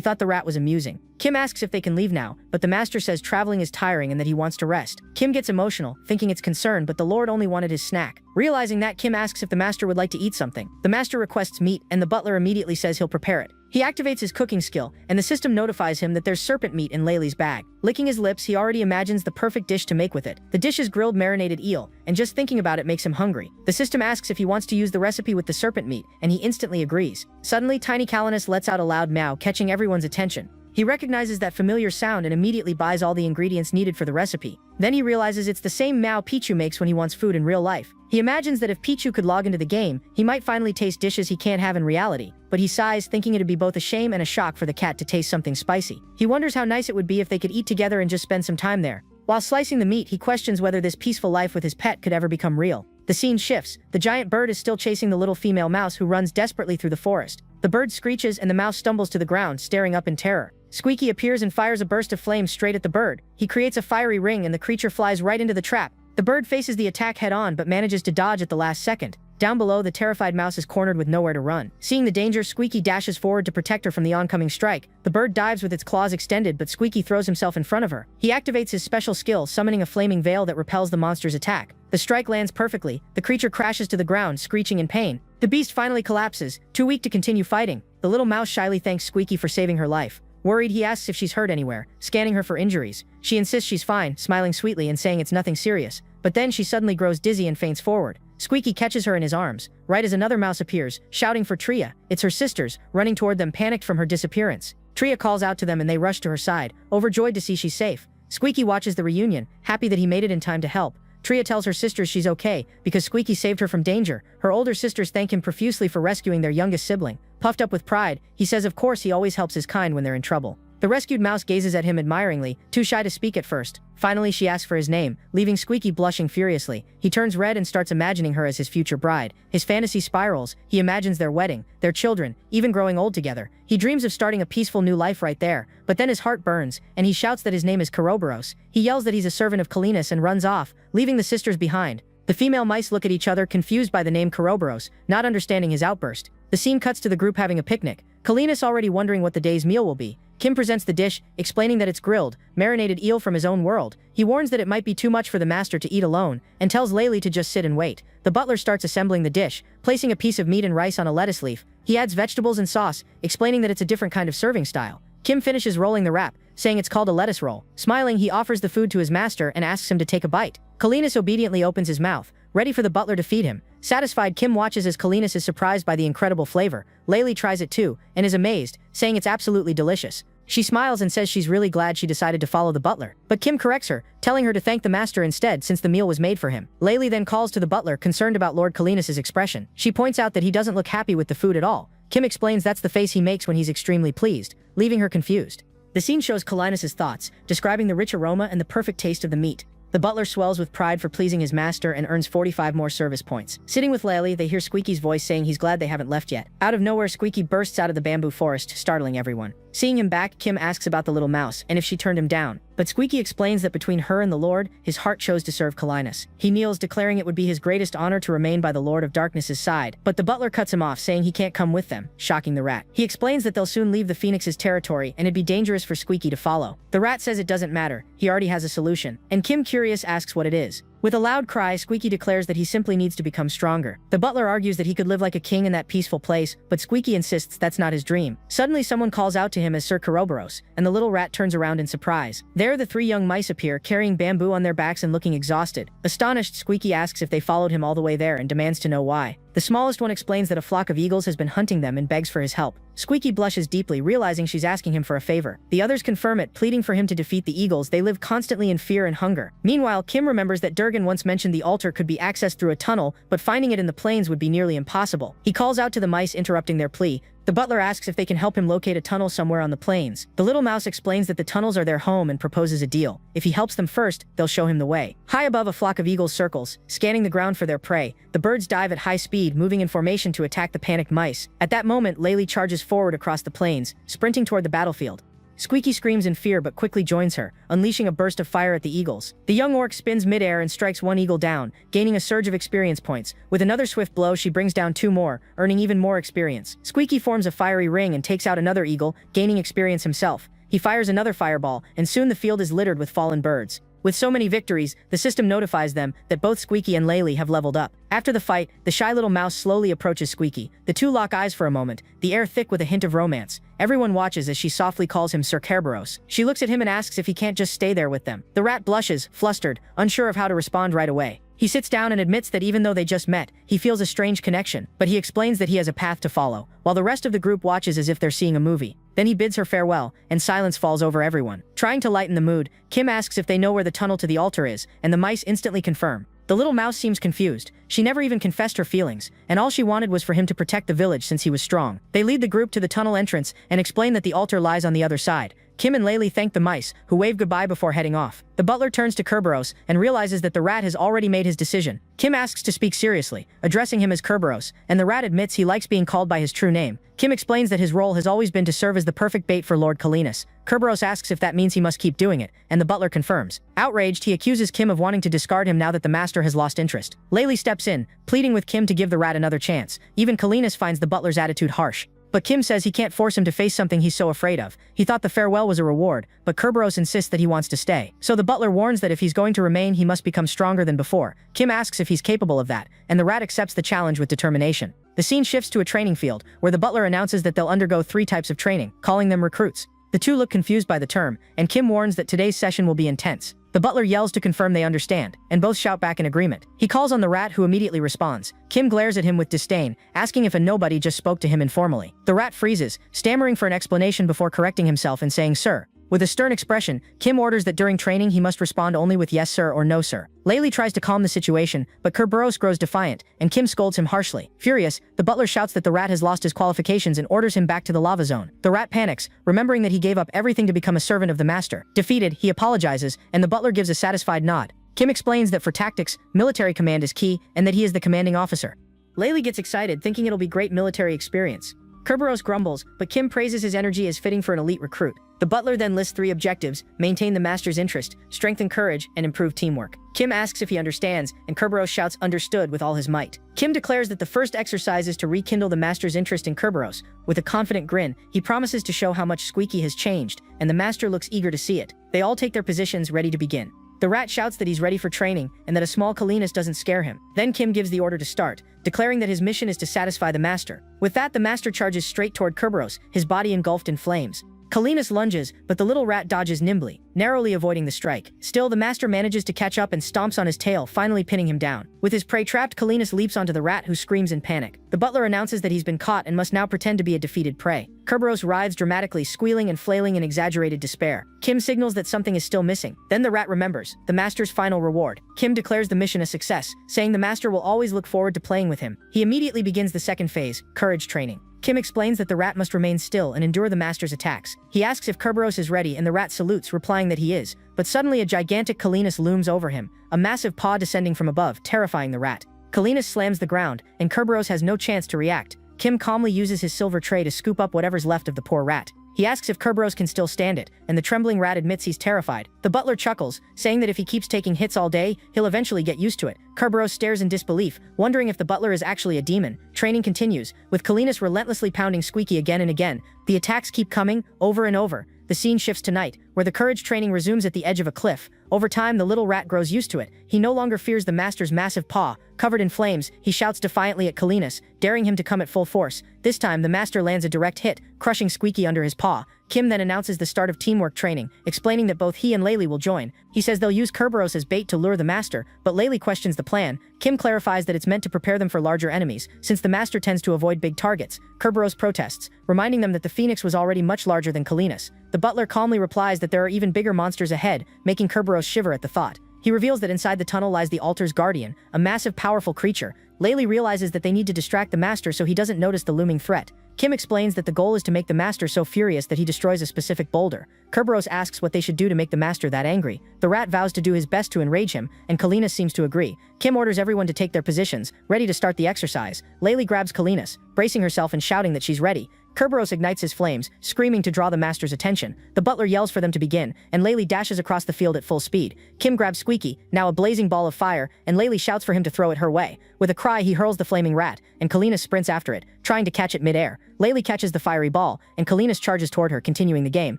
thought the rat was amusing. Kim asks if they can leave now, but the master says traveling is tiring and that he wants to rest. Kim gets emotional, thinking it's concern, but the lord only wanted his snack. Realizing that, Kim asks if the master would like to eat something. The master requests meat, and the butler immediately says he'll prepare it. He activates his cooking skill, and the system notifies him that there's serpent meat in Layli's bag. Licking his lips, he already imagines the perfect dish to make with it. The dish is grilled marinated eel, and just thinking about it makes him hungry. The system asks if he wants to use the recipe with the serpent meat, and he instantly agrees. Suddenly, tiny Kalinus lets out a loud meow, catching everyone's attention. He recognizes that familiar sound and immediately buys all the ingredients needed for the recipe. Then he realizes it's the same meow Pichu makes when he wants food in real life. He imagines that if Pichu could log into the game, he might finally taste dishes he can't have in reality, but he sighs, thinking it'd be both a shame and a shock for the cat to taste something spicy. He wonders how nice it would be if they could eat together and just spend some time there. While slicing the meat, he questions whether this peaceful life with his pet could ever become real. The scene shifts. The giant bird is still chasing the little female mouse who runs desperately through the forest. The bird screeches and the mouse stumbles to the ground, staring up in terror. Squeaky appears and fires a burst of flame straight at the bird. He creates a fiery ring and the creature flies right into the trap. The bird faces the attack head-on but manages to dodge at the last second. Down below, the terrified mouse is cornered with nowhere to run. Seeing the danger, Squeaky dashes forward to protect her from the oncoming strike. The bird dives with its claws extended, but Squeaky throws himself in front of her. He activates his special skill, summoning a flaming veil that repels the monster's attack. The strike lands perfectly. The creature crashes to the ground, screeching in pain. The beast finally collapses, too weak to continue fighting. The little mouse shyly thanks Squeaky for saving her life. Worried, he asks if she's hurt anywhere, scanning her for injuries. She insists she's fine, smiling sweetly and saying it's nothing serious. But then she suddenly grows dizzy and faints forward. Squeaky catches her in his arms, right as another mouse appears, shouting for Tria. It's her sisters, running toward them, panicked from her disappearance. Tria calls out to them and they rush to her side, overjoyed to see she's safe. Squeaky watches the reunion, happy that he made it in time to help. Tria tells her sisters she's okay, because Squeaky saved her from danger. Her older sisters thank him profusely for rescuing their youngest sibling. Puffed up with pride, he says of course he always helps his kind when they're in trouble. The rescued mouse gazes at him admiringly, too shy to speak at first. Finally, she asks for his name, leaving Squeaky blushing furiously. He turns red and starts imagining her as his future bride. His fantasy spirals. He imagines their wedding, their children, even growing old together. He dreams of starting a peaceful new life right there, but then his heart burns, and he shouts that his name is Koroboros. He yells that he's a servant of Kalinus and runs off, leaving the sisters behind. The female mice look at each other, confused by the name Koroboros, not understanding his outburst. The scene cuts to the group having a picnic. Kalinus already wondering what the day's meal will be. Kim presents the dish, explaining that it's grilled, marinated eel from his own world. He warns that it might be too much for the master to eat alone, and tells Layli to just sit and wait. The butler starts assembling the dish, placing a piece of meat and rice on a lettuce leaf. He adds vegetables and sauce, explaining that it's a different kind of serving style. Kim finishes rolling the wrap, saying it's called a lettuce roll. Smiling, he offers the food to his master and asks him to take a bite. Kalinas obediently opens his mouth, ready for the butler to feed him. Satisfied, Kim watches as Kalinas is surprised by the incredible flavor. Layli tries it too, and is amazed, saying it's absolutely delicious. She smiles and says she's really glad she decided to follow the butler. But Kim corrects her, telling her to thank the master instead since the meal was made for him. Layli then calls to the butler, concerned about Lord Kalinas' expression. She points out that he doesn't look happy with the food at all. Kim explains that's the face he makes when he's extremely pleased, leaving her confused. The scene shows Kalinas' thoughts, describing the rich aroma and the perfect taste of the meat. The butler swells with pride for pleasing his master and earns 45 more service points. Sitting with Layli, they hear Squeaky's voice saying he's glad they haven't left yet. Out of nowhere, Squeaky bursts out of the bamboo forest, startling everyone. Seeing him back, Kim asks about the little mouse and if she turned him down. But Squeaky explains that between her and the Lord, his heart chose to serve Kalinas. He kneels, declaring it would be his greatest honor to remain by the Lord of Darkness's side. But the butler cuts him off, saying he can't come with them, shocking the rat. He explains that they'll soon leave the Phoenix's territory and it'd be dangerous for Squeaky to follow. The rat says it doesn't matter, he already has a solution. And Kim, curious, asks what it is. With a loud cry, Squeaky declares that he simply needs to become stronger. The butler argues that he could live like a king in that peaceful place, but Squeaky insists that's not his dream. Suddenly, someone calls out to him as Sir Keroboros, and the little rat turns around in surprise. There, the three young mice appear, carrying bamboo on their backs and looking exhausted. Astonished, Squeaky asks if they followed him all the way there and demands to know why. The smallest one explains that a flock of eagles has been hunting them and begs for his help. Squeaky blushes deeply, realizing she's asking him for a favor. The others confirm it, pleading for him to defeat the eagles. They live constantly in fear and hunger. Meanwhile, Kim remembers that Durgan once mentioned the altar could be accessed through a tunnel, but finding it in the plains would be nearly impossible. He calls out to the mice, interrupting their plea. The butler asks if they can help him locate a tunnel somewhere on the plains. The little mouse explains that the tunnels are their home and proposes a deal. If he helps them first, they'll show him the way. High above, a flock of eagles circles, scanning the ground for their prey. The birds dive at high speed, moving in formation to attack the panicked mice. At that moment, Layli charges forward across the plains, sprinting toward the battlefield. Squeaky screams in fear but quickly joins her, unleashing a burst of fire at the eagles. The young orc spins midair and strikes one eagle down, gaining a surge of experience points. With another swift blow, she brings down two more, earning even more experience. Squeaky forms a fiery ring and takes out another eagle, gaining experience himself. He fires another fireball, and soon the field is littered with fallen birds. With so many victories, the system notifies them that both Squeaky and Layli have leveled up. After the fight, the shy little mouse slowly approaches Squeaky. The two lock eyes for a moment, the air thick with a hint of romance. Everyone watches as she softly calls him Sir Kerberos. She looks at him and asks if he can't just stay there with them. The rat blushes, flustered, unsure of how to respond right away. He sits down and admits that even though they just met, he feels a strange connection, but he explains that he has a path to follow, while the rest of the group watches as if they're seeing a movie. Then he bids her farewell, and silence falls over everyone. Trying to lighten the mood, Kim asks if they know where the tunnel to the altar is, and the mice instantly confirm. The little mouse seems confused. She never even confessed her feelings, and all she wanted was for him to protect the village since he was strong. They lead the group to the tunnel entrance and explain that the altar lies on the other side. Kim and Layli thank the mice, who wave goodbye before heading off. The butler turns to Kerberos and realizes that the rat has already made his decision. Kim asks to speak seriously, addressing him as Kerberos, and the rat admits he likes being called by his true name. Kim explains that his role has always been to serve as the perfect bait for Lord Kalinas. Kerberos asks if that means he must keep doing it, and the butler confirms. Outraged, he accuses Kim of wanting to discard him now that the master has lost interest. Layli steps in, pleading with Kim to give the rat another chance. Even Kalinas finds the butler's attitude harsh. But Kim says he can't force him to face something he's so afraid of. He thought the farewell was a reward, but Kerberos insists that he wants to stay. So the butler warns that if he's going to remain, he must become stronger than before. Kim asks if he's capable of that, and the rat accepts the challenge with determination. The scene shifts to a training field, where the butler announces that they'll undergo 3 types of training, calling them recruits. The two look confused by the term, and Kim warns that today's session will be intense. The butler yells to confirm they understand, and both shout back in agreement. He calls on the rat, who immediately responds. Kim glares at him with disdain, asking if a nobody just spoke to him informally. The rat freezes, stammering for an explanation before correcting himself and saying, "Sir." With a stern expression, Kim orders that during training he must respond only with "yes sir" or "no sir." Layli tries to calm the situation, but Kerberos grows defiant, and Kim scolds him harshly. Furious, the butler shouts that the rat has lost his qualifications and orders him back to the lava zone. The rat panics, remembering that he gave up everything to become a servant of the master. Defeated, he apologizes, and the butler gives a satisfied nod. Kim explains that for tactics, military command is key, and that he is the commanding officer. Layli gets excited, thinking it'll be great military experience. Kerberos grumbles, but Kim praises his energy as fitting for an elite recruit. The butler then lists 3 objectives: maintain the master's interest, strengthen courage, and improve teamwork. Kim asks if he understands, and Kerberos shouts understood with all his might. Kim declares that the first exercise is to rekindle the master's interest in Kerberos. With a confident grin, he promises to show how much Squeaky has changed, and the master looks eager to see it. They all take their positions, ready to begin. The rat shouts that he's ready for training and that a small Felinus doesn't scare him. Then Kim gives the order to start, declaring that his mission is to satisfy the master. With that, the master charges straight toward Kerberos, his body engulfed in flames. Felinus lunges, but the little rat dodges nimbly, narrowly avoiding the strike. Still, the master manages to catch up and stomps on his tail, finally pinning him down. With his prey trapped, Felinus leaps onto the rat, who screams in panic. The butler announces that he's been caught and must now pretend to be a defeated prey. Kerberos writhes dramatically, squealing and flailing in exaggerated despair. Kim signals that something is still missing. Then the rat remembers, the master's final reward. Kim declares the mission a success, saying the master will always look forward to playing with him. He immediately begins the second phase, courage training. Kim explains that the rat must remain still and endure the master's attacks. He asks if Kerberos is ready, and the rat salutes, replying that he is. But suddenly a gigantic Felinus looms over him, a massive paw descending from above, terrifying the rat. Felinus slams the ground, and Kerberos has no chance to react. Kim calmly uses his silver tray to scoop up whatever's left of the poor rat. He asks if Kerberos can still stand it, and the trembling rat admits he's terrified. The butler chuckles, saying that if he keeps taking hits all day, he'll eventually get used to it. Kerberos stares in disbelief, wondering if the butler is actually a demon. Training continues, with Felinus relentlessly pounding Squeaky again and again. The attacks keep coming, over and over. The scene shifts to night, where the courage training resumes at the edge of a cliff. Over time, the little rat grows used to it. He no longer fears the master's massive paw. Covered in flames, he shouts defiantly at Felinus, daring him to come at full force. This time, the master lands a direct hit, crushing Squeaky under his paw. Kim then announces the start of teamwork training, explaining that both he and Laylee will join. He says they'll use Kerberos as bait to lure the master, but Laylee questions the plan. Kim clarifies that it's meant to prepare them for larger enemies, since the master tends to avoid big targets. Kerberos protests, reminding them that the phoenix was already much larger than Felinus. The butler calmly replies that there are even bigger monsters ahead, making Kerberos shiver at the thought. He reveals that inside the tunnel lies the altar's guardian, a massive, powerful creature. Laylee realizes that they need to distract the master so he doesn't notice the looming threat. Kim explains that the goal is to make the master so furious that he destroys a specific boulder. Kerberos asks what they should do to make the master that angry. The rat vows to do his best to enrage him, and Felinus seems to agree. Kim orders everyone to take their positions, ready to start the exercise. Laylee grabs Felinus, bracing herself and shouting that she's ready. Kerberos ignites his flames, screaming to draw the master's attention. The butler yells for them to begin, and Laylee dashes across the field at full speed. Kim grabs Squeaky, now a blazing ball of fire, and Laylee shouts for him to throw it her way. With a cry, he hurls the flaming rat, and Felinus sprints after it, trying to catch it mid-air. Laylee catches the fiery ball, and Felinus charges toward her, continuing the game.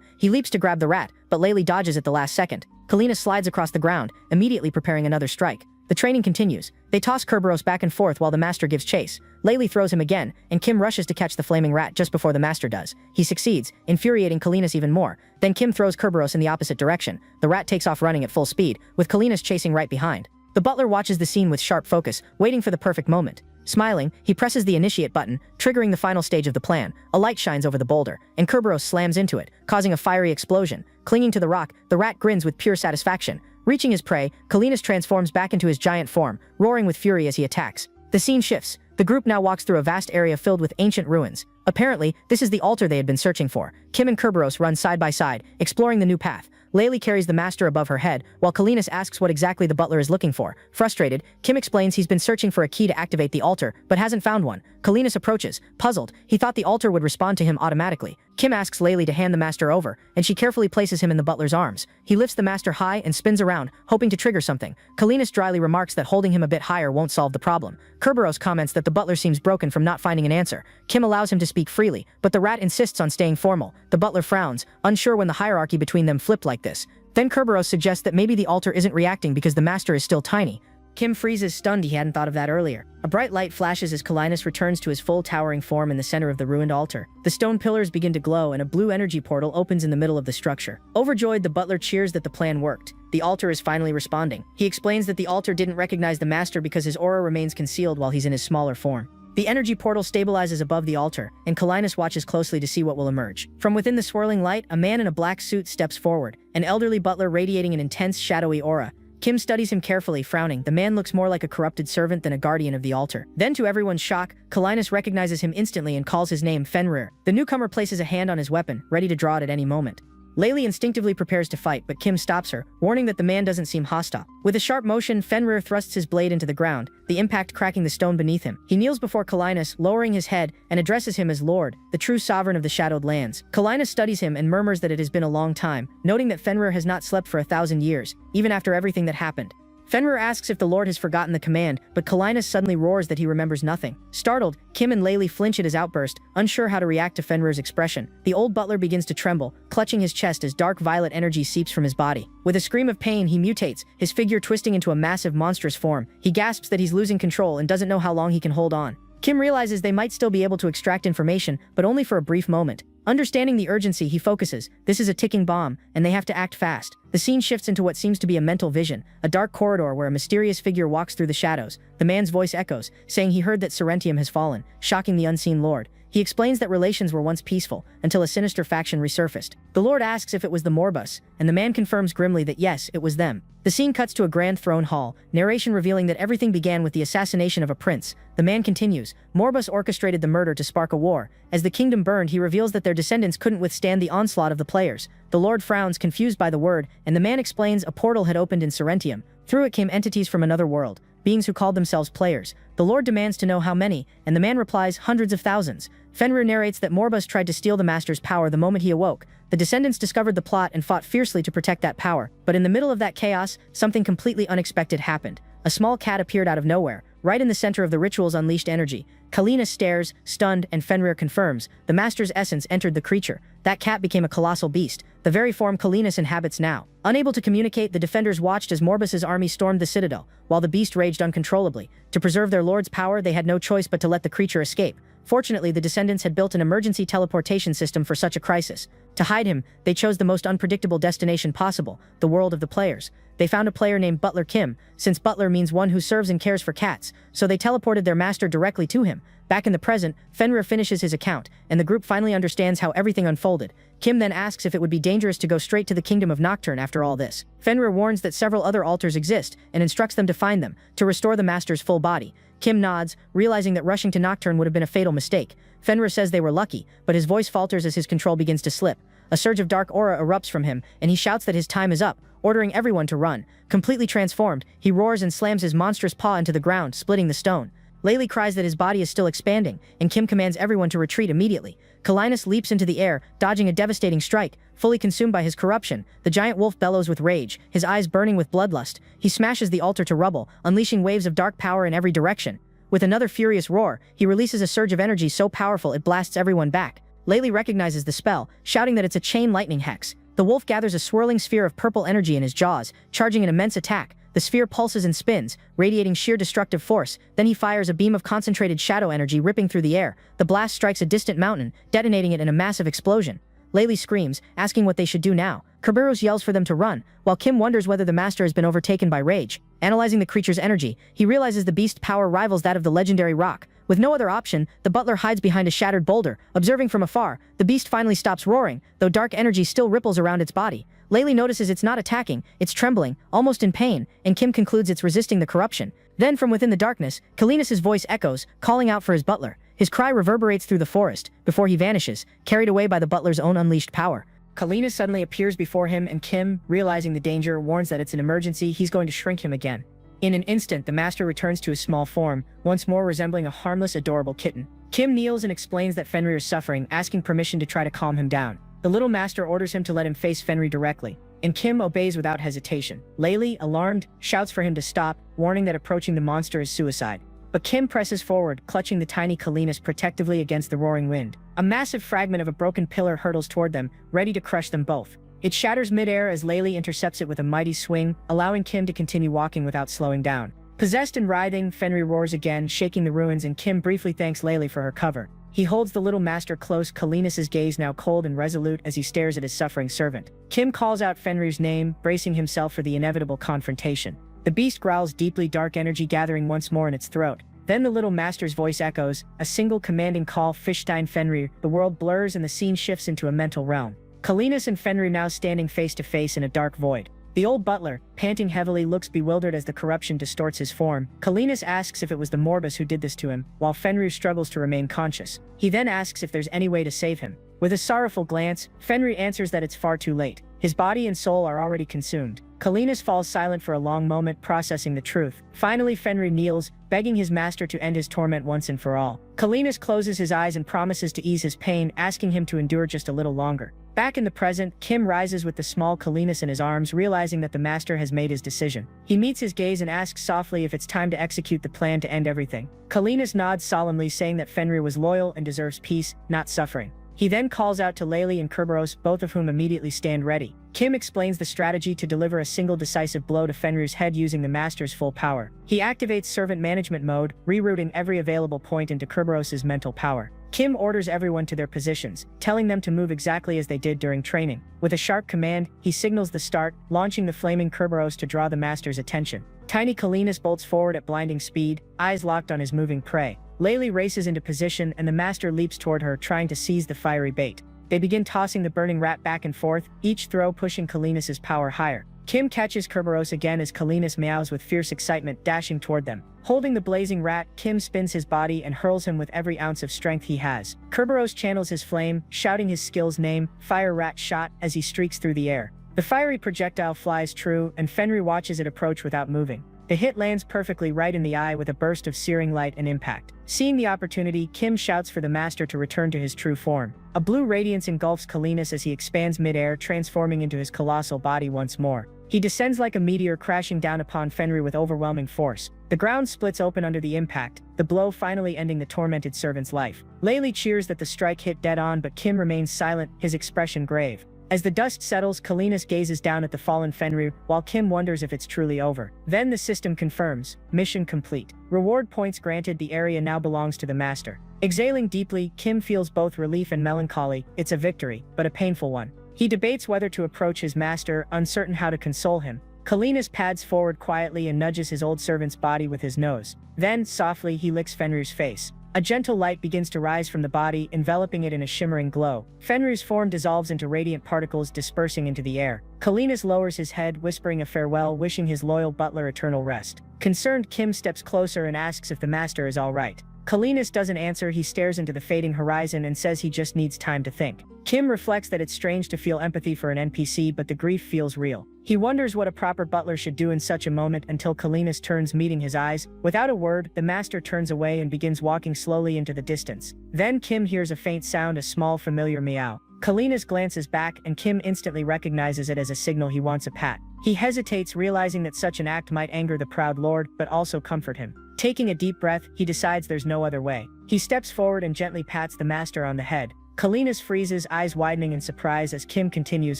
He leaps to grab the rat, but Laylee dodges at the last second. Felinus slides across the ground, immediately preparing another strike. The training continues. They toss Kerberos back and forth while the master gives chase. Laylee throws him again, and Kim rushes to catch the flaming rat just before the master does. He succeeds, infuriating Felinus even more. Then Kim throws Kerberos in the opposite direction. The rat takes off running at full speed, with Felinus chasing right behind. The butler watches the scene with sharp focus, waiting for the perfect moment. Smiling, he presses the initiate button, triggering the final stage of the plan. A light shines over the boulder, and Kerberos slams into it, causing a fiery explosion. Clinging to the rock, the rat grins with pure satisfaction. Reaching his prey, Felinus transforms back into his giant form, roaring with fury as he attacks. The scene shifts. The group now walks through a vast area filled with ancient ruins. Apparently, this is the altar they had been searching for. Kim and Kerberos run side by side, exploring the new path. Laylee carries the master above her head, while Felinus asks what exactly the butler is looking for. Frustrated, Kim explains he's been searching for a key to activate the altar, but hasn't found one. Felinus approaches, puzzled. He thought the altar would respond to him automatically. Kim asks Laylee to hand the master over, and she carefully places him in the butler's arms. He lifts the master high and spins around, hoping to trigger something. Felinus dryly remarks that holding him a bit higher won't solve the problem. Kerberos comments that the butler seems broken from not finding an answer. Kim allows him to speak freely, but the rat insists on staying formal. The butler frowns, unsure when the hierarchy between them flipped like this. Then Kerberos suggests that maybe the altar isn't reacting because the master is still tiny. Kim freezes, stunned. He hadn't thought of that earlier. A bright light flashes as Felinus returns to his full towering form in the center of the ruined altar. The stone pillars begin to glow, and a blue energy portal opens in the middle of the structure. Overjoyed, the butler cheers that the plan worked. The altar is finally responding. He explains that the altar didn't recognize the master because his aura remains concealed while he's in his smaller form. The energy portal stabilizes above the altar, and Felinus watches closely to see what will emerge. From within the swirling light, a man in a black suit steps forward, an elderly butler radiating an intense, shadowy aura. Kim studies him carefully, frowning. The man looks more like a corrupted servant than a guardian of the altar. Then, to everyone's shock, Felinus recognizes him instantly and calls his name Fenrir. The newcomer places a hand on his weapon, ready to draw it at any moment. Laylee instinctively prepares to fight, but Kim stops her, warning that the man doesn't seem hostile. With a sharp motion, Fenrir thrusts his blade into the ground, the impact cracking the stone beneath him. He kneels before Felinus, lowering his head, and addresses him as Lord, the true sovereign of the Shadowed Lands. Felinus studies him and murmurs that it has been a long time, noting that Fenrir has not slept for 1,000 years, even after everything that happened. Fenrir asks if the Lord has forgotten the command, but Kalinus suddenly roars that he remembers nothing. Startled, Kim and Laylee flinch at his outburst, unsure how to react to Fenrir's expression. The old butler begins to tremble, clutching his chest as dark violet energy seeps from his body. With a scream of pain, he mutates, his figure twisting into a massive monstrous form. He gasps that he's losing control and doesn't know how long he can hold on. Kim realizes they might still be able to extract information, but only for a brief moment. Understanding the urgency, he focuses. This is a ticking bomb, and they have to act fast. The scene shifts into what seems to be a mental vision, a dark corridor where a mysterious figure walks through the shadows. The man's voice echoes, saying he heard that Serentium has fallen, shocking the unseen lord. He explains that relations were once peaceful, until a sinister faction resurfaced. The lord asks if it was the Morbus, and the man confirms grimly that yes, it was them. The scene cuts to a grand throne hall, narration revealing that everything began with the assassination of a prince. The man continues, Morbus orchestrated the murder to spark a war. As the kingdom burned, he reveals that their descendants couldn't withstand the onslaught of the players. The lord frowns, confused by the word, and the man explains a portal had opened in Serentium. Through it came entities from another world, beings who called themselves players. The lord demands to know how many, and the man replies, hundreds of thousands. Fenrir narrates that Morbus tried to steal the master's power the moment he awoke. The descendants discovered the plot and fought fiercely to protect that power. But in the middle of that chaos, something completely unexpected happened. A small cat appeared out of nowhere, right in the center of the ritual's unleashed energy. Kalina stares, stunned, and Fenrir confirms, the master's essence entered the creature. That cat became a colossal beast, the very form Kalinus inhabits now. Unable to communicate, the defenders watched as Morbus's army stormed the citadel, while the beast raged uncontrollably. To preserve their lord's power, they had no choice but to let the creature escape. Fortunately, the descendants had built an emergency teleportation system for such a crisis. To hide him, they chose the most unpredictable destination possible, the world of the players. They found a player named Butler Kim, since butler means one who serves and cares for cats, so they teleported their master directly to him. Back in the present, Fenrir finishes his account, and the group finally understands how everything unfolded. Kim then asks if it would be dangerous to go straight to the kingdom of Nocturne after all this. Fenrir warns that several other altars exist, and instructs them to find them, to restore the master's full body. Kim nods, realizing that rushing to Nocturne would have been a fatal mistake. Fenrir says they were lucky, but his voice falters as his control begins to slip. A surge of dark aura erupts from him, and he shouts that his time is up, ordering everyone to run. Completely transformed, he roars and slams his monstrous paw into the ground, splitting the stone. Laylee cries that his body is still expanding, and Kim commands everyone to retreat immediately. Kalinus leaps into the air, dodging a devastating strike. Fully consumed by his corruption, the giant wolf bellows with rage, his eyes burning with bloodlust. He smashes the altar to rubble, unleashing waves of dark power in every direction. With another furious roar, he releases a surge of energy so powerful it blasts everyone back. Laylee recognizes the spell, shouting that it's a chain lightning hex. The wolf gathers a swirling sphere of purple energy in his jaws, charging an immense attack. The sphere pulses and spins, radiating sheer destructive force. Then he fires a beam of concentrated shadow energy ripping through the air. The blast strikes a distant mountain, detonating it in a massive explosion. Laylee screams, asking what they should do now. Kerberos yells for them to run, while Kim wonders whether the master has been overtaken by rage. Analyzing the creature's energy, he realizes the beast's power rivals that of the legendary rock. With no other option, the butler hides behind a shattered boulder. Observing from afar, the beast finally stops roaring, though dark energy still ripples around its body. Laylee notices it's not attacking, it's trembling, almost in pain, and Kim concludes it's resisting the corruption. Then from within the darkness, Kalinus' voice echoes, calling out for his butler. His cry reverberates through the forest, before he vanishes, carried away by the butler's own unleashed power. Kalinus suddenly appears before him, and Kim, realizing the danger, warns that it's an emergency, he's going to shrink him again. In an instant, the master returns to his small form, once more resembling a harmless, adorable kitten. Kim kneels and explains that Fenrir is suffering, asking permission to try to calm him down. The little master orders him to let him face Fenrir directly, and Kim obeys without hesitation. Laylee, alarmed, shouts for him to stop, warning that approaching the monster is suicide. But Kim presses forward, clutching the tiny Kalinus protectively against the roaring wind. A massive fragment of a broken pillar hurtles toward them, ready to crush them both. It shatters midair as Laylee intercepts it with a mighty swing, allowing Kim to continue walking without slowing down. Possessed and writhing, Fenrir roars again, shaking the ruins, and Kim briefly thanks Laylee for her cover. He holds the little master close, Kalinus' gaze now cold and resolute as he stares at his suffering servant. Kim calls out Fenrir's name, bracing himself for the inevitable confrontation. The beast growls deeply, dark energy gathering once more in its throat. Then the little master's voice echoes, a single commanding call, Fishstein Fenrir. The world blurs and the scene shifts into a mental realm. Kalinus and Fenrir now standing face to face in a dark void. The old butler, panting heavily, looks bewildered as the corruption distorts his form. Kalinus asks if it was the Morbus who did this to him, while Fenrir struggles to remain conscious. He then asks if there's any way to save him. With a sorrowful glance, Fenrir answers that it's far too late. His body and soul are already consumed. Kalinus falls silent for a long moment, processing the truth. Finally, Fenrir kneels, begging his master to end his torment once and for all. Kalinus closes his eyes and promises to ease his pain, asking him to endure just a little longer. Back in the present, Kim rises with the small Kalinus in his arms, realizing that the master has made his decision. He meets his gaze and asks softly if it's time to execute the plan to end everything. Kalinus nods solemnly, saying that Fenrir was loyal and deserves peace, not suffering. He then calls out to Layli and Kerberos, both of whom immediately stand ready. Kim explains the strategy to deliver a single decisive blow to Fenrir's head using the master's full power. He activates servant management mode, rerouting every available point into Kerberos's mental power. Kim orders everyone to their positions, telling them to move exactly as they did during training. With a sharp command, he signals the start, launching the flaming Kerberos to draw the master's attention. Tiny Kalinus bolts forward at blinding speed, eyes locked on his moving prey. Layli races into position and the master leaps toward her, trying to seize the fiery bait. They begin tossing the burning rat back and forth, each throw pushing Kalinus' power higher. Kim catches Kerberos again as Kalinus meows with fierce excitement, dashing toward them. Holding the blazing rat, Kim spins his body and hurls him with every ounce of strength he has. Kerberos channels his flame, shouting his skill's name, Fire Rat Shot, as he streaks through the air. The fiery projectile flies true, and Fenrir watches it approach without moving. The hit lands perfectly right in the eye with a burst of searing light and impact. Seeing the opportunity, Kim shouts for the master to return to his true form. A blue radiance engulfs Kalinus as he expands mid-air, transforming into his colossal body once more. He descends like a meteor, crashing down upon Fenrir with overwhelming force. The ground splits open under the impact, the blow finally ending the tormented servant's life. Layli cheers that the strike hit dead on, but Kim remains silent, his expression grave. As the dust settles, Kalinus gazes down at the fallen Fenrir, while Kim wonders if it's truly over. Then the system confirms, mission complete. Reward points granted, the area now belongs to the master. Exhaling deeply, Kim feels both relief and melancholy. It's a victory, but a painful one. He debates whether to approach his master, uncertain how to console him. Kalinus pads forward quietly and nudges his old servant's body with his nose. Then, softly, he licks Fenrir's face. A gentle light begins to rise from the body, enveloping it in a shimmering glow. Fenrir's form dissolves into radiant particles, dispersing into the air. Kalinus lowers his head, whispering a farewell, wishing his loyal butler eternal rest. Concerned, Kim steps closer and asks if the master is all right. Kalinus doesn't answer. He stares into the fading horizon and says he just needs time to think. Kim reflects that it's strange to feel empathy for an NPC, but the grief feels real. He wonders what a proper butler should do in such a moment until Kalinus turns, meeting his eyes. Without a word, the master turns away and begins walking slowly into the distance. Then Kim hears a faint sound, a small familiar meow. Kalinus glances back and Kim instantly recognizes it as a signal he wants a pat. He hesitates, realizing that such an act might anger the proud lord, but also comfort him. Taking a deep breath, he decides there's no other way. He steps forward and gently pats the master on the head. Kalinus freezes, eyes widening in surprise as Kim continues,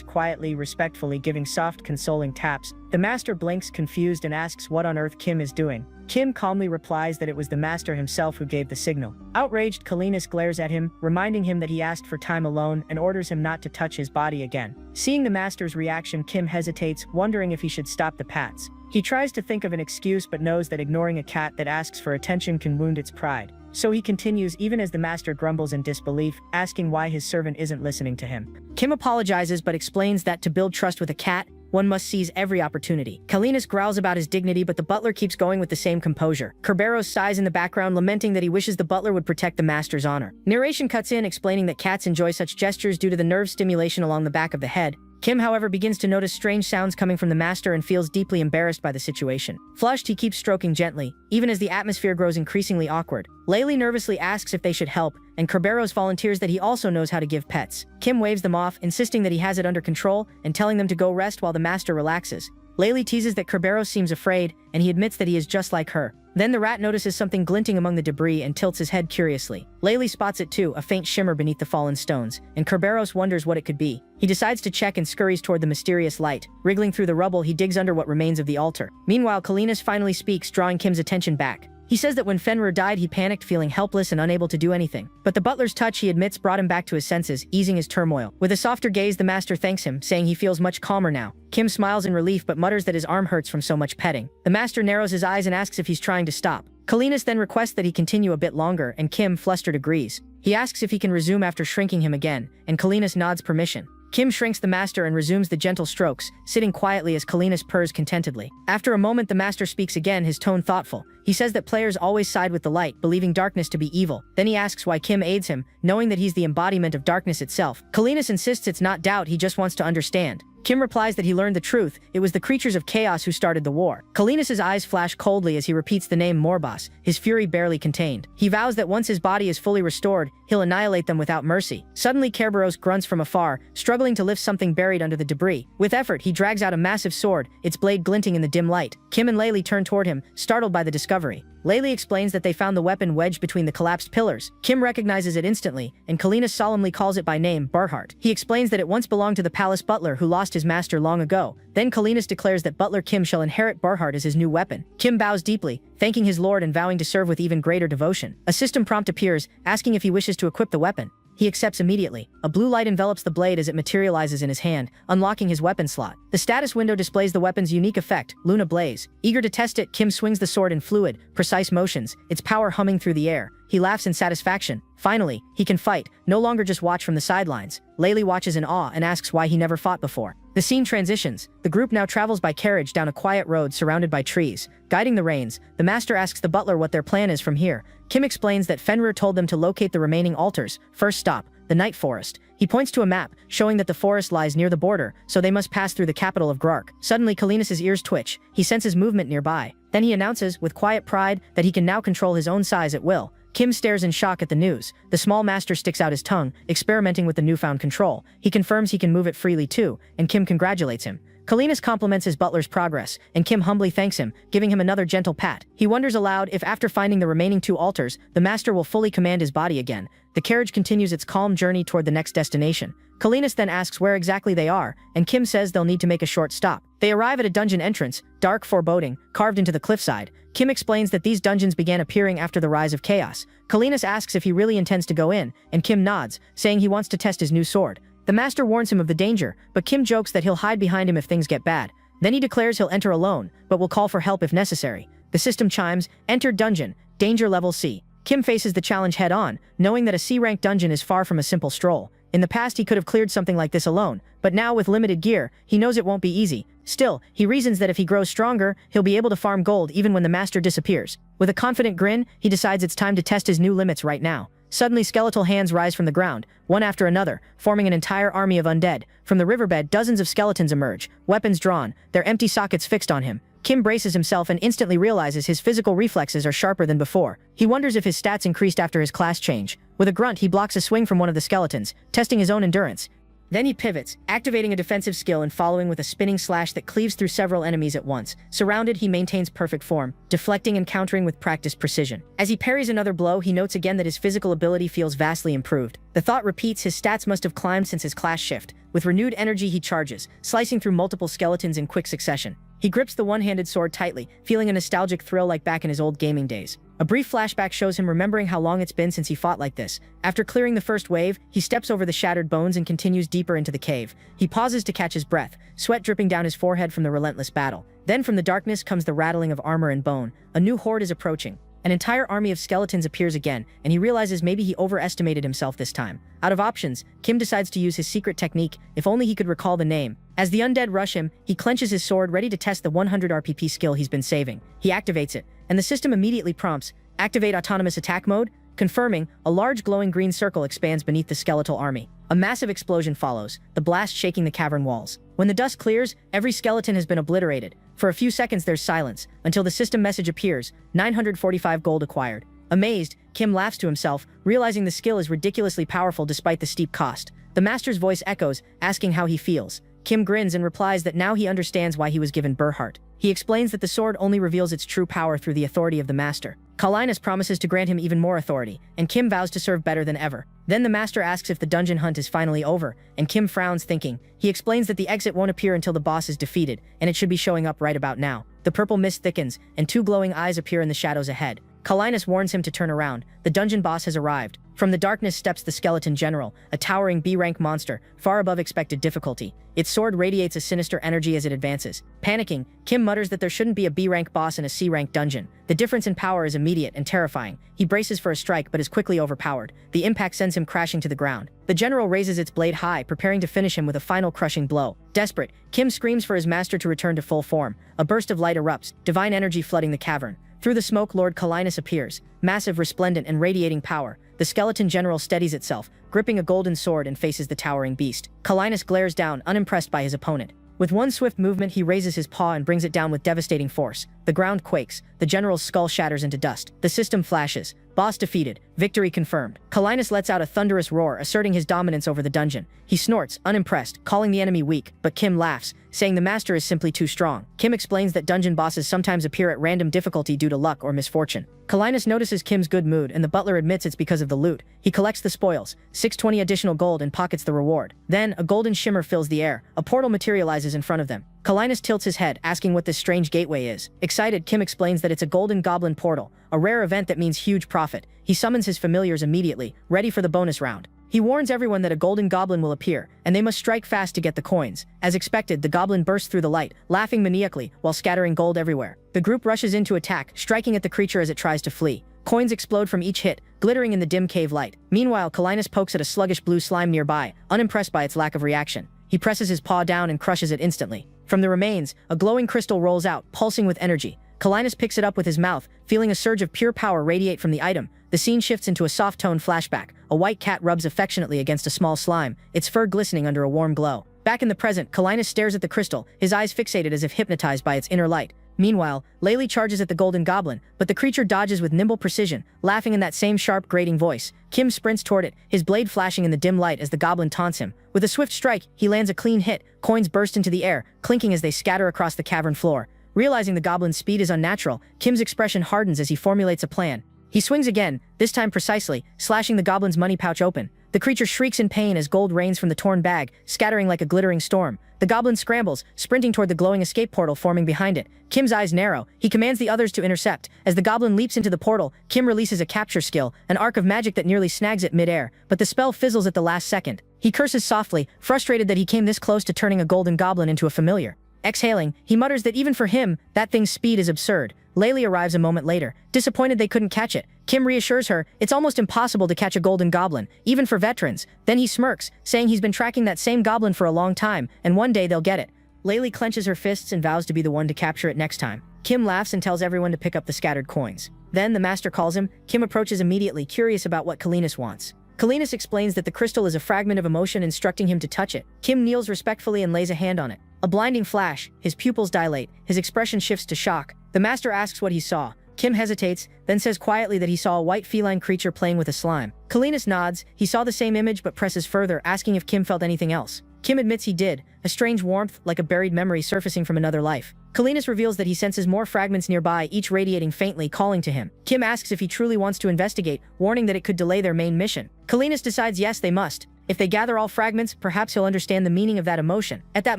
quietly, respectfully giving soft, consoling taps. The master blinks, confused, and asks what on earth Kim is doing. Kim calmly replies that it was the master himself who gave the signal. Outraged, Kalinus glares at him, reminding him that he asked for time alone, and orders him not to touch his body again. Seeing the master's reaction, Kim hesitates, wondering if he should stop the pats. He tries to think of an excuse, but knows that ignoring a cat that asks for attention can wound its pride. So he continues, even as the master grumbles in disbelief, asking why his servant isn't listening to him. Kim apologizes but explains that to build trust with a cat, one must seize every opportunity. Kalinus growls about his dignity, but the butler keeps going with the same composure. Kerberos sighs in the background, lamenting that he wishes the butler would protect the master's honor. Narration cuts in, explaining that cats enjoy such gestures due to the nerve stimulation along the back of the head. Kim, however, begins to notice strange sounds coming from the master and feels deeply embarrassed by the situation. Flushed, he keeps stroking gently, even as the atmosphere grows increasingly awkward. Layli nervously asks if they should help, and Kerberos volunteers that he also knows how to give pets. Kim waves them off, insisting that he has it under control, and telling them to go rest while the master relaxes. Layli teases that Kerberos seems afraid, and he admits that he is just like her. Then the rat notices something glinting among the debris and tilts his head curiously. Layli spots it too, a faint shimmer beneath the fallen stones, and Kerberos wonders what it could be. He decides to check and scurries toward the mysterious light. Wriggling through the rubble, he digs under what remains of the altar. Meanwhile, Kalinus finally speaks, drawing Kim's attention back. He says that when Fenrir died, he panicked, feeling helpless and unable to do anything. But the butler's touch, he admits, brought him back to his senses, easing his turmoil. With a softer gaze, the master thanks him, saying he feels much calmer now. Kim smiles in relief but mutters that his arm hurts from so much petting. The master narrows his eyes and asks if he's trying to stop. Kalinus then requests that he continue a bit longer, and Kim, flustered, agrees. He asks if he can resume after shrinking him again, and Kalinus nods permission. Kim shrinks the master and resumes the gentle strokes, sitting quietly as Kalinus purrs contentedly. After a moment, the master speaks again, his tone thoughtful. He says that players always side with the light, believing darkness to be evil. Then he asks why Kim aids him, knowing that he's the embodiment of darkness itself. Kalinus insists it's not doubt, he just wants to understand. Kim replies that he learned the truth. It was the creatures of chaos who started the war. Kalinas's eyes flash coldly as he repeats the name Morbas, his fury barely contained. He vows that once his body is fully restored, he'll annihilate them without mercy. Suddenly Kerberos grunts from afar, struggling to lift something buried under the debris. With effort, he drags out a massive sword, its blade glinting in the dim light. Kim and Laylee turn toward him, startled by the discovery. Laylee explains that they found the weapon wedged between the collapsed pillars. Kim recognizes it instantly, and Kalina solemnly calls it by name, Barhart. He explains that it once belonged to the palace butler who lost his master long ago. Then Kalinas declares that Butler Kim shall inherit Barhart as his new weapon. Kim bows deeply, thanking his lord and vowing to serve with even greater devotion. A system prompt appears, asking if he wishes to equip the weapon. He accepts immediately. A blue light envelops the blade as it materializes in his hand, unlocking his weapon slot. The status window displays the weapon's unique effect, Luna Blaze. Eager to test it, Kim swings the sword in fluid, precise motions, its power humming through the air. He laughs in satisfaction. Finally, he can fight, no longer just watch from the sidelines. Laylee watches in awe and asks why he never fought before. The scene transitions. The group now travels by carriage down a quiet road surrounded by trees. Guiding the reins, the master asks the butler what their plan is from here. Kim explains that Fenrir told them to locate the remaining altars. First stop, the Night Forest. He points to a map, showing that the forest lies near the border, so they must pass through the capital of Grark. Suddenly, Kalinas's ears twitch. He senses movement nearby. Then he announces, with quiet pride, that he can now control his own size at will. Kim stares in shock at the news. The small master sticks out his tongue, experimenting with the newfound control. He confirms he can move it freely too, and Kim congratulates him. Kalinas compliments his butler's progress, and Kim humbly thanks him, giving him another gentle pat. He wonders aloud if after finding the remaining 2 altars, the master will fully command his body again. The carriage continues its calm journey toward the next destination. Kalinas then asks where exactly they are, and Kim says they'll need to make a short stop. They arrive at a dungeon entrance, dark, foreboding, carved into the cliffside. Kim explains that these dungeons began appearing after the rise of chaos. Kalinas asks if he really intends to go in, and Kim nods, saying he wants to test his new sword. The master warns him of the danger, but Kim jokes that he'll hide behind him if things get bad. Then he declares he'll enter alone, but will call for help if necessary. The system chimes, enter dungeon, danger level C. Kim faces the challenge head-on, knowing that a C-rank dungeon is far from a simple stroll. In the past he could have cleared something like this alone, but now with limited gear, he knows it won't be easy. Still, he reasons that if he grows stronger, he'll be able to farm gold even when the master disappears. With a confident grin, he decides it's time to test his new limits right now. Suddenly skeletal hands rise from the ground, one after another, forming an entire army of undead. From the riverbed, dozens of skeletons emerge, weapons drawn, their empty sockets fixed on him. Kim braces himself and instantly realizes his physical reflexes are sharper than before. He wonders if his stats increased after his class change. With a grunt, he blocks a swing from one of the skeletons, testing his own endurance. Then he pivots, activating a defensive skill and following with a spinning slash that cleaves through several enemies at once. Surrounded, he maintains perfect form, deflecting and countering with practiced precision. As he parries another blow, he notes again that his physical ability feels vastly improved. The thought repeats, his stats must have climbed since his class shift. With renewed energy, he charges, slicing through multiple skeletons in quick succession. He grips the one-handed sword tightly, feeling a nostalgic thrill like back in his old gaming days. A brief flashback shows him remembering how long it's been since he fought like this. After clearing the first wave, he steps over the shattered bones and continues deeper into the cave. He pauses to catch his breath, sweat dripping down his forehead from the relentless battle. Then from the darkness comes the rattling of armor and bone. A new horde is approaching. An entire army of skeletons appears again, and he realizes maybe he overestimated himself this time. Out of options, Kim decides to use his secret technique, if only he could recall the name. As the undead rush him, he clenches his sword ready to test the 100 RPP skill he's been saving. He activates it, and the system immediately prompts, activate autonomous attack mode. Confirming, a large glowing green circle expands beneath the skeletal army. A massive explosion follows, the blast shaking the cavern walls. When the dust clears, every skeleton has been obliterated. For a few seconds there's silence, until the system message appears, 945 gold acquired. Amazed, Kim laughs to himself, realizing the skill is ridiculously powerful despite the steep cost. The master's voice echoes, asking how he feels. Kim grins and replies that now he understands why he was given Berhart. He explains that the sword only reveals its true power through the authority of the master. Kalinus promises to grant him even more authority, and Kim vows to serve better than ever. Then the master asks if the dungeon hunt is finally over, and Kim frowns thinking. He explains that the exit won't appear until the boss is defeated, and it should be showing up right about now. The purple mist thickens, and 2 glowing eyes appear in the shadows ahead. Kalinus warns him to turn around. The dungeon boss has arrived. From the darkness steps the skeleton general, a towering B-rank monster, far above expected difficulty. Its sword radiates a sinister energy as it advances. Panicking, Kim mutters that there shouldn't be a B-rank boss in a C-rank dungeon. The difference in power is immediate and terrifying. He braces for a strike but is quickly overpowered. The impact sends him crashing to the ground. The general raises its blade high, preparing to finish him with a final crushing blow. Desperate, Kim screams for his master to return to full form. A burst of light erupts, divine energy flooding the cavern. Through the smoke, Lord Kalinus appears, massive, resplendent, and radiating power. the skeleton general steadies itself, gripping a golden sword and faces the towering beast. Calinus glares down, unimpressed by his opponent. With one swift movement, he raises his paw and brings it down with devastating force. The ground quakes. The general's skull shatters into dust. The system flashes. Boss defeated. Victory confirmed. Calinus lets out a thunderous roar, asserting his dominance over the dungeon. He snorts, unimpressed, calling the enemy weak, but Kim laughs, saying the master is simply too strong. Kim explains that dungeon bosses sometimes appear at random difficulty due to luck or misfortune. Calinus notices Kim's good mood, and the butler admits it's because of the loot. He collects the spoils, 620 additional gold, and pockets the reward. Then, a golden shimmer fills the air. A portal materializes in front of them. Calinus tilts his head, asking what this strange gateway is. Excited, Kim explains that it's a golden goblin portal, a rare event that means huge profit. He summons his familiars immediately, ready for the bonus round. He warns everyone that a golden goblin will appear, and they must strike fast to get the coins. As expected, the goblin bursts through the light, laughing maniacally, while scattering gold everywhere. The group rushes in to attack, striking at the creature as it tries to flee. Coins explode from each hit, glittering in the dim cave light. Meanwhile, Calinus pokes at a sluggish blue slime nearby, unimpressed by its lack of reaction. He presses his paw down and crushes it instantly. From the remains, a glowing crystal rolls out, pulsing with energy. Calinus picks it up with his mouth, feeling a surge of pure power radiate from the item. The scene shifts into a soft-toned flashback. A white cat rubs affectionately against a small slime, its fur glistening under a warm glow. Back in the present, Calinus stares at the crystal, his eyes fixated as if hypnotized by its inner light. Meanwhile, Laylee charges at the golden goblin, but the creature dodges with nimble precision, laughing in that same sharp, grating voice. Kim sprints toward it, his blade flashing in the dim light as the goblin taunts him. With a swift strike, he lands a clean hit. Coins burst into the air, clinking as they scatter across the cavern floor. Realizing the goblin's speed is unnatural, Kim's expression hardens as he formulates a plan. He swings again, this time precisely, slashing the goblin's money pouch open. The creature shrieks in pain as gold rains from the torn bag, scattering like a glittering storm. The goblin scrambles, sprinting toward the glowing escape portal forming behind it. Kim's eyes narrow. He commands the others to intercept. As the goblin leaps into the portal, Kim releases a capture skill, an arc of magic that nearly snags it mid-air, but the spell fizzles at the last second. He curses softly, frustrated that he came this close to turning a golden goblin into a familiar. Exhaling, he mutters that even for him, that thing's speed is absurd. Laylee arrives a moment later, disappointed they couldn't catch it. Kim reassures her, it's almost impossible to catch a golden goblin, even for veterans. Then he smirks, saying he's been tracking that same goblin for a long time, and one day they'll get it. Laylee clenches her fists and vows to be the one to capture it next time. Kim laughs and tells everyone to pick up the scattered coins. Then the master calls him. Kim approaches immediately, curious about what Calinus wants. Calinus explains that the crystal is a fragment of emotion, instructing him to touch it. Kim kneels respectfully and lays a hand on it. A blinding flash, his pupils dilate, his expression shifts to shock. The master asks what he saw. Kim hesitates, then says quietly that he saw a white feline creature playing with a slime. Calinus nods, he saw the same image but presses further, asking if Kim felt anything else. Kim admits he did, a strange warmth, like a buried memory surfacing from another life. Calinus reveals that he senses more fragments nearby, each radiating faintly, calling to him. Kim asks if he truly wants to investigate, warning that it could delay their main mission. Calinus decides yes, they must. If they gather all fragments, perhaps he'll understand the meaning of that emotion. At that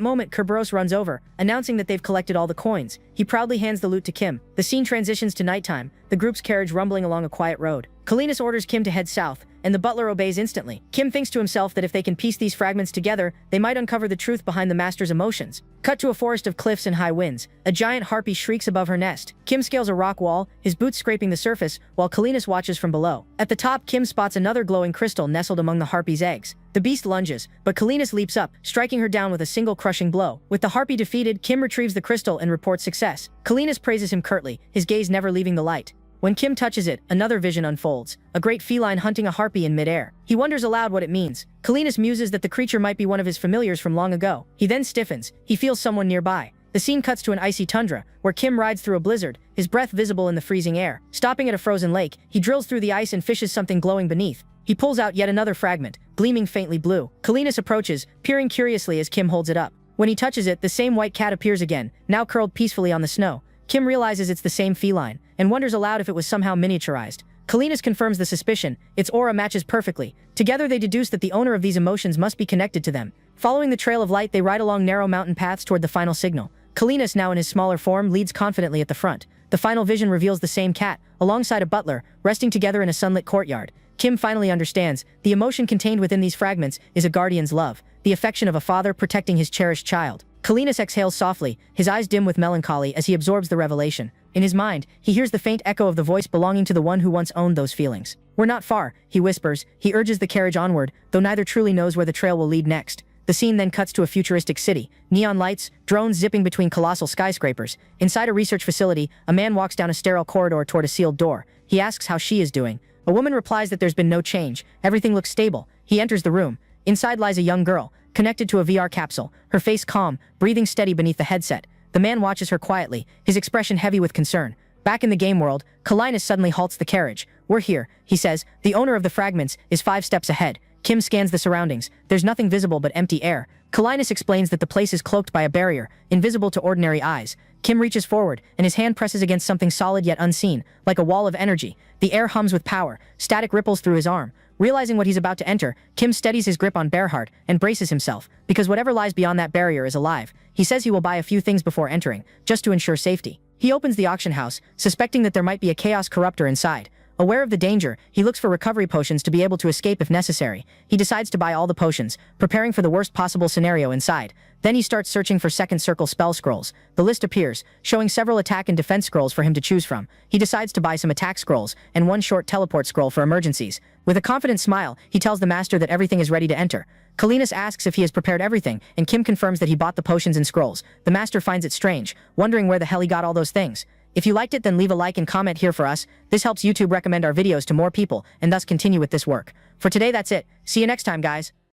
moment, Kerberos runs over, announcing that they've collected all the coins. He proudly hands the loot to Kim. The scene transitions to nighttime, the group's carriage rumbling along a quiet road. Calinus orders Kim to head south, and the butler obeys instantly. Kim thinks to himself that if they can piece these fragments together, they might uncover the truth behind the master's emotions. Cut to a forest of cliffs and high winds. A giant harpy shrieks above her nest. Kim scales a rock wall, his boots scraping the surface, while Calinus watches from below. At the top, Kim spots another glowing crystal nestled among the harpy's eggs. The beast lunges, but Calinus leaps up, striking her down with a single crushing blow. With the harpy defeated, Kim retrieves the crystal and reports success. Calinus praises him curtly, his gaze never leaving the light. When Kim touches it, another vision unfolds, a great feline hunting a harpy in midair. He wonders aloud what it means. Calinus muses that the creature might be one of his familiars from long ago. He then stiffens. He feels someone nearby. The scene cuts to an icy tundra, where Kim rides through a blizzard, his breath visible in the freezing air. Stopping at a frozen lake, he drills through the ice and fishes something glowing beneath. He pulls out yet another fragment, gleaming faintly blue. Calinus approaches, peering curiously as Kim holds it up. When he touches it, the same white cat appears again, now curled peacefully on the snow. Kim realizes it's the same feline, and wonders aloud if it was somehow miniaturized. Calinus confirms the suspicion. Its aura matches perfectly. Together they deduce that the owner of these emotions must be connected to them. Following the trail of light, they ride along narrow mountain paths toward the final signal. Calinus, now in his smaller form, leads confidently at the front. The final vision reveals the same cat, alongside a butler, resting together in a sunlit courtyard. Kim finally understands. The emotion contained within these fragments is a guardian's love, the affection of a father protecting his cherished child. Calinus exhales softly, his eyes dim with melancholy as he absorbs the revelation. In his mind, he hears the faint echo of the voice belonging to the one who once owned those feelings. "We're not far," he whispers. He urges the carriage onward, though neither truly knows where the trail will lead next. The scene then cuts to a futuristic city. Neon lights, drones zipping between colossal skyscrapers. Inside a research facility, a man walks down a sterile corridor toward a sealed door. He asks how she is doing, A woman replies that there's been no change. Everything looks stable. He enters the room. Inside lies a young girl, connected to a VR capsule, her face calm, breathing steady beneath the headset. The man watches her quietly, his expression heavy with concern. Back in the game world, Feline suddenly halts the carriage. "We're here," he says. The owner of the fragments is 5 steps ahead. Kim scans the surroundings. There's nothing visible but empty air. Feline explains that the place is cloaked by a barrier, invisible to ordinary eyes. Kim reaches forward, and his hand presses against something solid yet unseen, like a wall of energy. The air hums with power. Static ripples through his arm. Realizing what he's about to enter, Kim steadies his grip on Bearheart and braces himself, because whatever lies beyond that barrier is alive. He says he will buy a few things before entering, just to ensure safety. He opens the auction house, suspecting that there might be a chaos corruptor inside. Aware of the danger, he looks for recovery potions to be able to escape if necessary. He decides to buy all the potions, preparing for the worst possible scenario inside. Then he starts searching for second circle spell scrolls. The list appears, showing several attack and defense scrolls for him to choose from. He decides to buy some attack scrolls and one short teleport scroll for emergencies. With a confident smile, he tells the master that everything is ready to enter. Feline asks if he has prepared everything, and Kim confirms that he bought the potions and scrolls. The master finds it strange, wondering where the hell he got all those things. If you liked it, then leave a like and comment here for us. This helps YouTube recommend our videos to more people and thus continue with this work. For today, that's it. See you next time, guys.